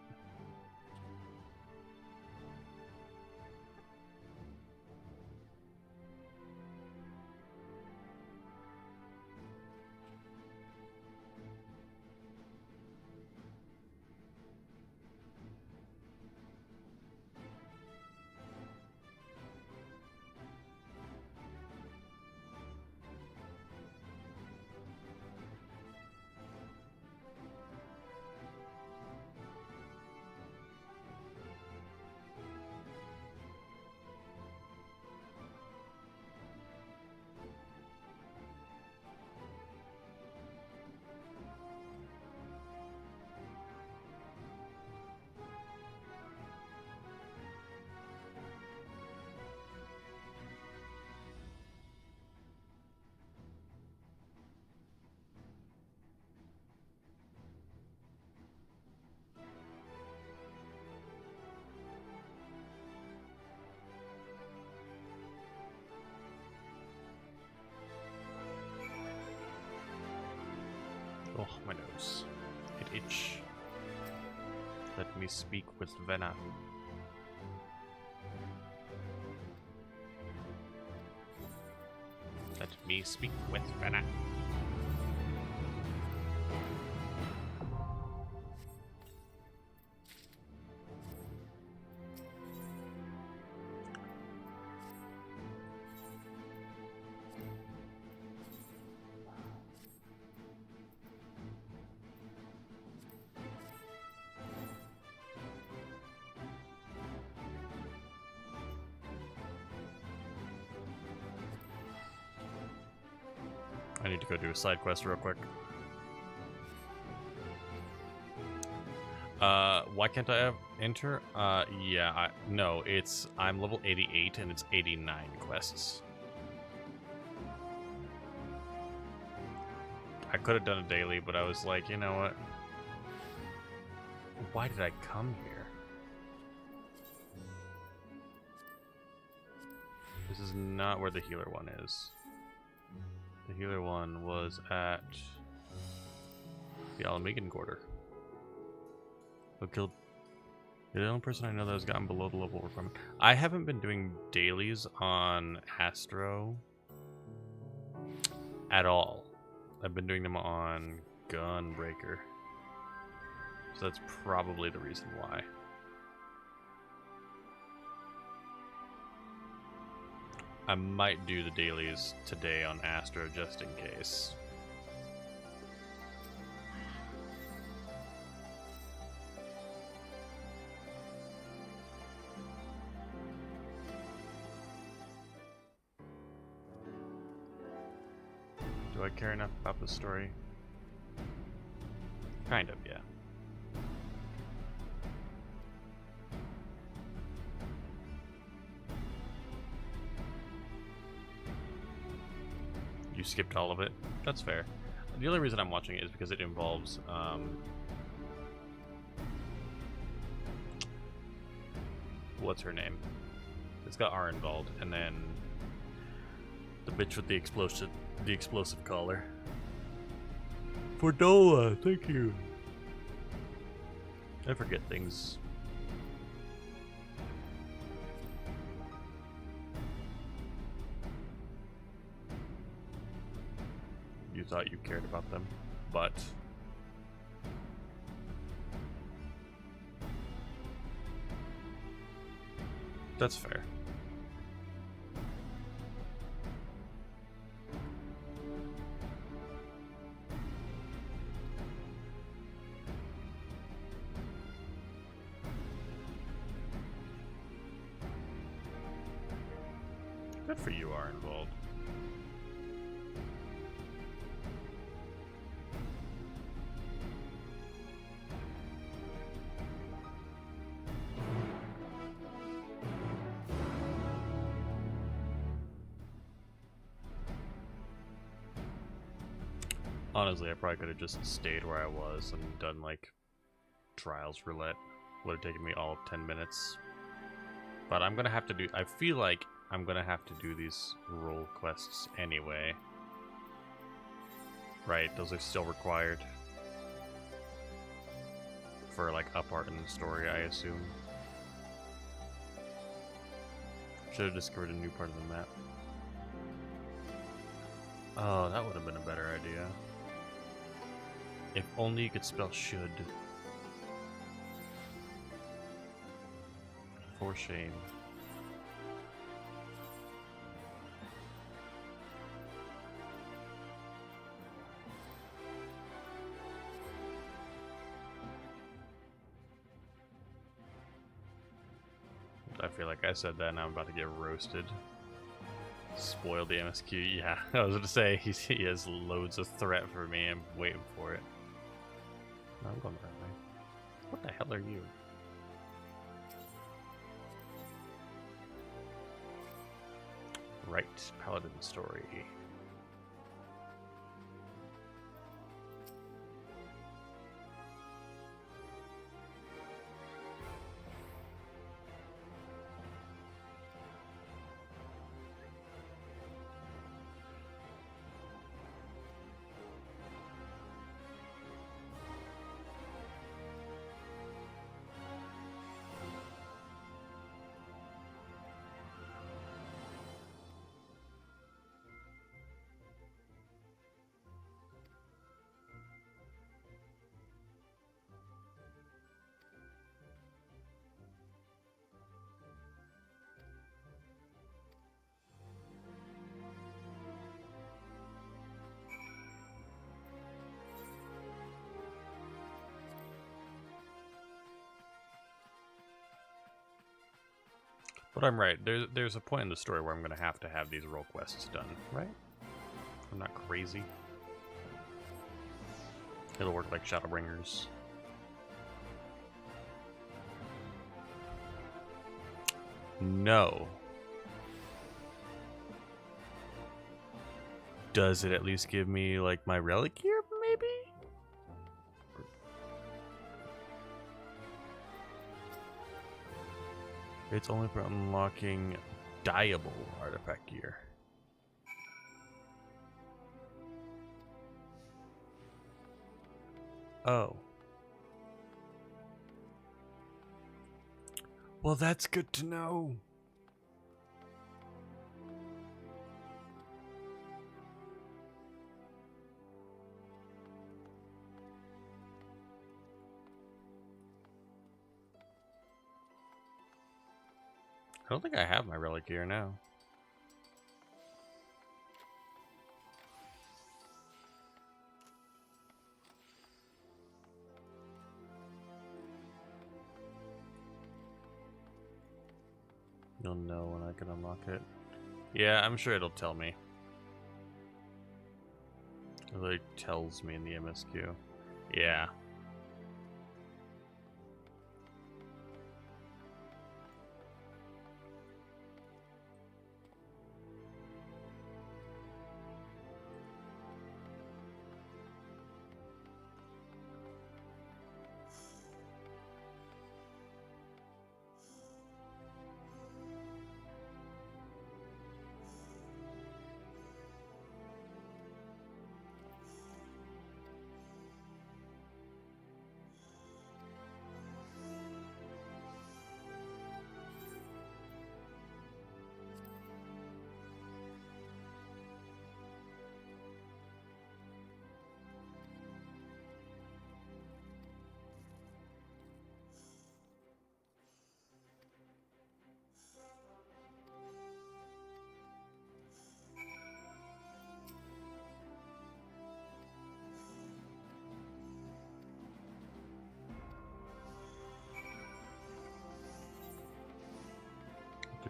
Oh, my nose. It itch. Let me speak with Venna. Let me speak with Venna. I need to go do a side quest real quick. Why can't I enter? Yeah, no, I'm level 88 and it's 89 quests. I could have done a daily, but I was like, you know what? Why did I come here? This is not where the healer one is. The healer one was at the Alamegan Quarter. Who killed? You're the only person I know that has gotten below the level requirement. I haven't been doing dailies on Astro at all. I've been doing them on Gunbreaker. So that's probably the reason why. I might do the dailies today on Astro just in case. Do I care enough about the story? Kind of, yeah. You skipped all of it. That's fair. The only reason I'm watching it is because it involves what's her name? It's got R involved, and then the bitch with the explosive collar. Fordola, thank you. I forget things. You thought you cared about them, but that's fair. Good for you, Arenvald. Honestly, I probably could have just stayed where I was and done like Trials Roulette. Would have taken me all of 10 minutes. But I'm gonna have to do, I feel like I'm gonna have to do these role quests anyway. Right, those are still required. For like a part in the story, I assume. Should have discovered a new part of the map. Oh, that would have been a better idea. If only you could spell should. For shame. I feel like I said that and I'm about to get roasted. Spoil the MSQ. Yeah, I was going to say, he has loads of threat for me. I'm waiting for it. No, I'm going the right way. What the hell are you? Right, Paladin story. But I'm right. There's a point in the story where I'm going to have these role quests done, right? I'm not crazy. It'll work like Shadowbringers. No. Does it at least give me, like, my relic gear, maybe? It's only for unlocking dyeable artifact gear. Oh. Well, that's good to know. I don't think I have my relic gear now. You'll know when I can unlock it. Yeah, I'm sure it'll tell me. It like tells me in the MSQ. Yeah.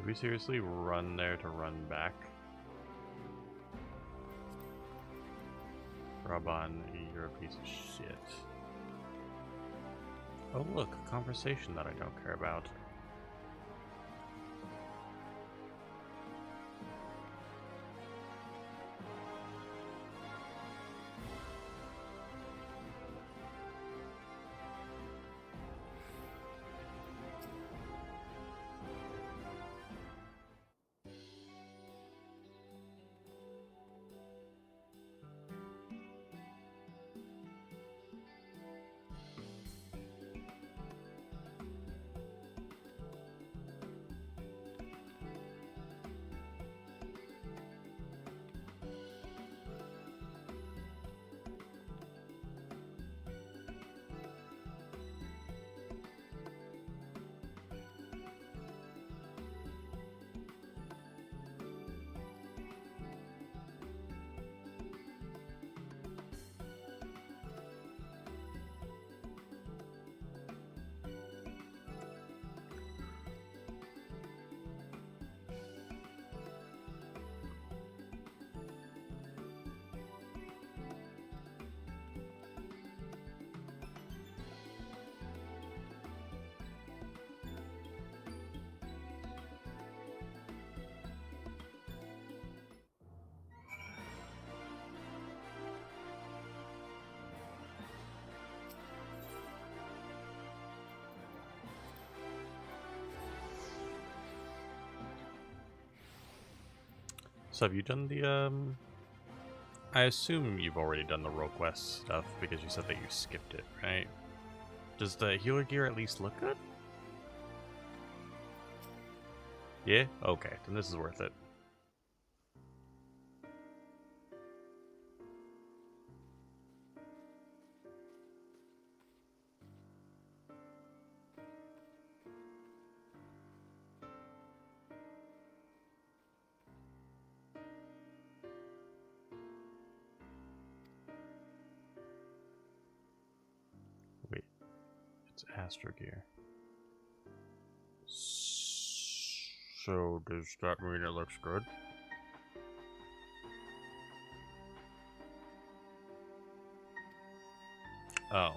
Did we seriously run there to run back? Raban, you're a piece of shit. Oh look, a conversation that I don't care about. So have you done the, I assume you've already done the Rogue West stuff because you said that you skipped it, right? Does the healer gear at least look good? Yeah? Okay, then this is worth it. Wait, it's Astra gear. So does that mean it looks good? Oh.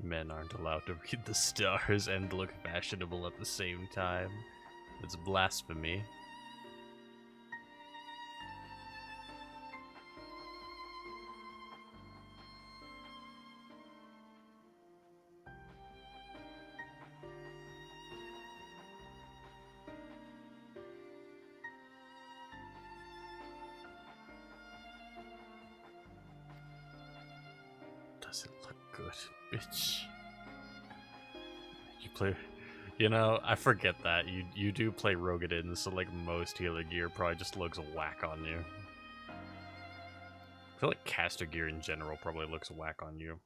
Men aren't allowed to read the stars and look fashionable at the same time. It's blasphemy. Does it look good, bitch? You play, you know, I forget that you do play Rogadin, so like most healer gear probably just looks whack on you. I feel like caster gear in general probably looks whack on you.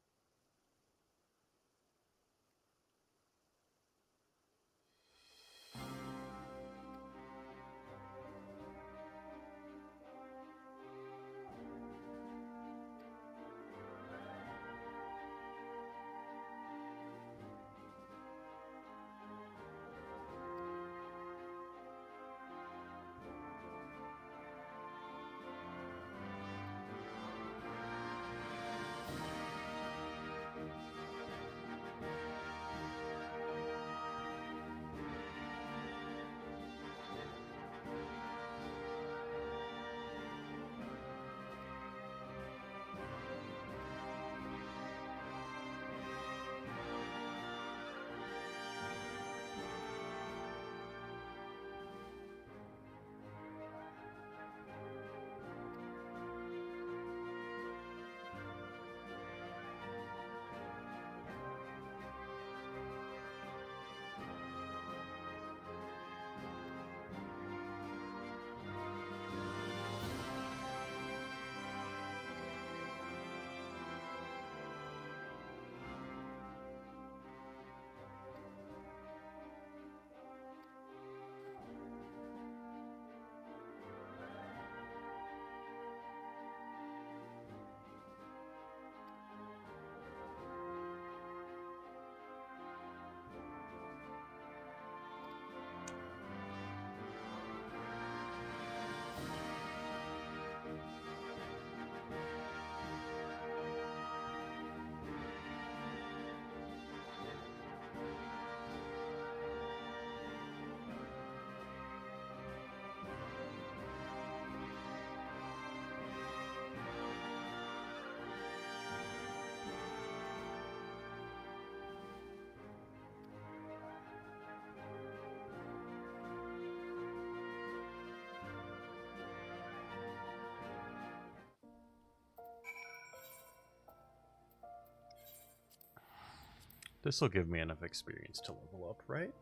This will give me enough experience to level up, right?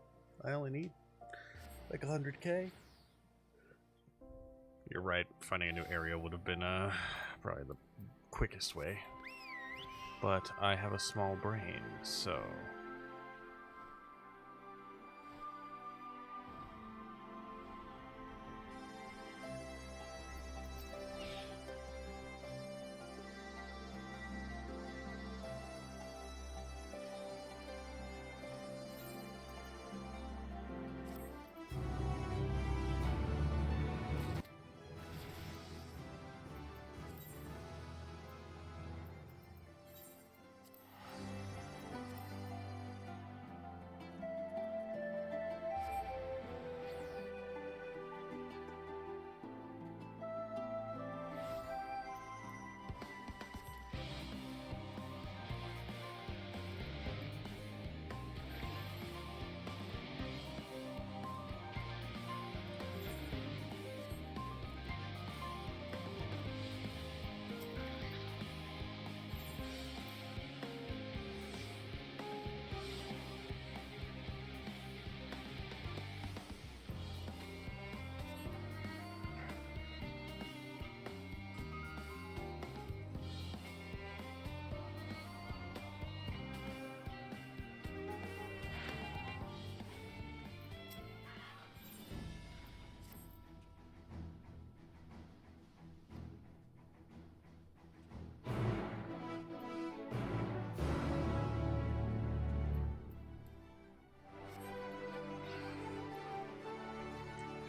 I only need like 100k. You're right, finding a new area would have been probably the quickest way. But I have a small brain, so...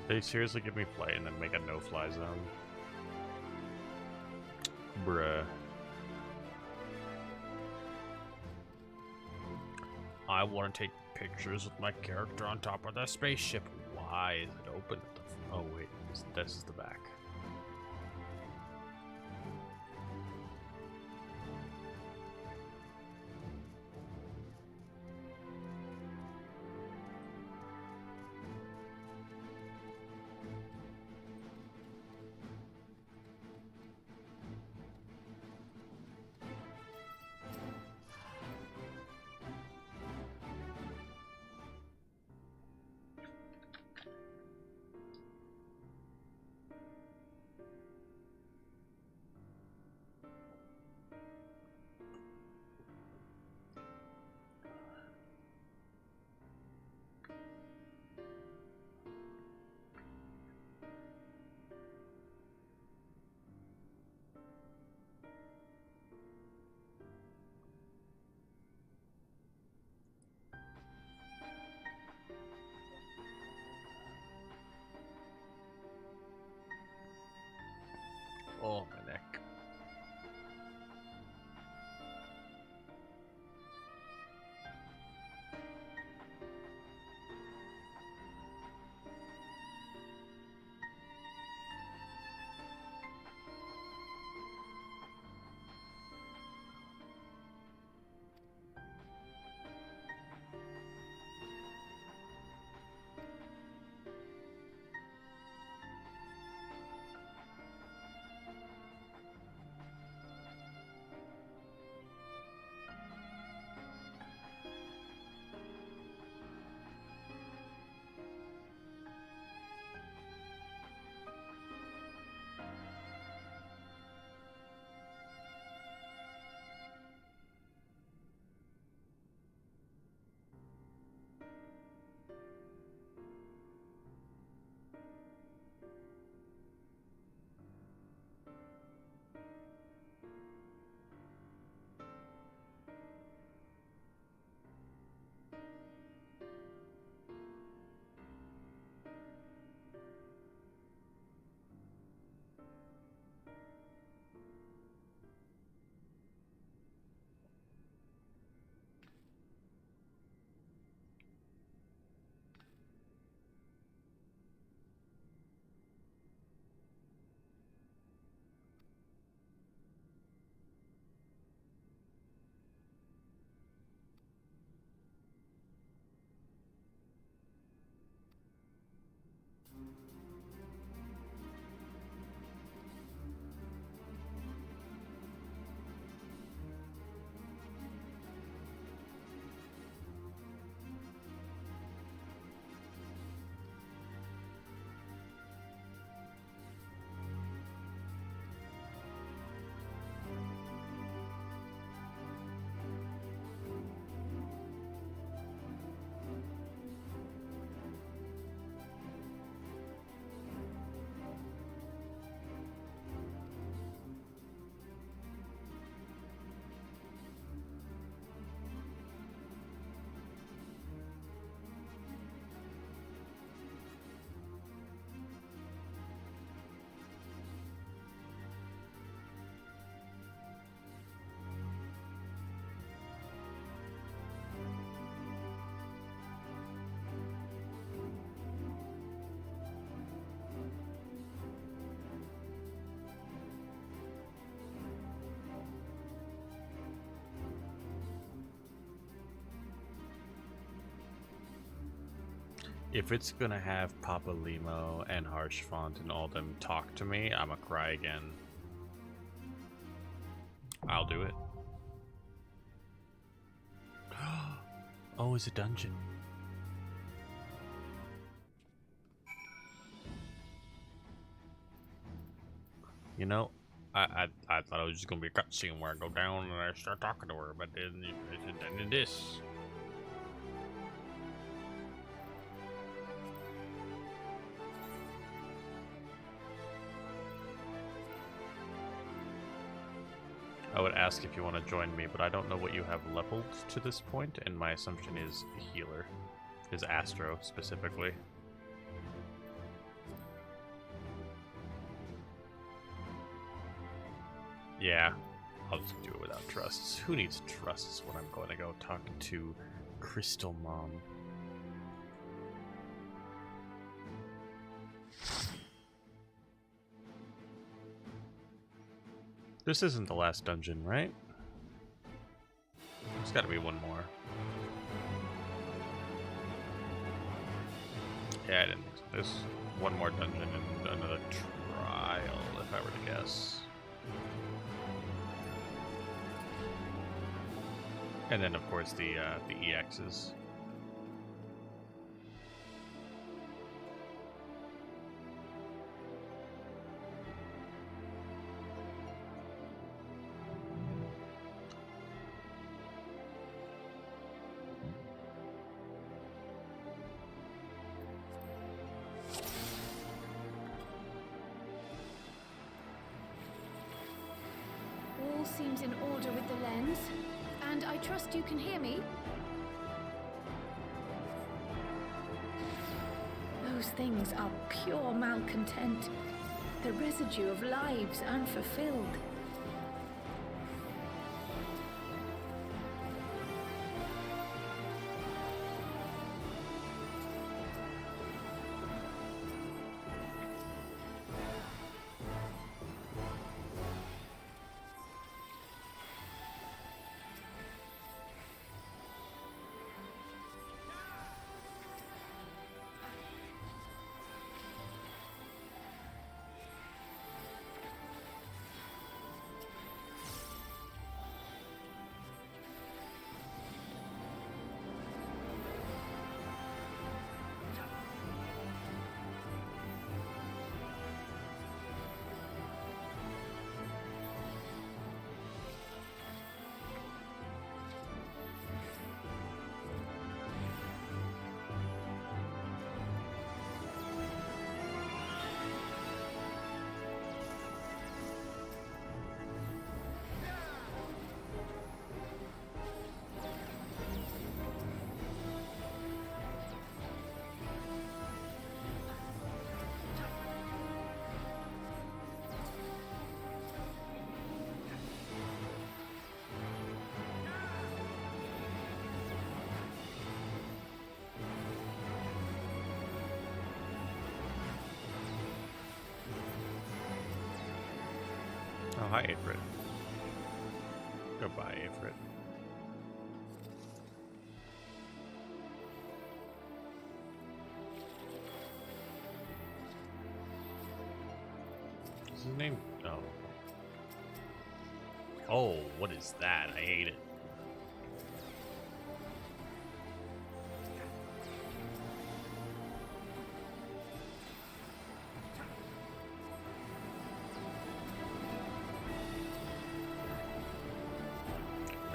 They seriously give me play and then make a no-fly zone? Bruh. I want to take pictures with my character on top of the spaceship. Why is it open at the oh wait, this is the back. If it's gonna have Papa Limo and Harsh Font and all them talk to me, I'ma cry again. I'll do it. Oh, it's a dungeon. You know, I thought it was just gonna be a cutscene where I go down and I start talking to her, but then it is. I would ask if you want to join me, but I don't know what you have leveled to this point, and my assumption is healer. Is Astro, specifically. Yeah, I'll just do it without trusts. Who needs trusts when I'm going to go talk to Crystal Mom? This isn't the last dungeon, right? There's got to be one more. Yeah, I didn't think so. There's one more dungeon and another trial, if I were to guess. And then, of course, the EXs. All seems in order with the lens. And I trust you can hear me? Those things are pure malcontent. The residue of lives unfulfilled. Oh, hi, Ifrit. Goodbye, Ifrit. What's his name? Oh. Oh, what is that? I hate it.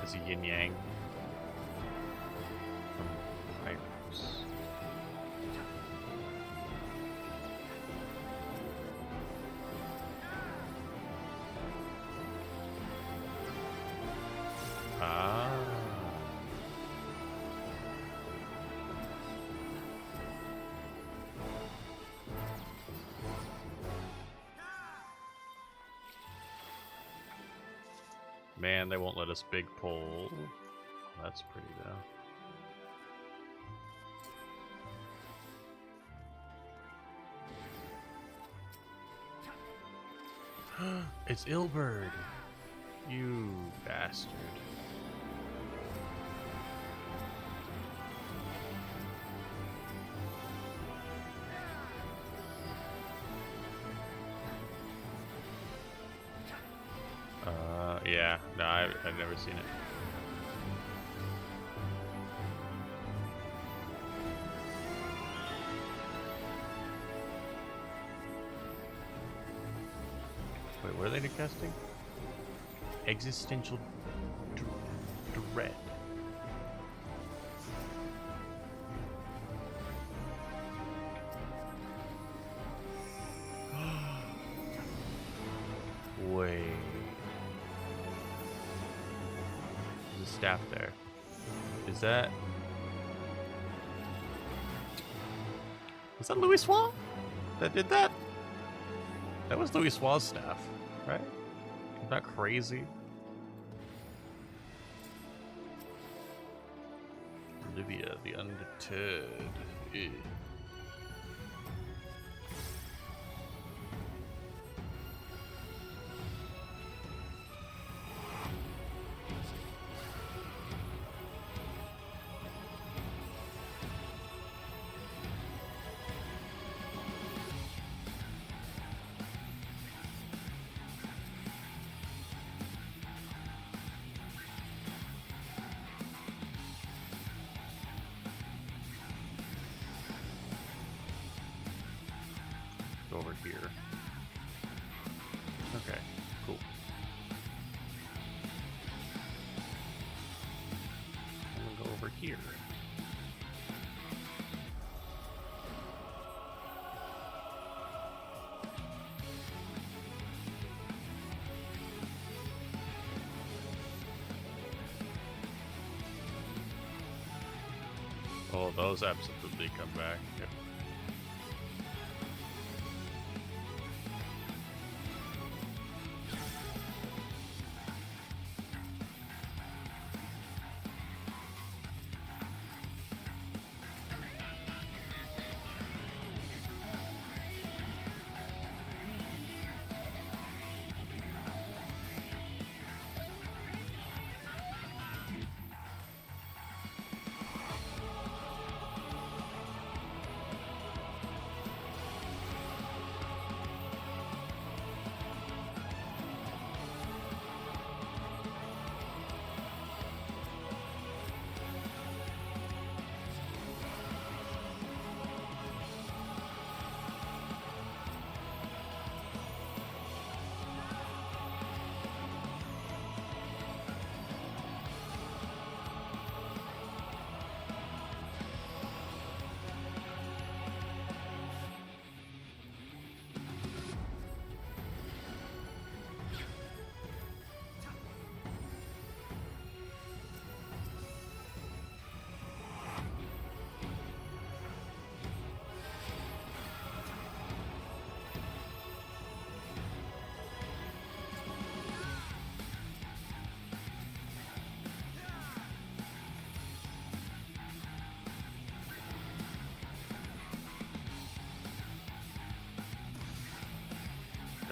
As a yin yang from Pirates. Ah. Man, they won't let us big pull. That's pretty though. It's Ilberd. You bastard. Yeah, no, I've never seen it. Wait, what are they casting? Existential dread. Wait. There's a staff there. Is that Louis Swan that did that? That was Louis Swan's staff, right? Is that crazy? Olivia, the Undeterred. Ew. Over here. Okay, cool. I'm gonna go over here. Oh, those absolutely come back. Yep.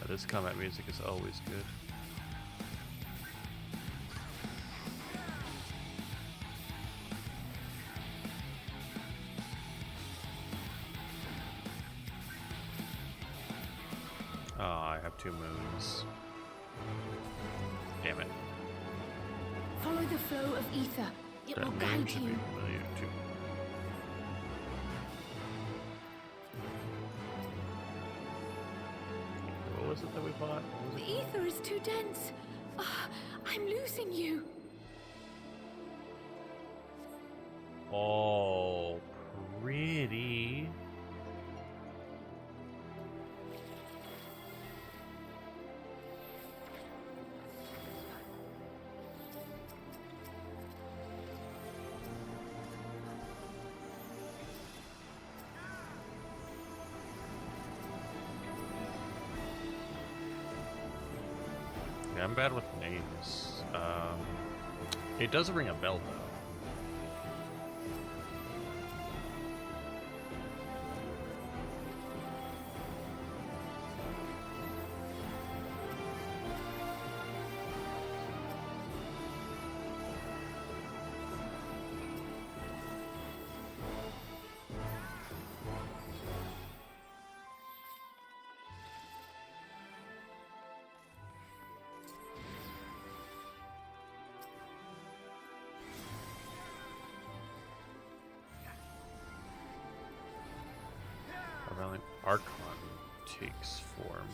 This combat music is always good. Oh, I have 2 moons. Damn it. Follow the flow of ether. It will That name guide should be you. familiar too. What was it that we bought? What was The it? ether is too dense. Ah, I'm losing you. Oh, pretty. Yeah, I'm bad with names. It does ring a bell though. Archon takes form.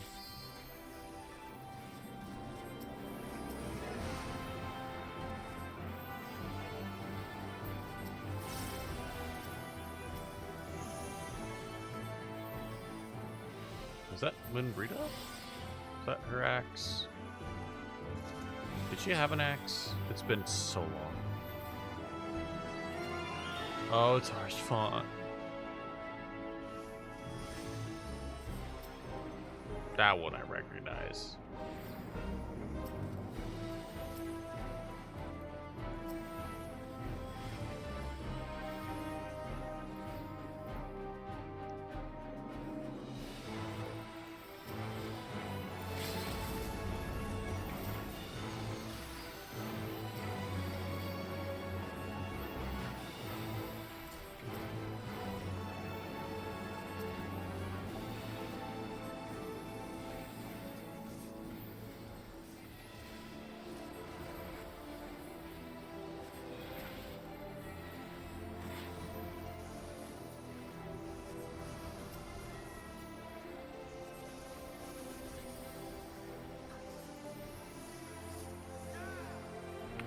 Is that Lynbrita? Is that her axe? Did she have an axe? It's been so long. Oh, it's Arshfont. That one I recognize.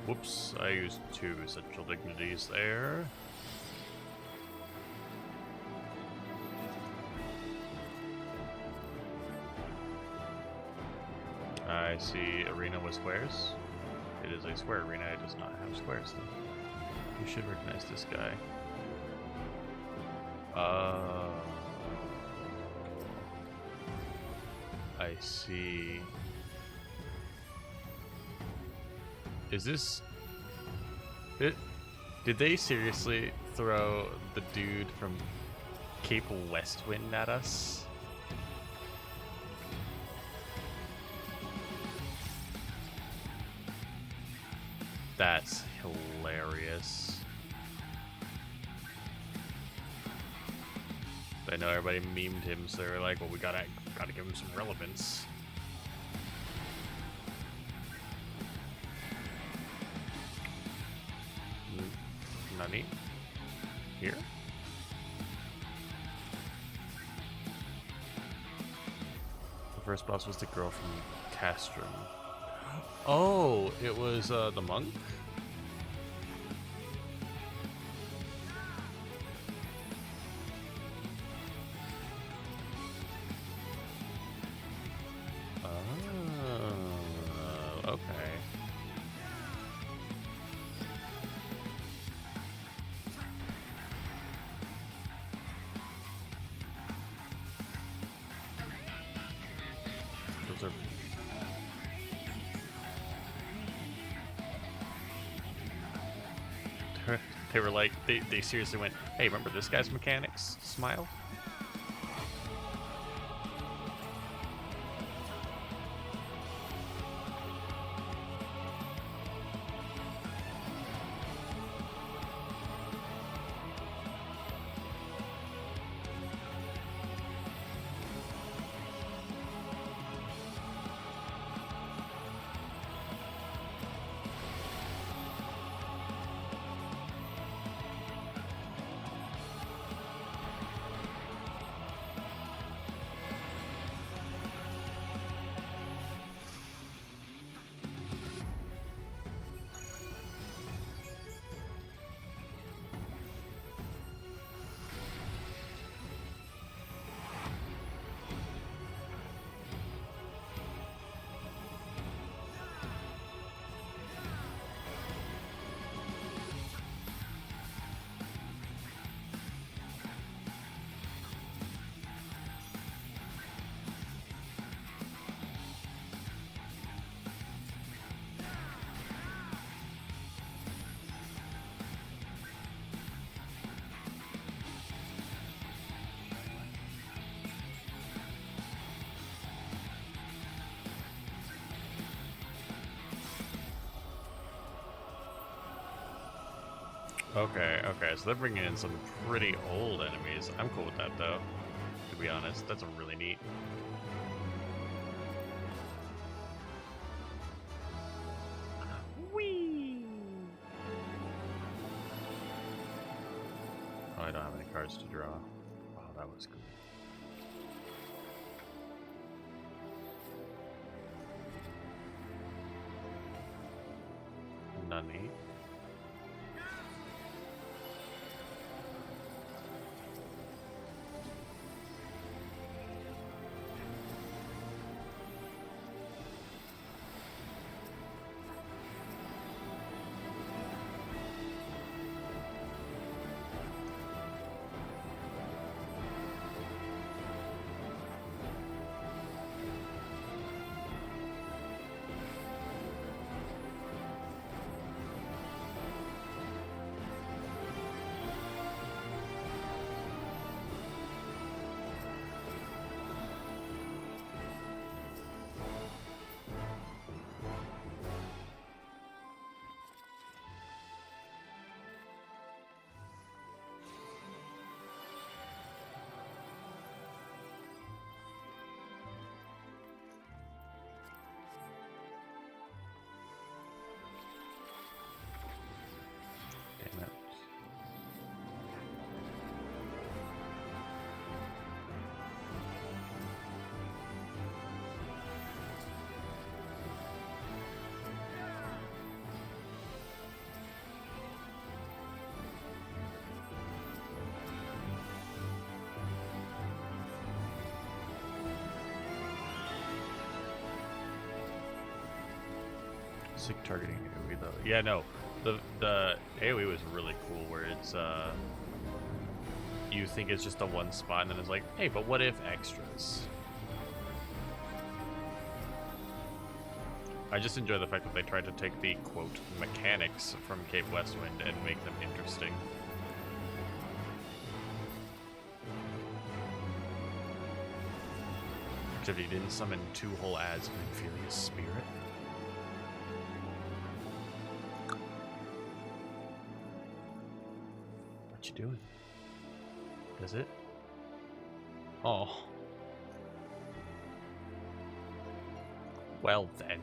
Whoops, I used 2 essential dignities there. I see arena with squares. It is a square arena, it does not have squares though. You should recognize this guy. I see. Is this it? Did they seriously throw the dude from Cape Westwind at us? That's hilarious. I know everybody memed him, so they're like, well, we gotta give him some relevance. Nani? Here? The first boss was the girl from Castrum. Oh, it was the monk? Oh, okay. Those are... They were like, they seriously went, hey, remember this guy's mechanics? Smile? Okay, so they're bringing in some pretty old enemies. I'm cool with that, though, to be honest. That's really neat. Whee! Oh, I don't have any cards to draw. Oh, that was cool. Nunny. Damn it. Sick targeting AoE though. Yeah, no. The AoE was really cool where it's you think it's just a one spot and then it's like, hey, but what if extras? I just enjoy the fact that they tried to take the quote mechanics from Cape Westwind and make them interesting. Except he didn't summon 2 whole adds of Infelius Spirit. What you doing? Does it? Oh. Well then.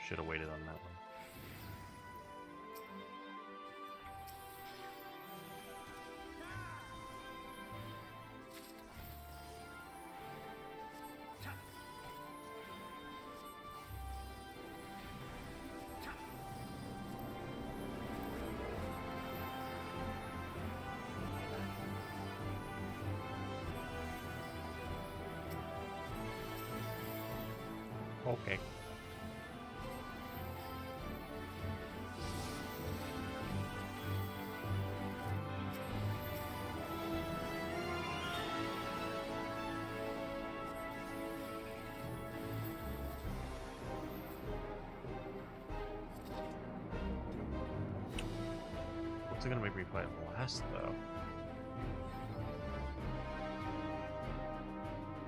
Should have waited on that one. Okay. What's it gonna make me play it last though?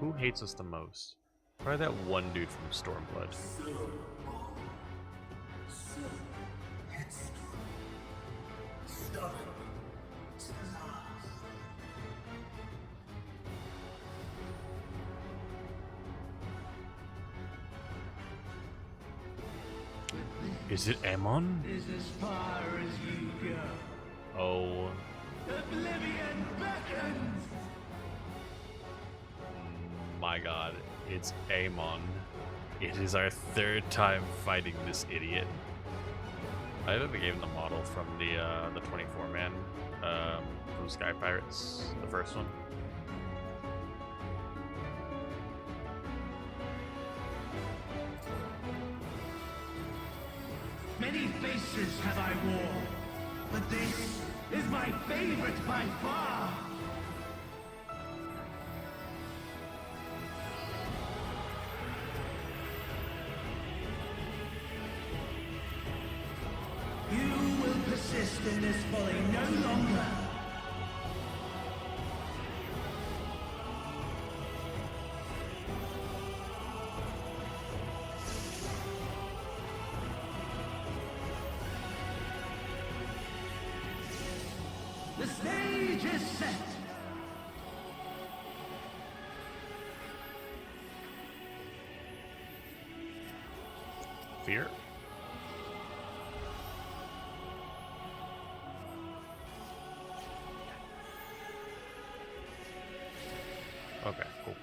Who hates us the most? Probably that one dude from Stormblood. Is it Aemon? Is as far as you go. Oh. Oblivion beckons. My god, it's Aemon. It is our 3rd time fighting this idiot. I think they gave him the model from the 24-man from Sky Pirates, the first one. Many faces have I worn, but this is my favorite by far. fear? Okay, cool.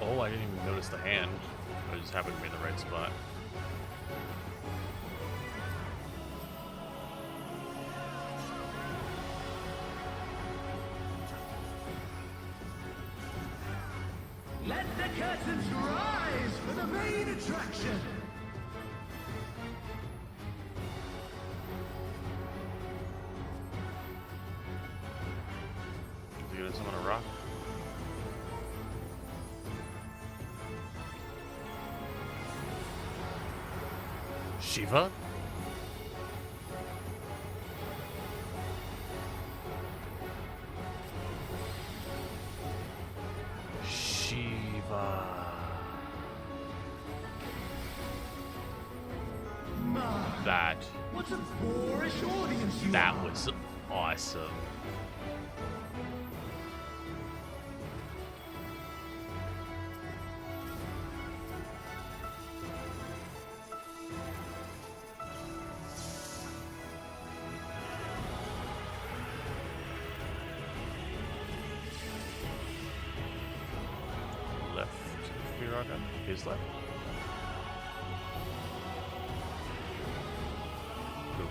Oh, I didn't even notice the hand. I just happened to be in the right spot. Let the curtains rise for the main attraction! Is he gonna summon a rock? Shiva? Shiva. That. What a boorish audience you That are. was awesome. Left. Firaga. His left. Cool.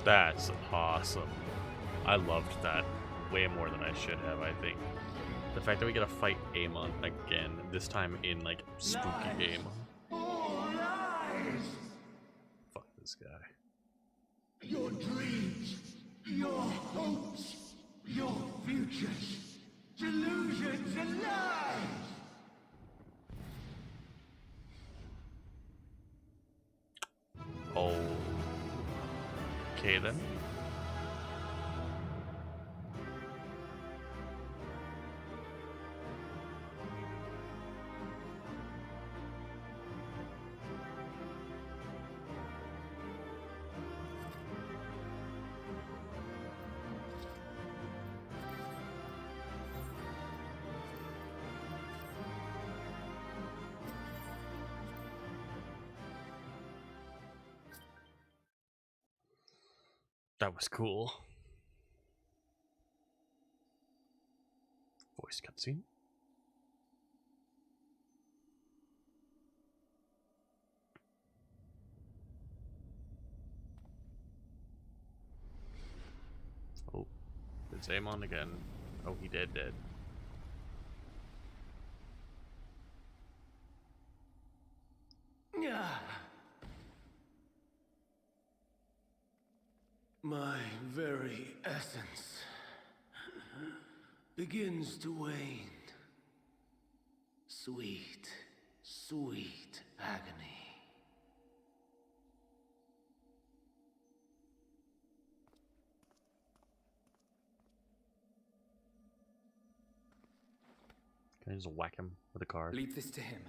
That's awesome. I loved that way more than I should have, I think. The fact that we get to fight Amon again, this time in like spooky Amon. All lies! Fuck this guy. Your dreams, your hopes, your futures, delusions and lies! Oh. Okay then. That was cool. Voice cutscene. Oh, it's Amon again. Oh, he dead. My very essence begins to wane. Sweet, sweet agony. Can I just whack him with a card? Leave this to him.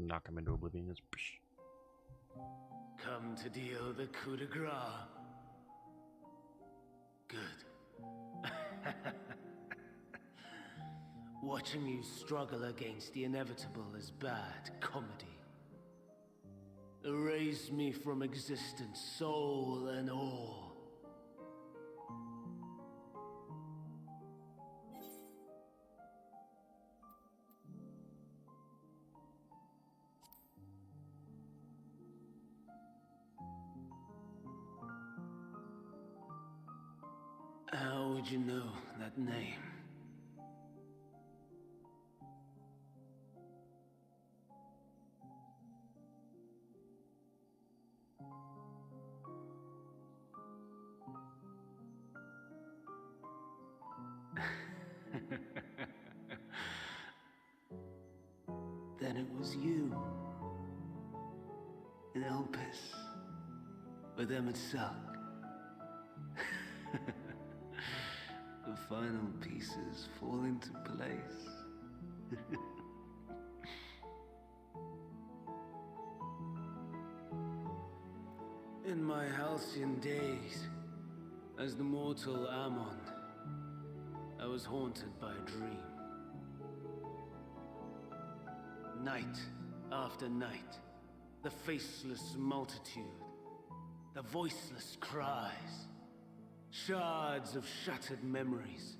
knock him into oblivion. Just, Come to deal the coup de grace. Good. Watching you struggle against the inevitable is bad comedy. Erase me from existence, soul and all. How would you know that name? Then it was you. In Elpis. With Emmett Selk. The final pieces fall into place. In my halcyon days, as the mortal Ammon, I was haunted by a dream. Night after night, the faceless multitude, the voiceless cries, shards of shattered memories.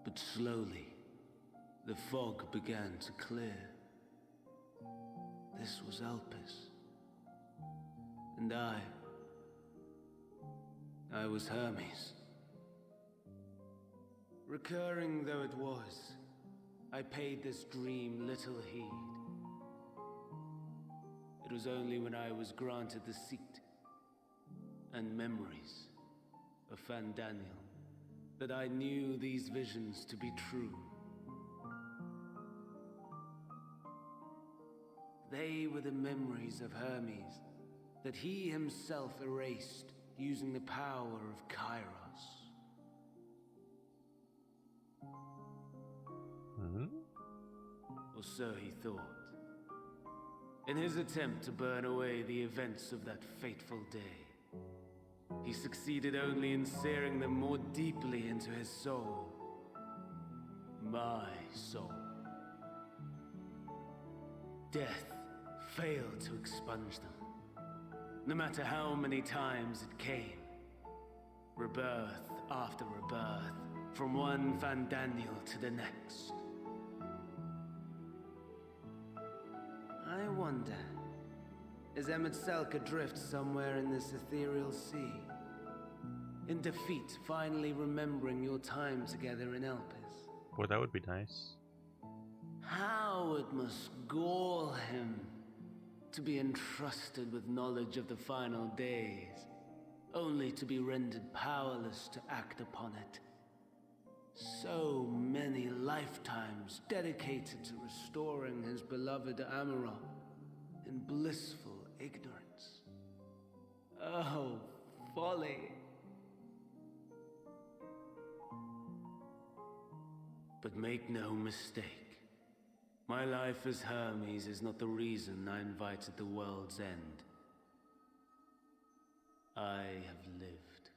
But slowly, the fog began to clear. This was Elpis. And I was Hermes. Recurring though it was, I paid this dream little heed. It was only when I was granted the seat and memories of Fandaniel that I knew these visions to be true. They were the memories of Hermes that he himself erased using the power of Kairos. Or so he thought. In his attempt to burn away the events of that fateful day, he succeeded only in searing them more deeply into his soul. My soul. Death failed to expunge them. No matter how many times it came. Rebirth after rebirth, from one Fandaniel to the next. I wonder, is Emmett Selk adrift somewhere in this ethereal sea? In defeat, finally remembering your time together in Elpis? Boy, that would be nice. How it must gall him to be entrusted with knowledge of the final days, only to be rendered powerless to act upon it. So many lifetimes dedicated to restoring his beloved Amarok in blissful ignorance. Oh, folly! But make no mistake, my life as Hermes is not the reason I invited the world's end. I have lived.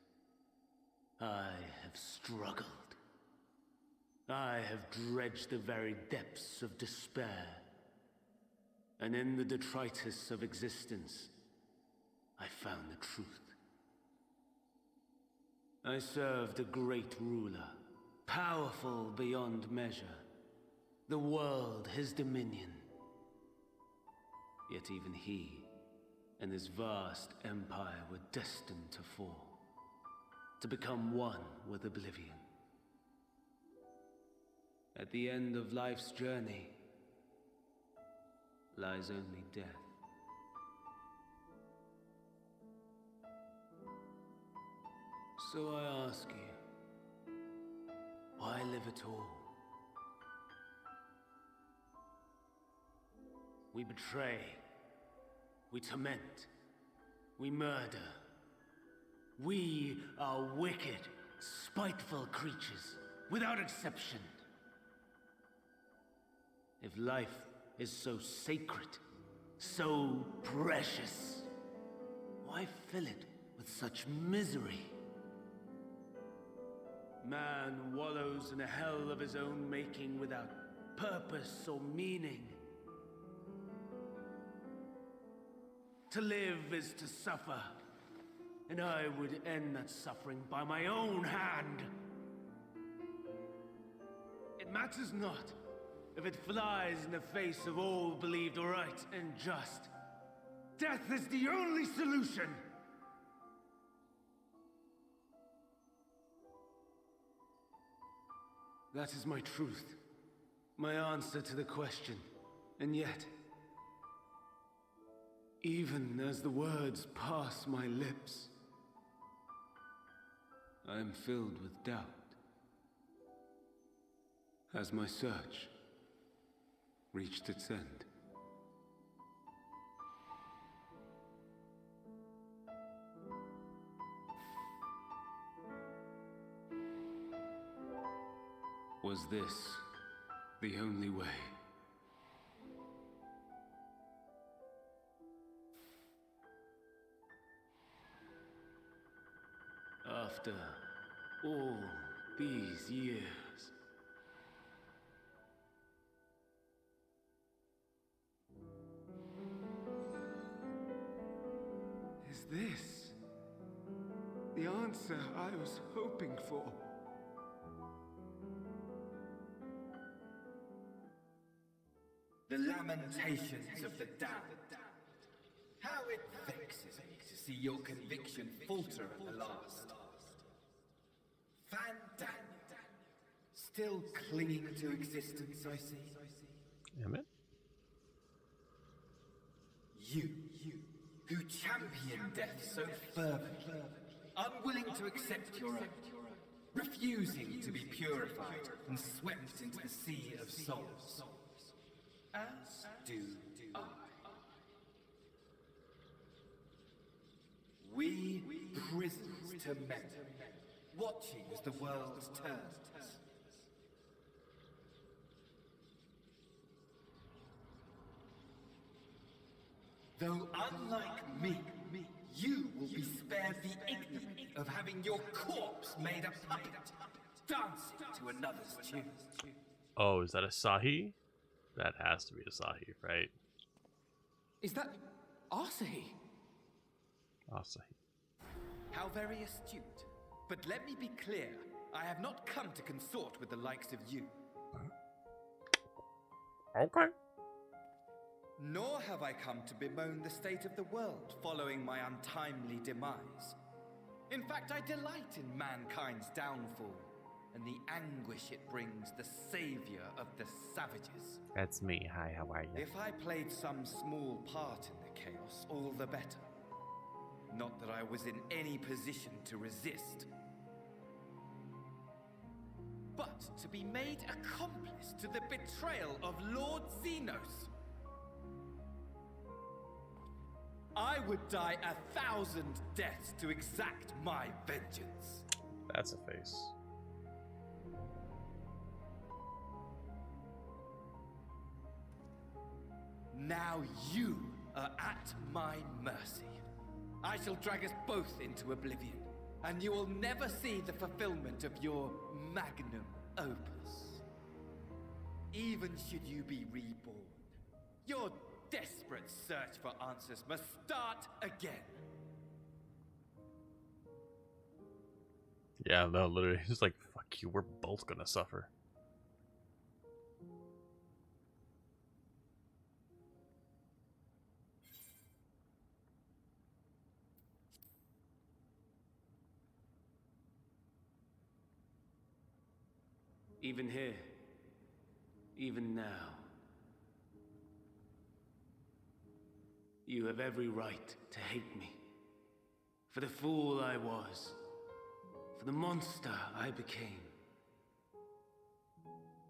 I have struggled. I have dredged the very depths of despair. And in the detritus of existence, I found the truth. I served a great ruler, powerful beyond measure. The world his dominion. Yet even he and his vast empire were destined to fall, to become one with oblivion. At the end of life's journey lies only death. So I ask you, why live at all? We betray, we torment, we murder. We are wicked, spiteful creatures, without exception. If life is so sacred, so precious, why fill it with such misery? Man wallows in a hell of his own making without purpose or meaning. To live is to suffer, and I would end that suffering by my own hand. It matters not if it flies in the face of all believed right and just. Death is the only solution! That is my truth, my answer to the question. And yet, even as the words pass my lips, I am filled with doubt. Has my search reached its end? Was this the only way? After all these years, is this the answer I was hoping for? The lamentations of the damned. How it vexes me to see your conviction falter at the last. Fandania. Still clinging to existence, I see. Damn it. You, who champion death so fervently, unwilling to accept your own, refusing to be purified and swept into the sea of souls. As do I. We prisoners to memory, watching as the world turns. Though unlike me, you will be spared the ignominy of having your corpse made a puppet, dancing to another's tune. Oh, is that Asahi? That has to be Asahi, right? Is that Asahi? Asahi. How very astute. But let me be clear, I have not come to consort with the likes of you. Okay. Nor have I come to bemoan the state of the world following my untimely demise. In fact, I delight in mankind's downfall and the anguish it brings the savior of the savages. That's me. Hi, how are you? If I played some small part in the chaos, all the better. Not that I was in any position to resist. But to be made accomplice to the betrayal of Lord Xenos. I would die 1,000 deaths to exact my vengeance. That's a face. Now you are at my mercy. I shall drag us both into oblivion, and you will never see the fulfillment of your magnum opus. Even should you be reborn, your desperate search for answers must start again. Yeah, no, literally, it's like, fuck you, we're both gonna suffer. Even here, even now, you have every right to hate me. For the fool I was, for the monster I became.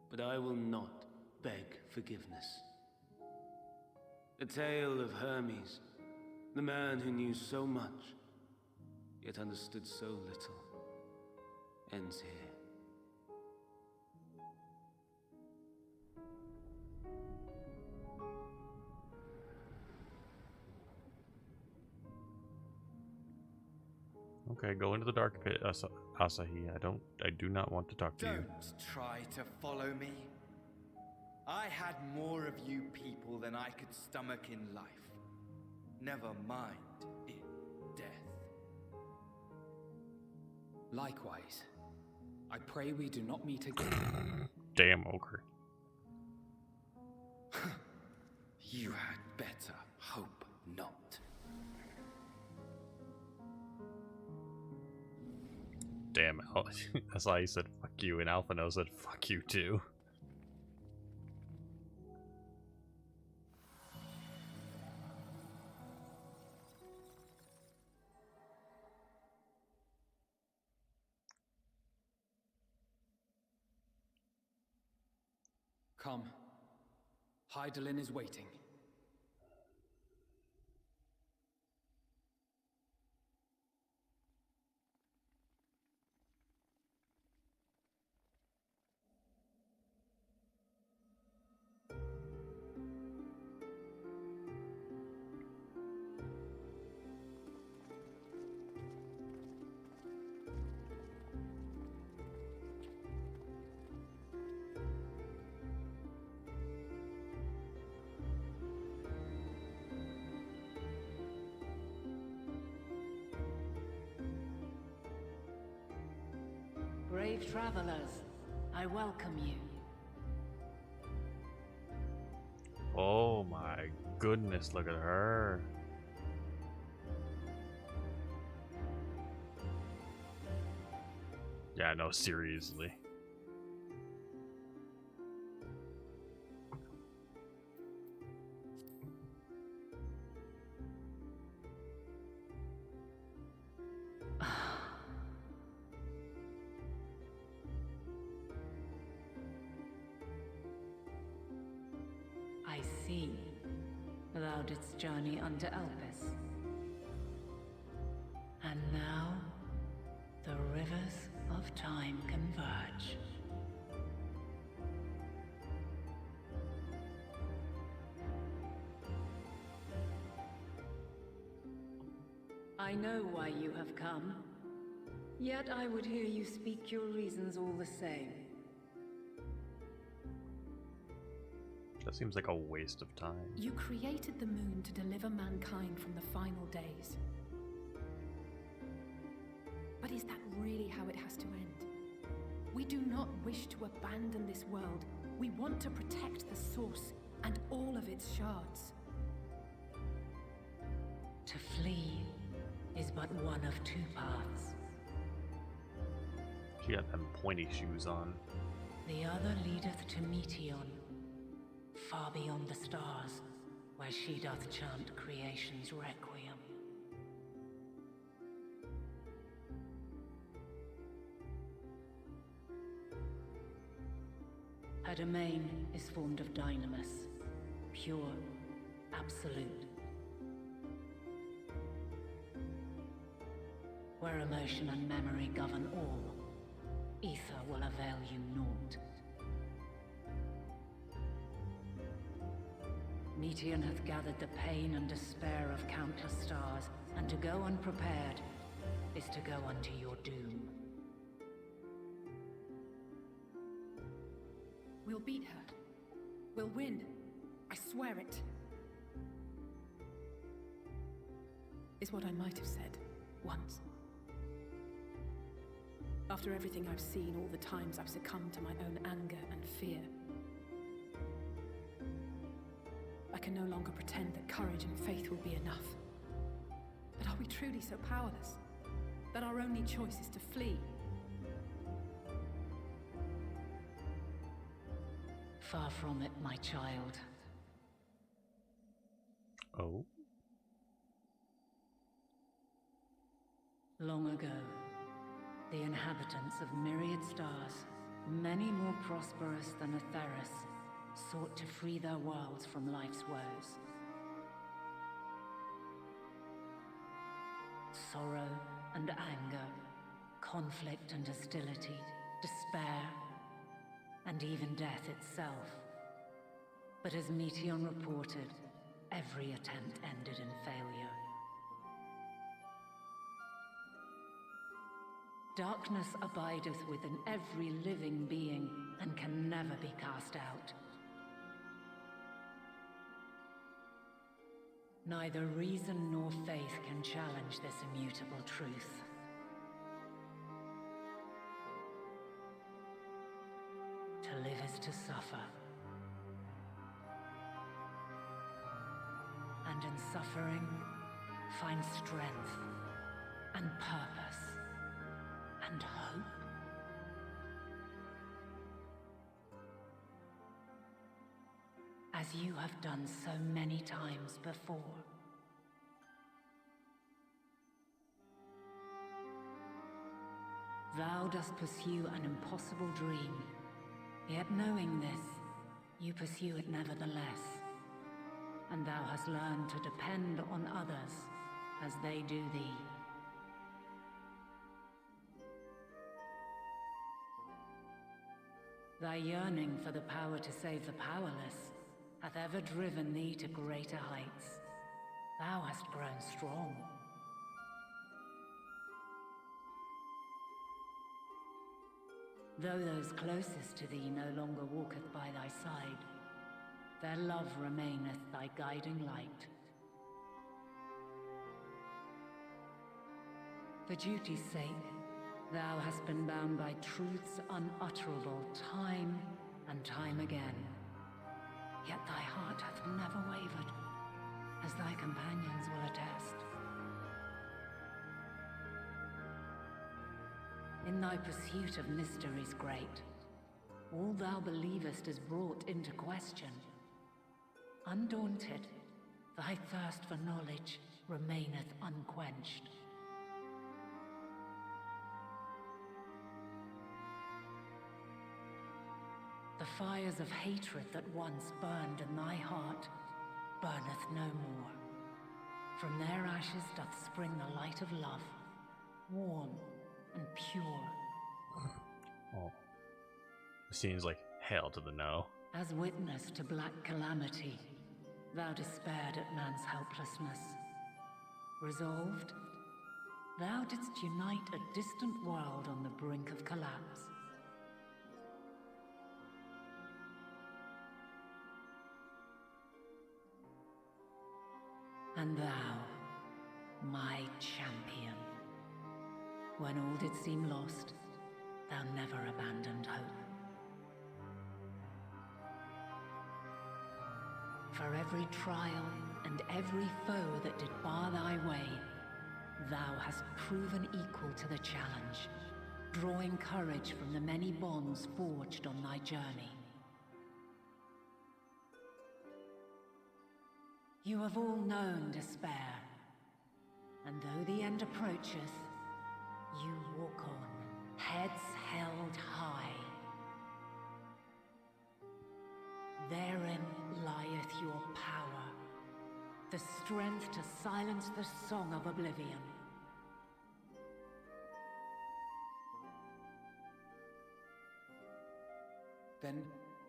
But I will not beg forgiveness. The tale of Hermes, the man who knew so much, yet understood so little, ends here. Okay, go into the dark pit, Asahi. I do not want to talk to you. Don't try to follow me. I had more of you people than I could stomach in life. Never mind in death. Likewise, I pray we do not meet again. Damn ogre. You had better hope not. Damn, Asahi said fuck you, and Alphino said fuck you too. Come. Hydaelyn is waiting. Brave travelers, I welcome you. Oh my goodness, look at her. Yeah, no, seriously. I see. Thou didst journey unto Elpis. And now, the rivers of time converge. I know why you have come. Yet I would hear you speak your reasons all the same. That seems like a waste of time. You created the moon to deliver mankind from the final days. But is that really how it has to end? We do not wish to abandon this world. We want to protect the source and all of its shards. To flee is but one of two paths. She got them pointy shoes on. The other leadeth to Meteion, far beyond the stars, where she doth chant creation's requiem. Her domain is formed of dynamis, pure, absolute. Where emotion and memory govern all, ether will avail you naught. Meteion hath gathered the pain and despair of countless stars, and to go unprepared is to go unto your doom. We'll beat her. We'll win. I swear it. Is what I might have said once. After everything I've seen, all the times I've succumbed to my own anger and fear. I can no longer pretend that courage and faith will be enough. But are we truly so powerless? That our only choice is to flee? Far from it, my child. Oh? Long ago, the inhabitants of myriad stars, many more prosperous than Atheris, sought to free their worlds from life's woes. Sorrow and anger, conflict and hostility, despair, and even death itself. But as Meteion reported, every attempt ended in failure. Darkness abideth within every living being and can never be cast out. Neither reason nor faith can challenge this immutable truth. To live is to suffer. And in suffering, find strength and purpose and hope. As you have done so many times before. Thou dost pursue an impossible dream, yet knowing this, you pursue it nevertheless. And thou hast learned to depend on others as they do thee. Thy yearning for the power to save the powerless hath ever driven thee to greater heights. Thou hast grown strong. Though those closest to thee no longer walketh by thy side, their love remaineth thy guiding light. For duty's sake, thou hast been bound by truths unutterable time and time again. Yet thy heart hath never wavered, as thy companions will attest. In thy pursuit of mysteries great, all thou believest is brought into question. Undaunted, thy thirst for knowledge remaineth unquenched. The fires of hatred that once burned in thy heart burneth no more. From their ashes doth spring the light of love, warm and pure. Oh. Seems like hail to the no. As witness to black calamity, thou despaired at man's helplessness. Resolved, thou didst unite a distant world on the brink of collapse. And thou, my champion, when all did seem lost, thou never abandoned hope. For every trial and every foe that did bar thy way, thou hast proven equal to the challenge, drawing courage from the many bonds forged on thy journey. You have all known despair, and though the end approacheth, you walk on, heads held high. Therein lieth your power, the strength to silence the song of oblivion. Then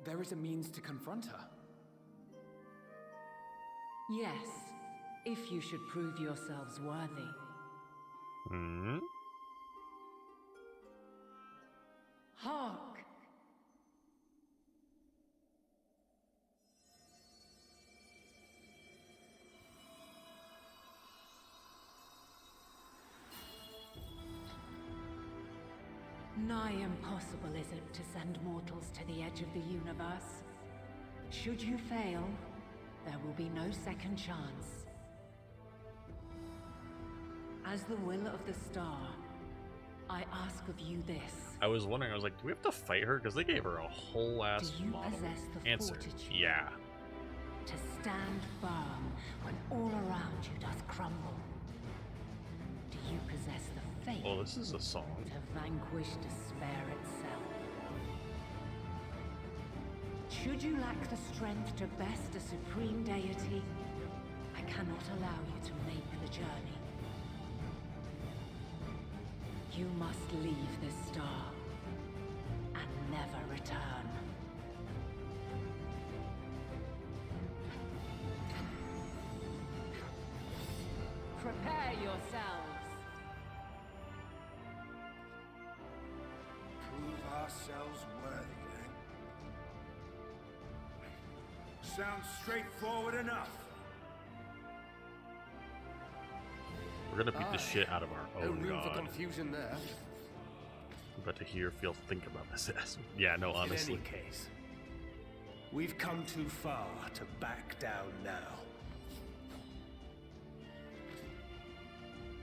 there is a means to confront her. Yes, if you should prove yourselves worthy. Hmm? Hark! Nigh impossible is it to send mortals to the edge of the universe. Should you fail, there will be no second chance. As the will of the star, I ask of you this. I was wondering, I was like, do we have to fight her? Because they gave her a whole ass Do you model. possess the Answer, fortitude? yeah. To stand firm when all around you doth crumble. Do you possess the faith? Well, this is a song. To vanquish despair itself. Should you lack the strength to best a supreme deity, I cannot allow you to make the journey. You must leave this star and never return. Prepare yourselves. ourselves worthy, eh? Sounds straightforward enough. We're gonna beat the shit out of our own No room god. for confusion there. I'm about to hear Phil think about this. Yeah, no, honestly. In any case, we've come too far to back down now.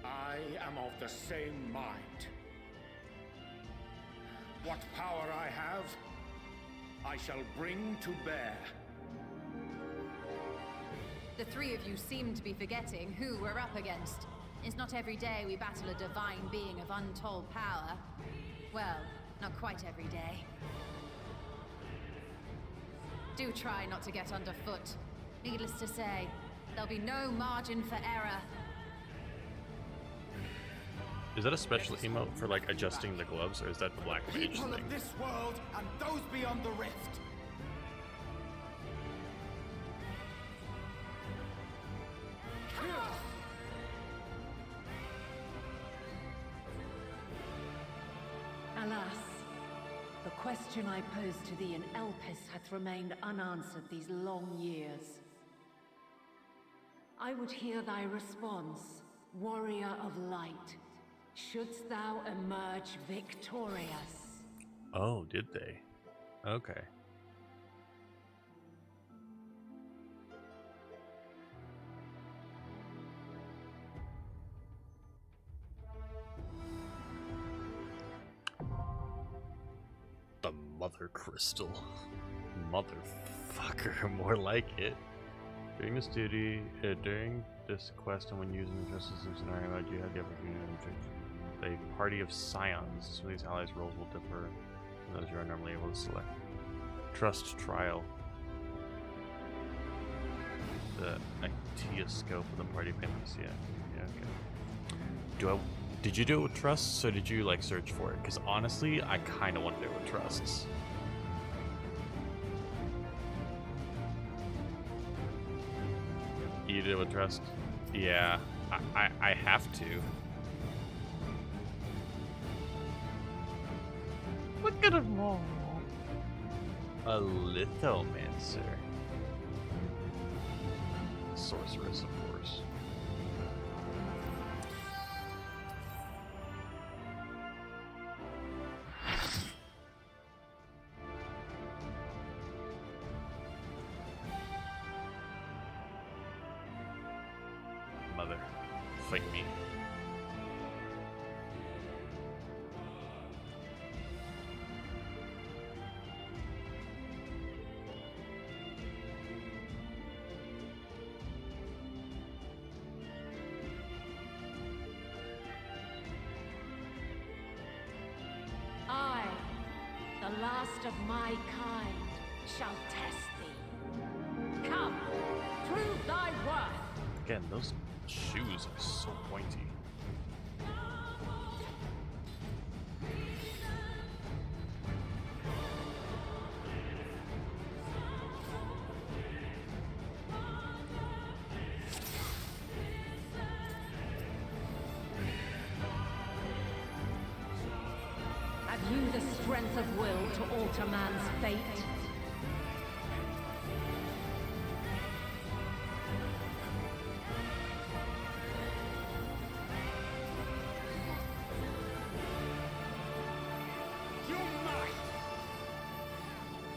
I am of the same mind. What power I have, I shall bring to bear. The three of you seem to be forgetting who we're up against. It's not every day we battle a divine being of untold power. Well, not quite every day. Do try not to get underfoot. Needless to say, there'll be no margin for error. Is that a special emote for like adjusting the gloves, or is that the Black Mage People thing? of this world and those beyond the rift. Alas, the question I posed to thee in Elpis hath remained unanswered these long years. I would hear thy response, warrior of light. Shouldst thou emerge victorious? Oh, did they? Okay. The Mother Crystal. Motherfucker, more like it. During this duty, during this quest and when using the Justice Scenario mode, you have the opportunity to a party of scions. Some of these allies' roles will differ from those you are normally able to select. Trust Trial. The Ictioscope of the party payments, yeah, okay. Did you do it with Trusts, or did you like search for it? Because honestly, I kind of want to do it with Trusts. You did it with Trust? Yeah, I have to. Look at him all. A Lithomancer. Sorceress, of course. Mother, fight me. I, the last of my kind, shall test thee. Come, prove thy worth. Again, those shoes are so pointy. Have you the strength of will to alter man's fate?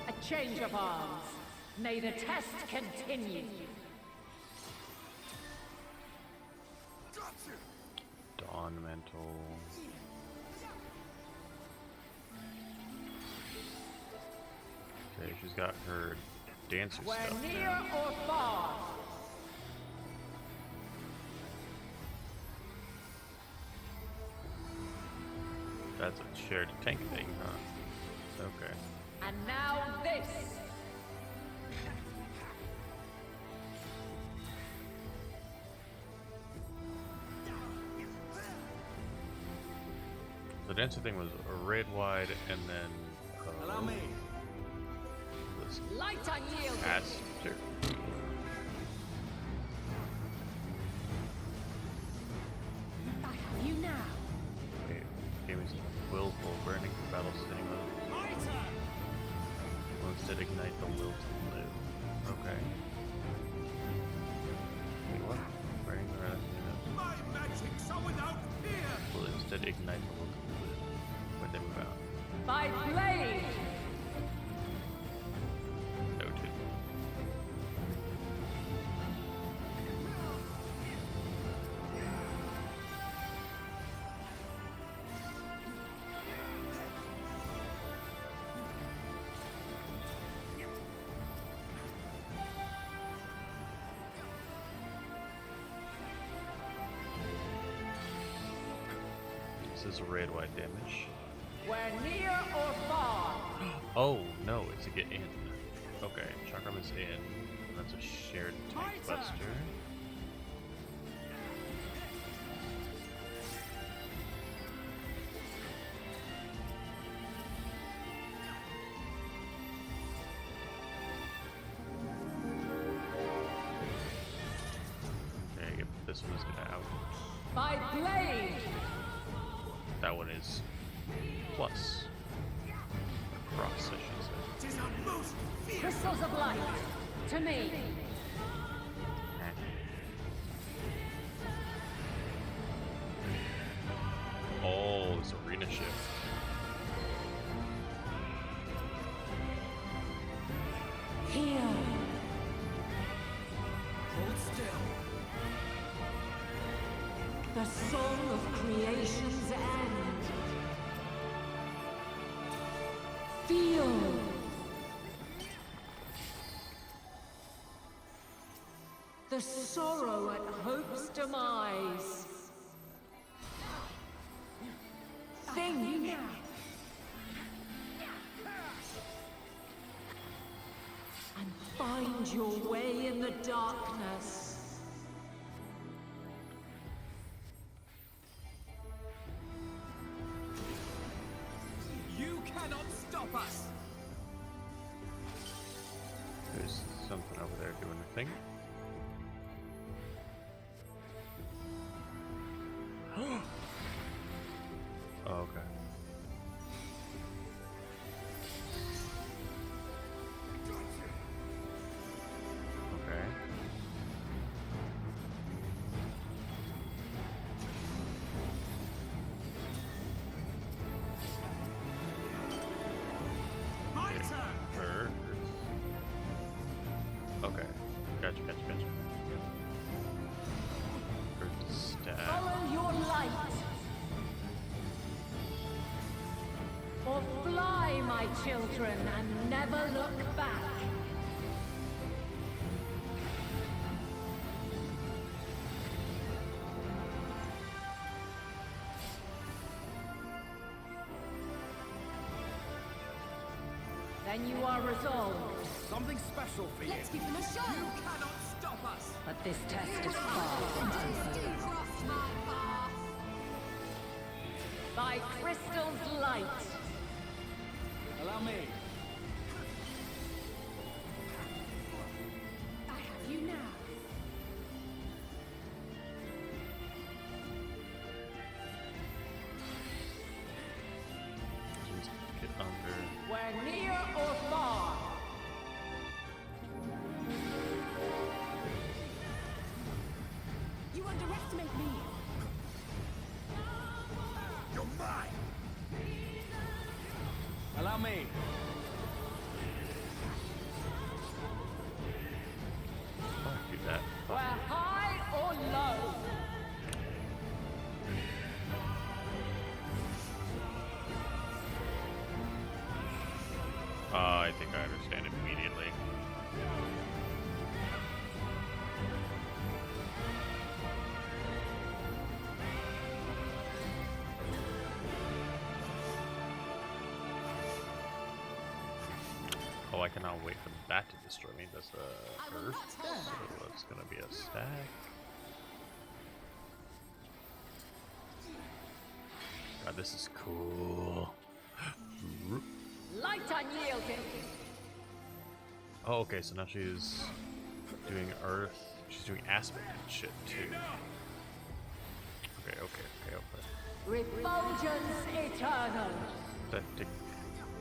A change of arms. May the test continue. Dawn Mantle. Okay, she's got her dancer We're stuff near down. or far. That's a shared tank thing, huh? Okay. And now this. The dancer thing was a raid wide, and then Allow me. this Light unyielding. caster. I have you now. Wait, game is willful burning for battle sitting on. Will instead ignite the will to live. Okay. Wait, what? Wearing the rest of My magics are without fear! will instead ignite the will to live. Where'd they move out? By blade! Noted. This is red white damage. Where near or far. Oh no, it's to get in. Okay, Chakram is in. That's a shared tank buster. Okay, yep, this one's gonna out. By blade! That one is plus. Cross, I should say. Crystals of light, to me. Oh, it's arena shift. Here. Hold still. The song of creation's end. Feel. The sorrow at hope's demise. Think. And find your way in the darkness. You cannot stop us! There's something over there doing a thing. Oh, okay. Okay. My turn! Her. Okay. Gotcha. Her stab. Follow your light. Or fly, my children, and never look back. Then you are resolved. Something special for you. Let's give them a show! You cannot stop us! But this test is far from over. Cross my path! By crystal's light. Allow me. I have you now. Just get under. Where near or far. You underestimate me. You're mine! Allow me. Oh, do that. Where high or low. I think I understand it immediately. Oh, I cannot wait for that to destroy me. That's a earth, so that's gonna be a stack. God, this is cool. Light unyielding. Oh, okay, so now she's doing earth. She's doing aspect and shit too. Okay. Refulgence eternal. That did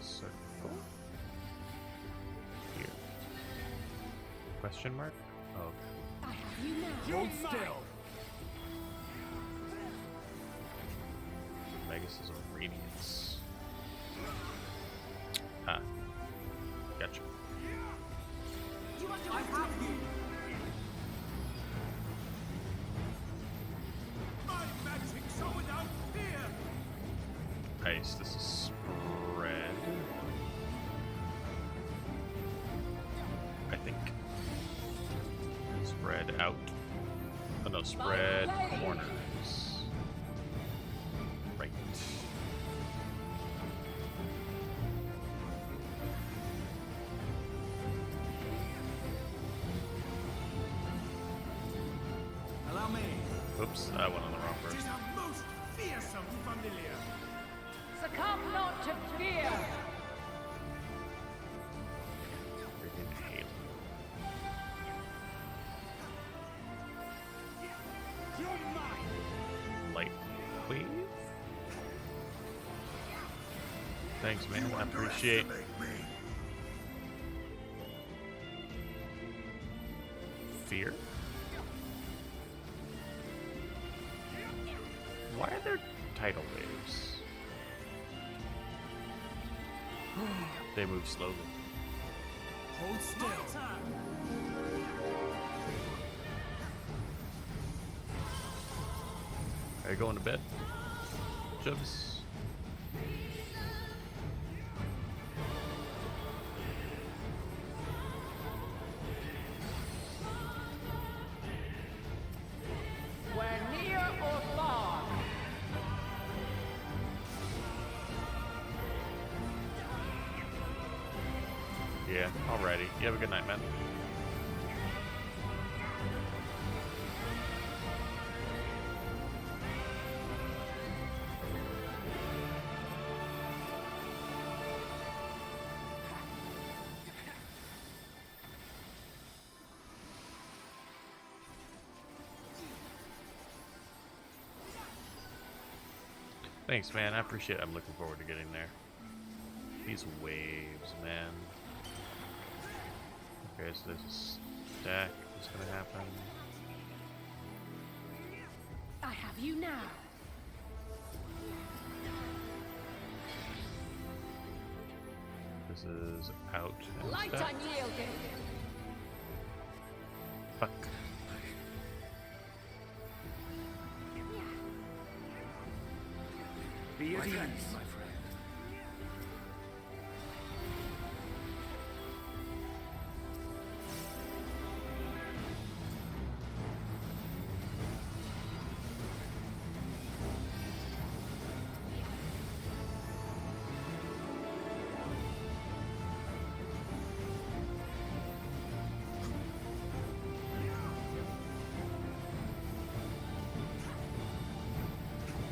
so for? Here. Question mark? Oh. I have you now. Hold still. Megas' radiance. Ah. Gotcha. I have you. My magic so without fear. Nice. This is spread. I think. Spread out. Oh no, spread corners. Right. Allow me. Oops, I went on the wrong It version. is a most fearsome familiar. Succumb not to fear! Freaking hate. You're mine. Light wave? Thanks, man. I appreciate. Fear? Why are there tidal waves? They move slowly. Hold still. Are you going to bed? Jubs? Where near or far, Yeah, alrighty. You have a good night, man. Thanks, man. I appreciate it. I'm looking forward to getting there. These waves, man. Okay, so there's a stack that's gonna happen. I have you now. This is out. And light stuff. unyielding. Fuck. Be at My ease, friend. my friend.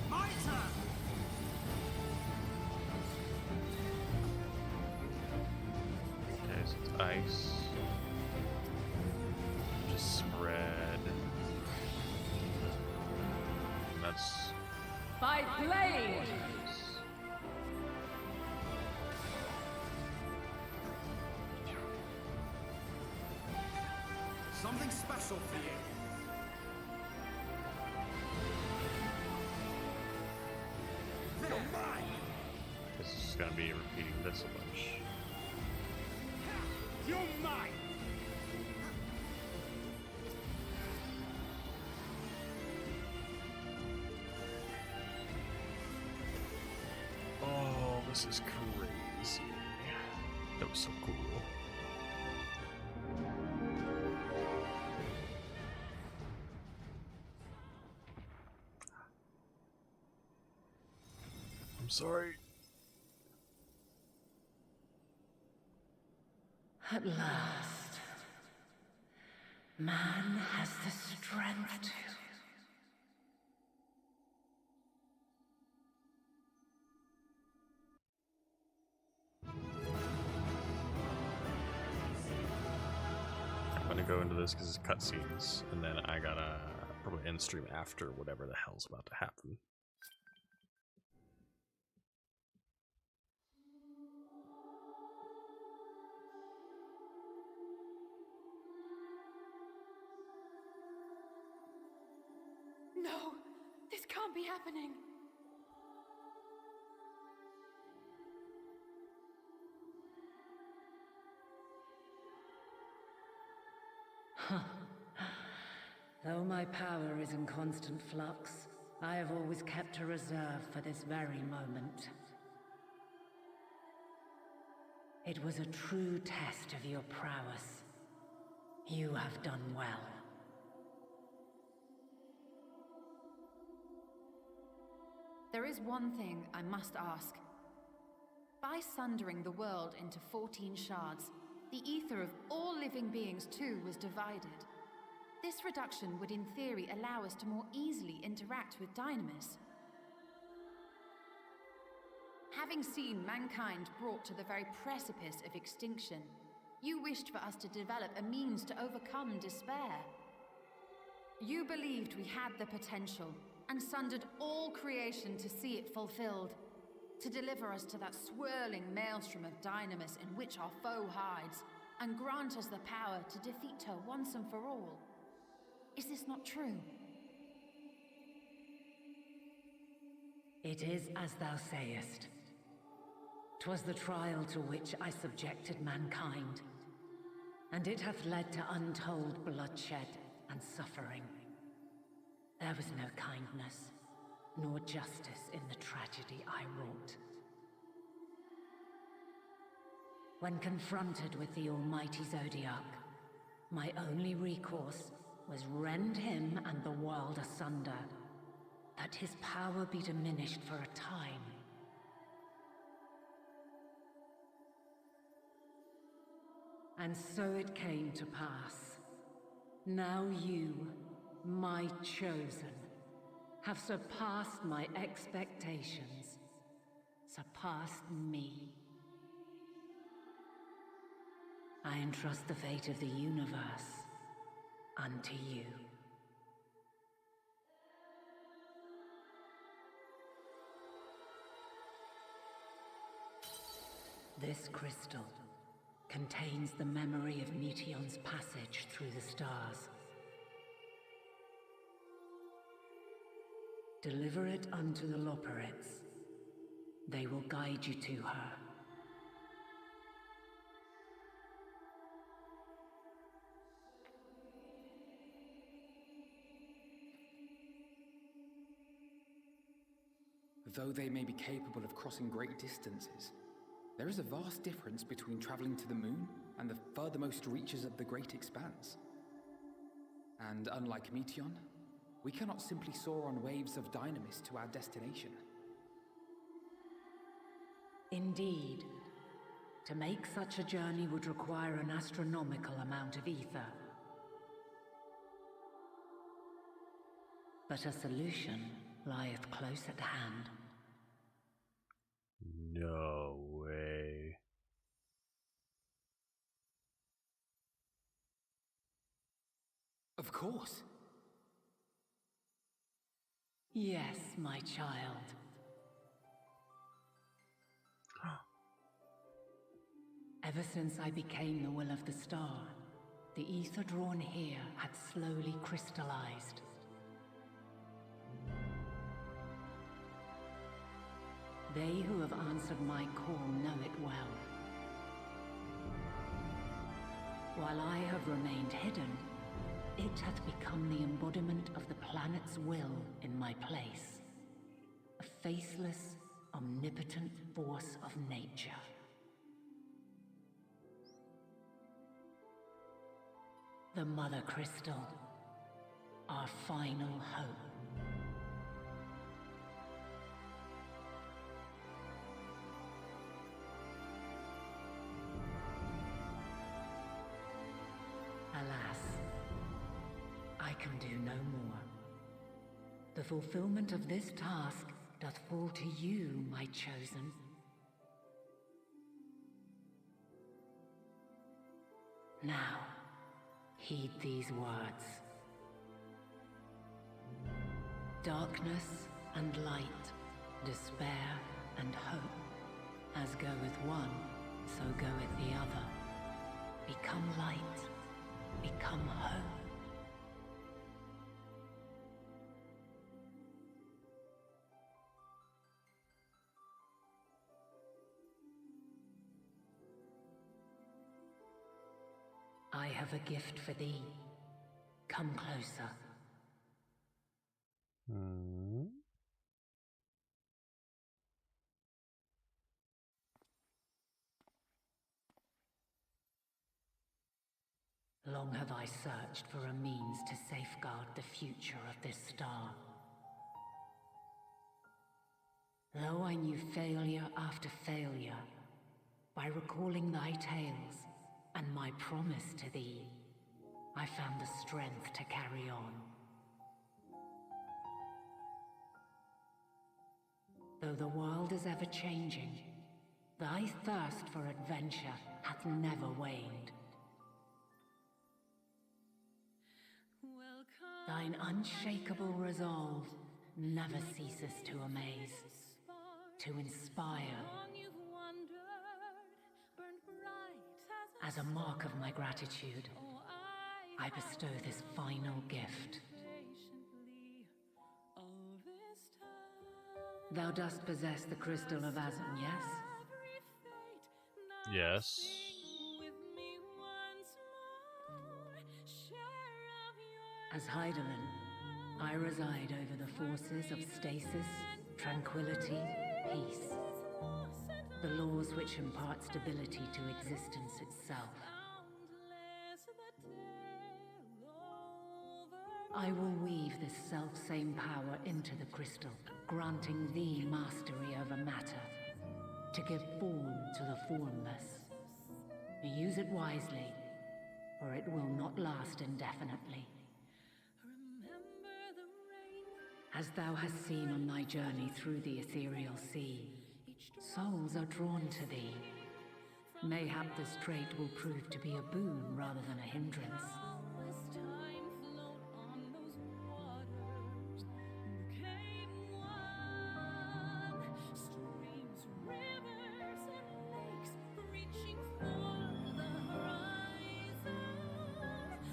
My turn. Okay, so it's ice. Just spread. And that's By blade! Something special for you. You're mine. this is gonna be repeating this a bunch. You're mine. Oh, this is crazy. That was so cool. I'm sorry. At last, man has the strength to. I'm gonna go into this because it's cutscenes, and then I gotta probably end stream after whatever the hell's about to happen. happening? Though my power is in constant flux, I have always kept a reserve for this very moment. It was a true test of your prowess. You have done well. There is one thing I must ask. By sundering the world into 14 shards, the ether of all living beings too was divided. This reduction would in theory allow us to more easily interact with Dynamis. Having seen mankind brought to the very precipice of extinction, you wished for us to develop a means to overcome despair. You believed we had the potential, and sundered all creation to see it fulfilled, to deliver us to that swirling maelstrom of Dynamis in which our foe hides, and grant us the power to defeat her once and for all. Is this not true? It is as thou sayest. 'Twas the trial to which I subjected mankind, and it hath led to untold bloodshed and suffering. There was no kindness, nor justice in the tragedy I wrought. When confronted with the almighty Zodiac, my only recourse was rend him and the world asunder, that his power be diminished for a time. And so it came to pass. Now you, my chosen, have surpassed my expectations, surpassed me. I entrust the fate of the universe unto you. This crystal contains the memory of Meteion's passage through the stars. Deliver it unto the Loporrits. They will guide you to her. Though they may be capable of crossing great distances, there is a vast difference between traveling to the moon and the furthermost reaches of the great expanse. And unlike Meteion, we cannot simply soar on waves of Dynamis to our destination. Indeed. To make such a journey would require an astronomical amount of ether. But a solution lieth close at hand. No way. Of course. Yes, my child. Ever since I became the will of the star, the ether drawn here had slowly crystallized. They who have answered my call know it well. While I have remained hidden, it hath become the embodiment of the planet's will in my place. A faceless, omnipotent force of nature. The Mother Crystal, our final hope. Alas, I can do no more. The fulfillment of this task doth fall to you, my chosen. Now, heed these words. Darkness and light, despair and hope. As goeth one, so goeth the other. Become light, become hope. have a gift for thee. Come closer. Long have I searched for a means to safeguard the future of this star. Though I knew failure after failure, by recalling thy tales and my promise to thee, I found the strength to carry on. Though the world is ever changing, thy thirst for adventure hath never waned. Thine unshakable resolve never ceases to amaze, to inspire. As a mark of my gratitude, I bestow this final gift. Thou dost possess the Crystal of Azan, yes? Yes. As Hydaelyn, I reside over the forces of stasis, tranquility, peace. The laws which impart stability to existence itself. I will weave this self-same power into the crystal, granting thee mastery over matter, to give form to the formless. Use it wisely, or it will not last indefinitely. As thou hast seen on thy journey through the ethereal sea, souls are drawn to thee. Mayhap this trait will prove to be a boon rather than a hindrance.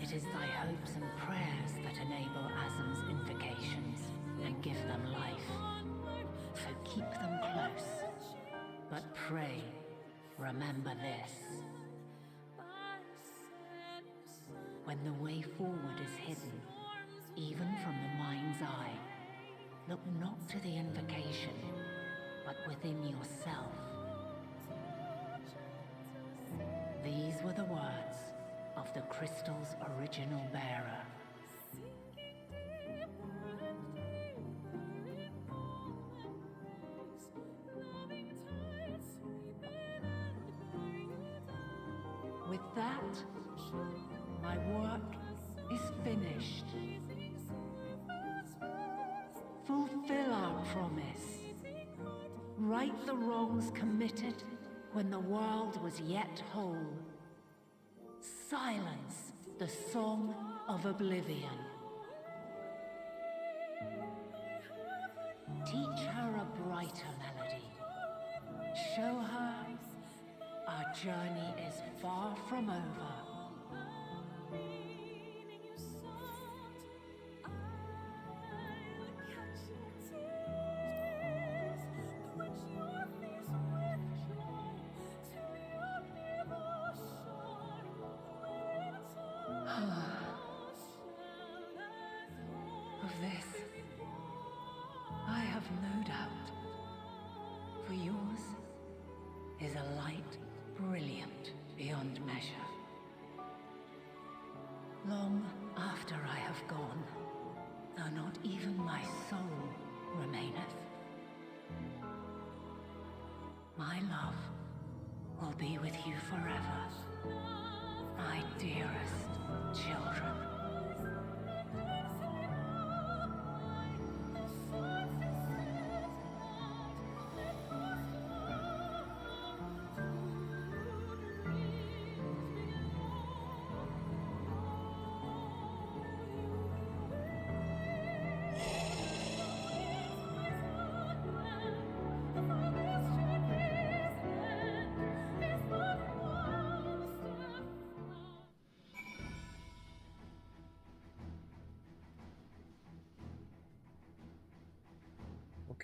It is thy hopes and prayers that enable Azam's invocations and give them life. So keep them close. But pray, remember this. When the way forward is hidden, even from the mind's eye, look not to the invocation, but within yourself. These were the words of the crystal's original bearer. With that, my work is finished. Fulfill our promise. Right the wrongs committed when the world was yet whole. Silence the song of oblivion. Teach her a brighter melody. Show her our journey is far from over. Of this, I have no doubt, for yours is a light brilliant beyond measure. Long after I have gone, though not even my soul remaineth, my love will be with you forever, my dearest children.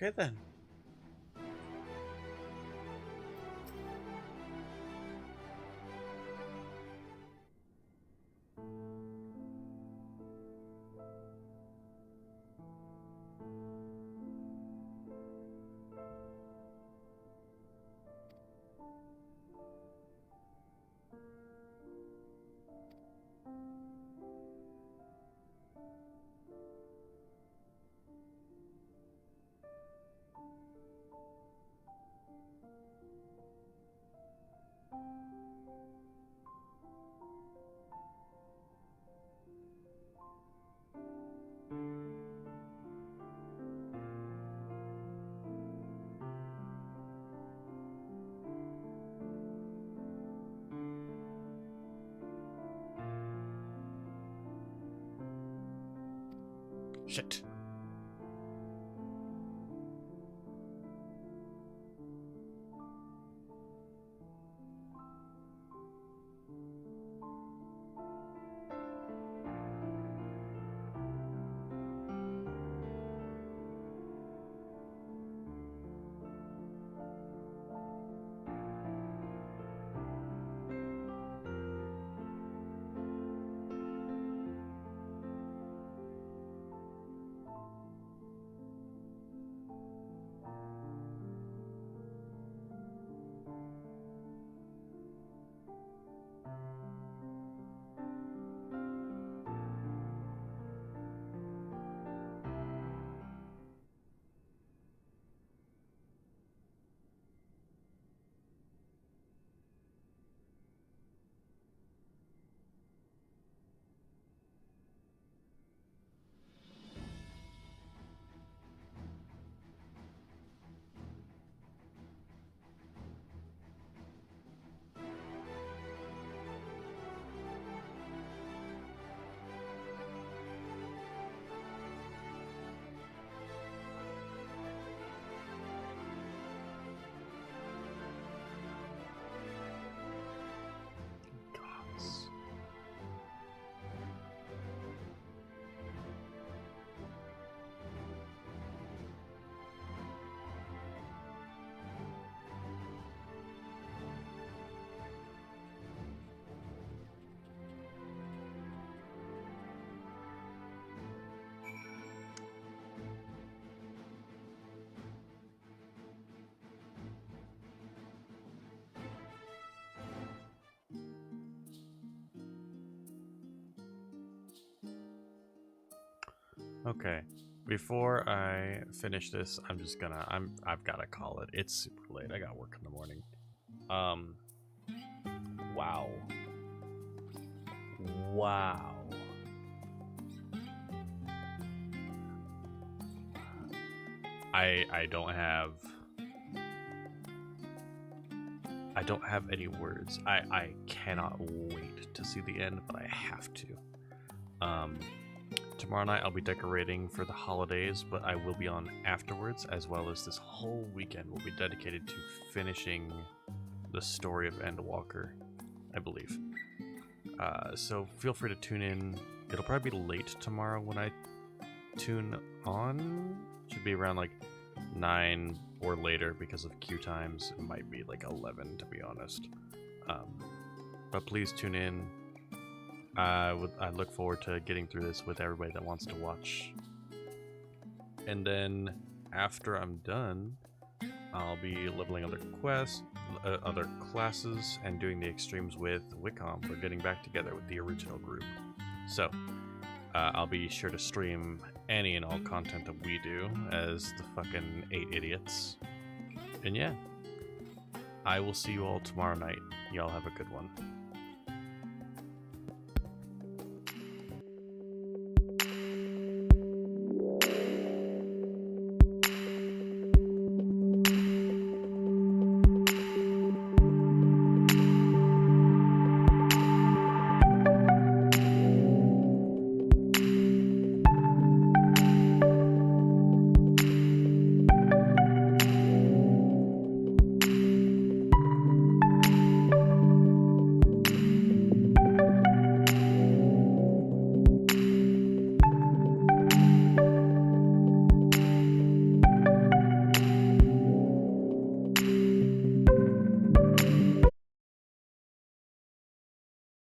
Okay then. Shit. Okay, before I finish this, I've gotta call it. It's super late. I got work in the morning. Wow. Wow. I don't have any words. I cannot wait to see the end, but I have to. Tomorrow night I'll be decorating for the holidays, but I will be on afterwards, as well as this whole weekend will be dedicated to finishing the story of Endwalker, I believe. So feel free to tune in. It'll probably be late tomorrow when I tune on. Should be around like 9 or later because of queue times. It might be like 11 to be honest. But please tune in. I look forward to getting through this with everybody that wants to watch. And then after I'm done, I'll be leveling other quests, other classes, and doing the extremes with Wicom. We're getting back together with the original group. So I'll be sure to stream any and all content that we do as the fucking 8 idiots. And yeah, I will see you all tomorrow night. Y'all have a good one.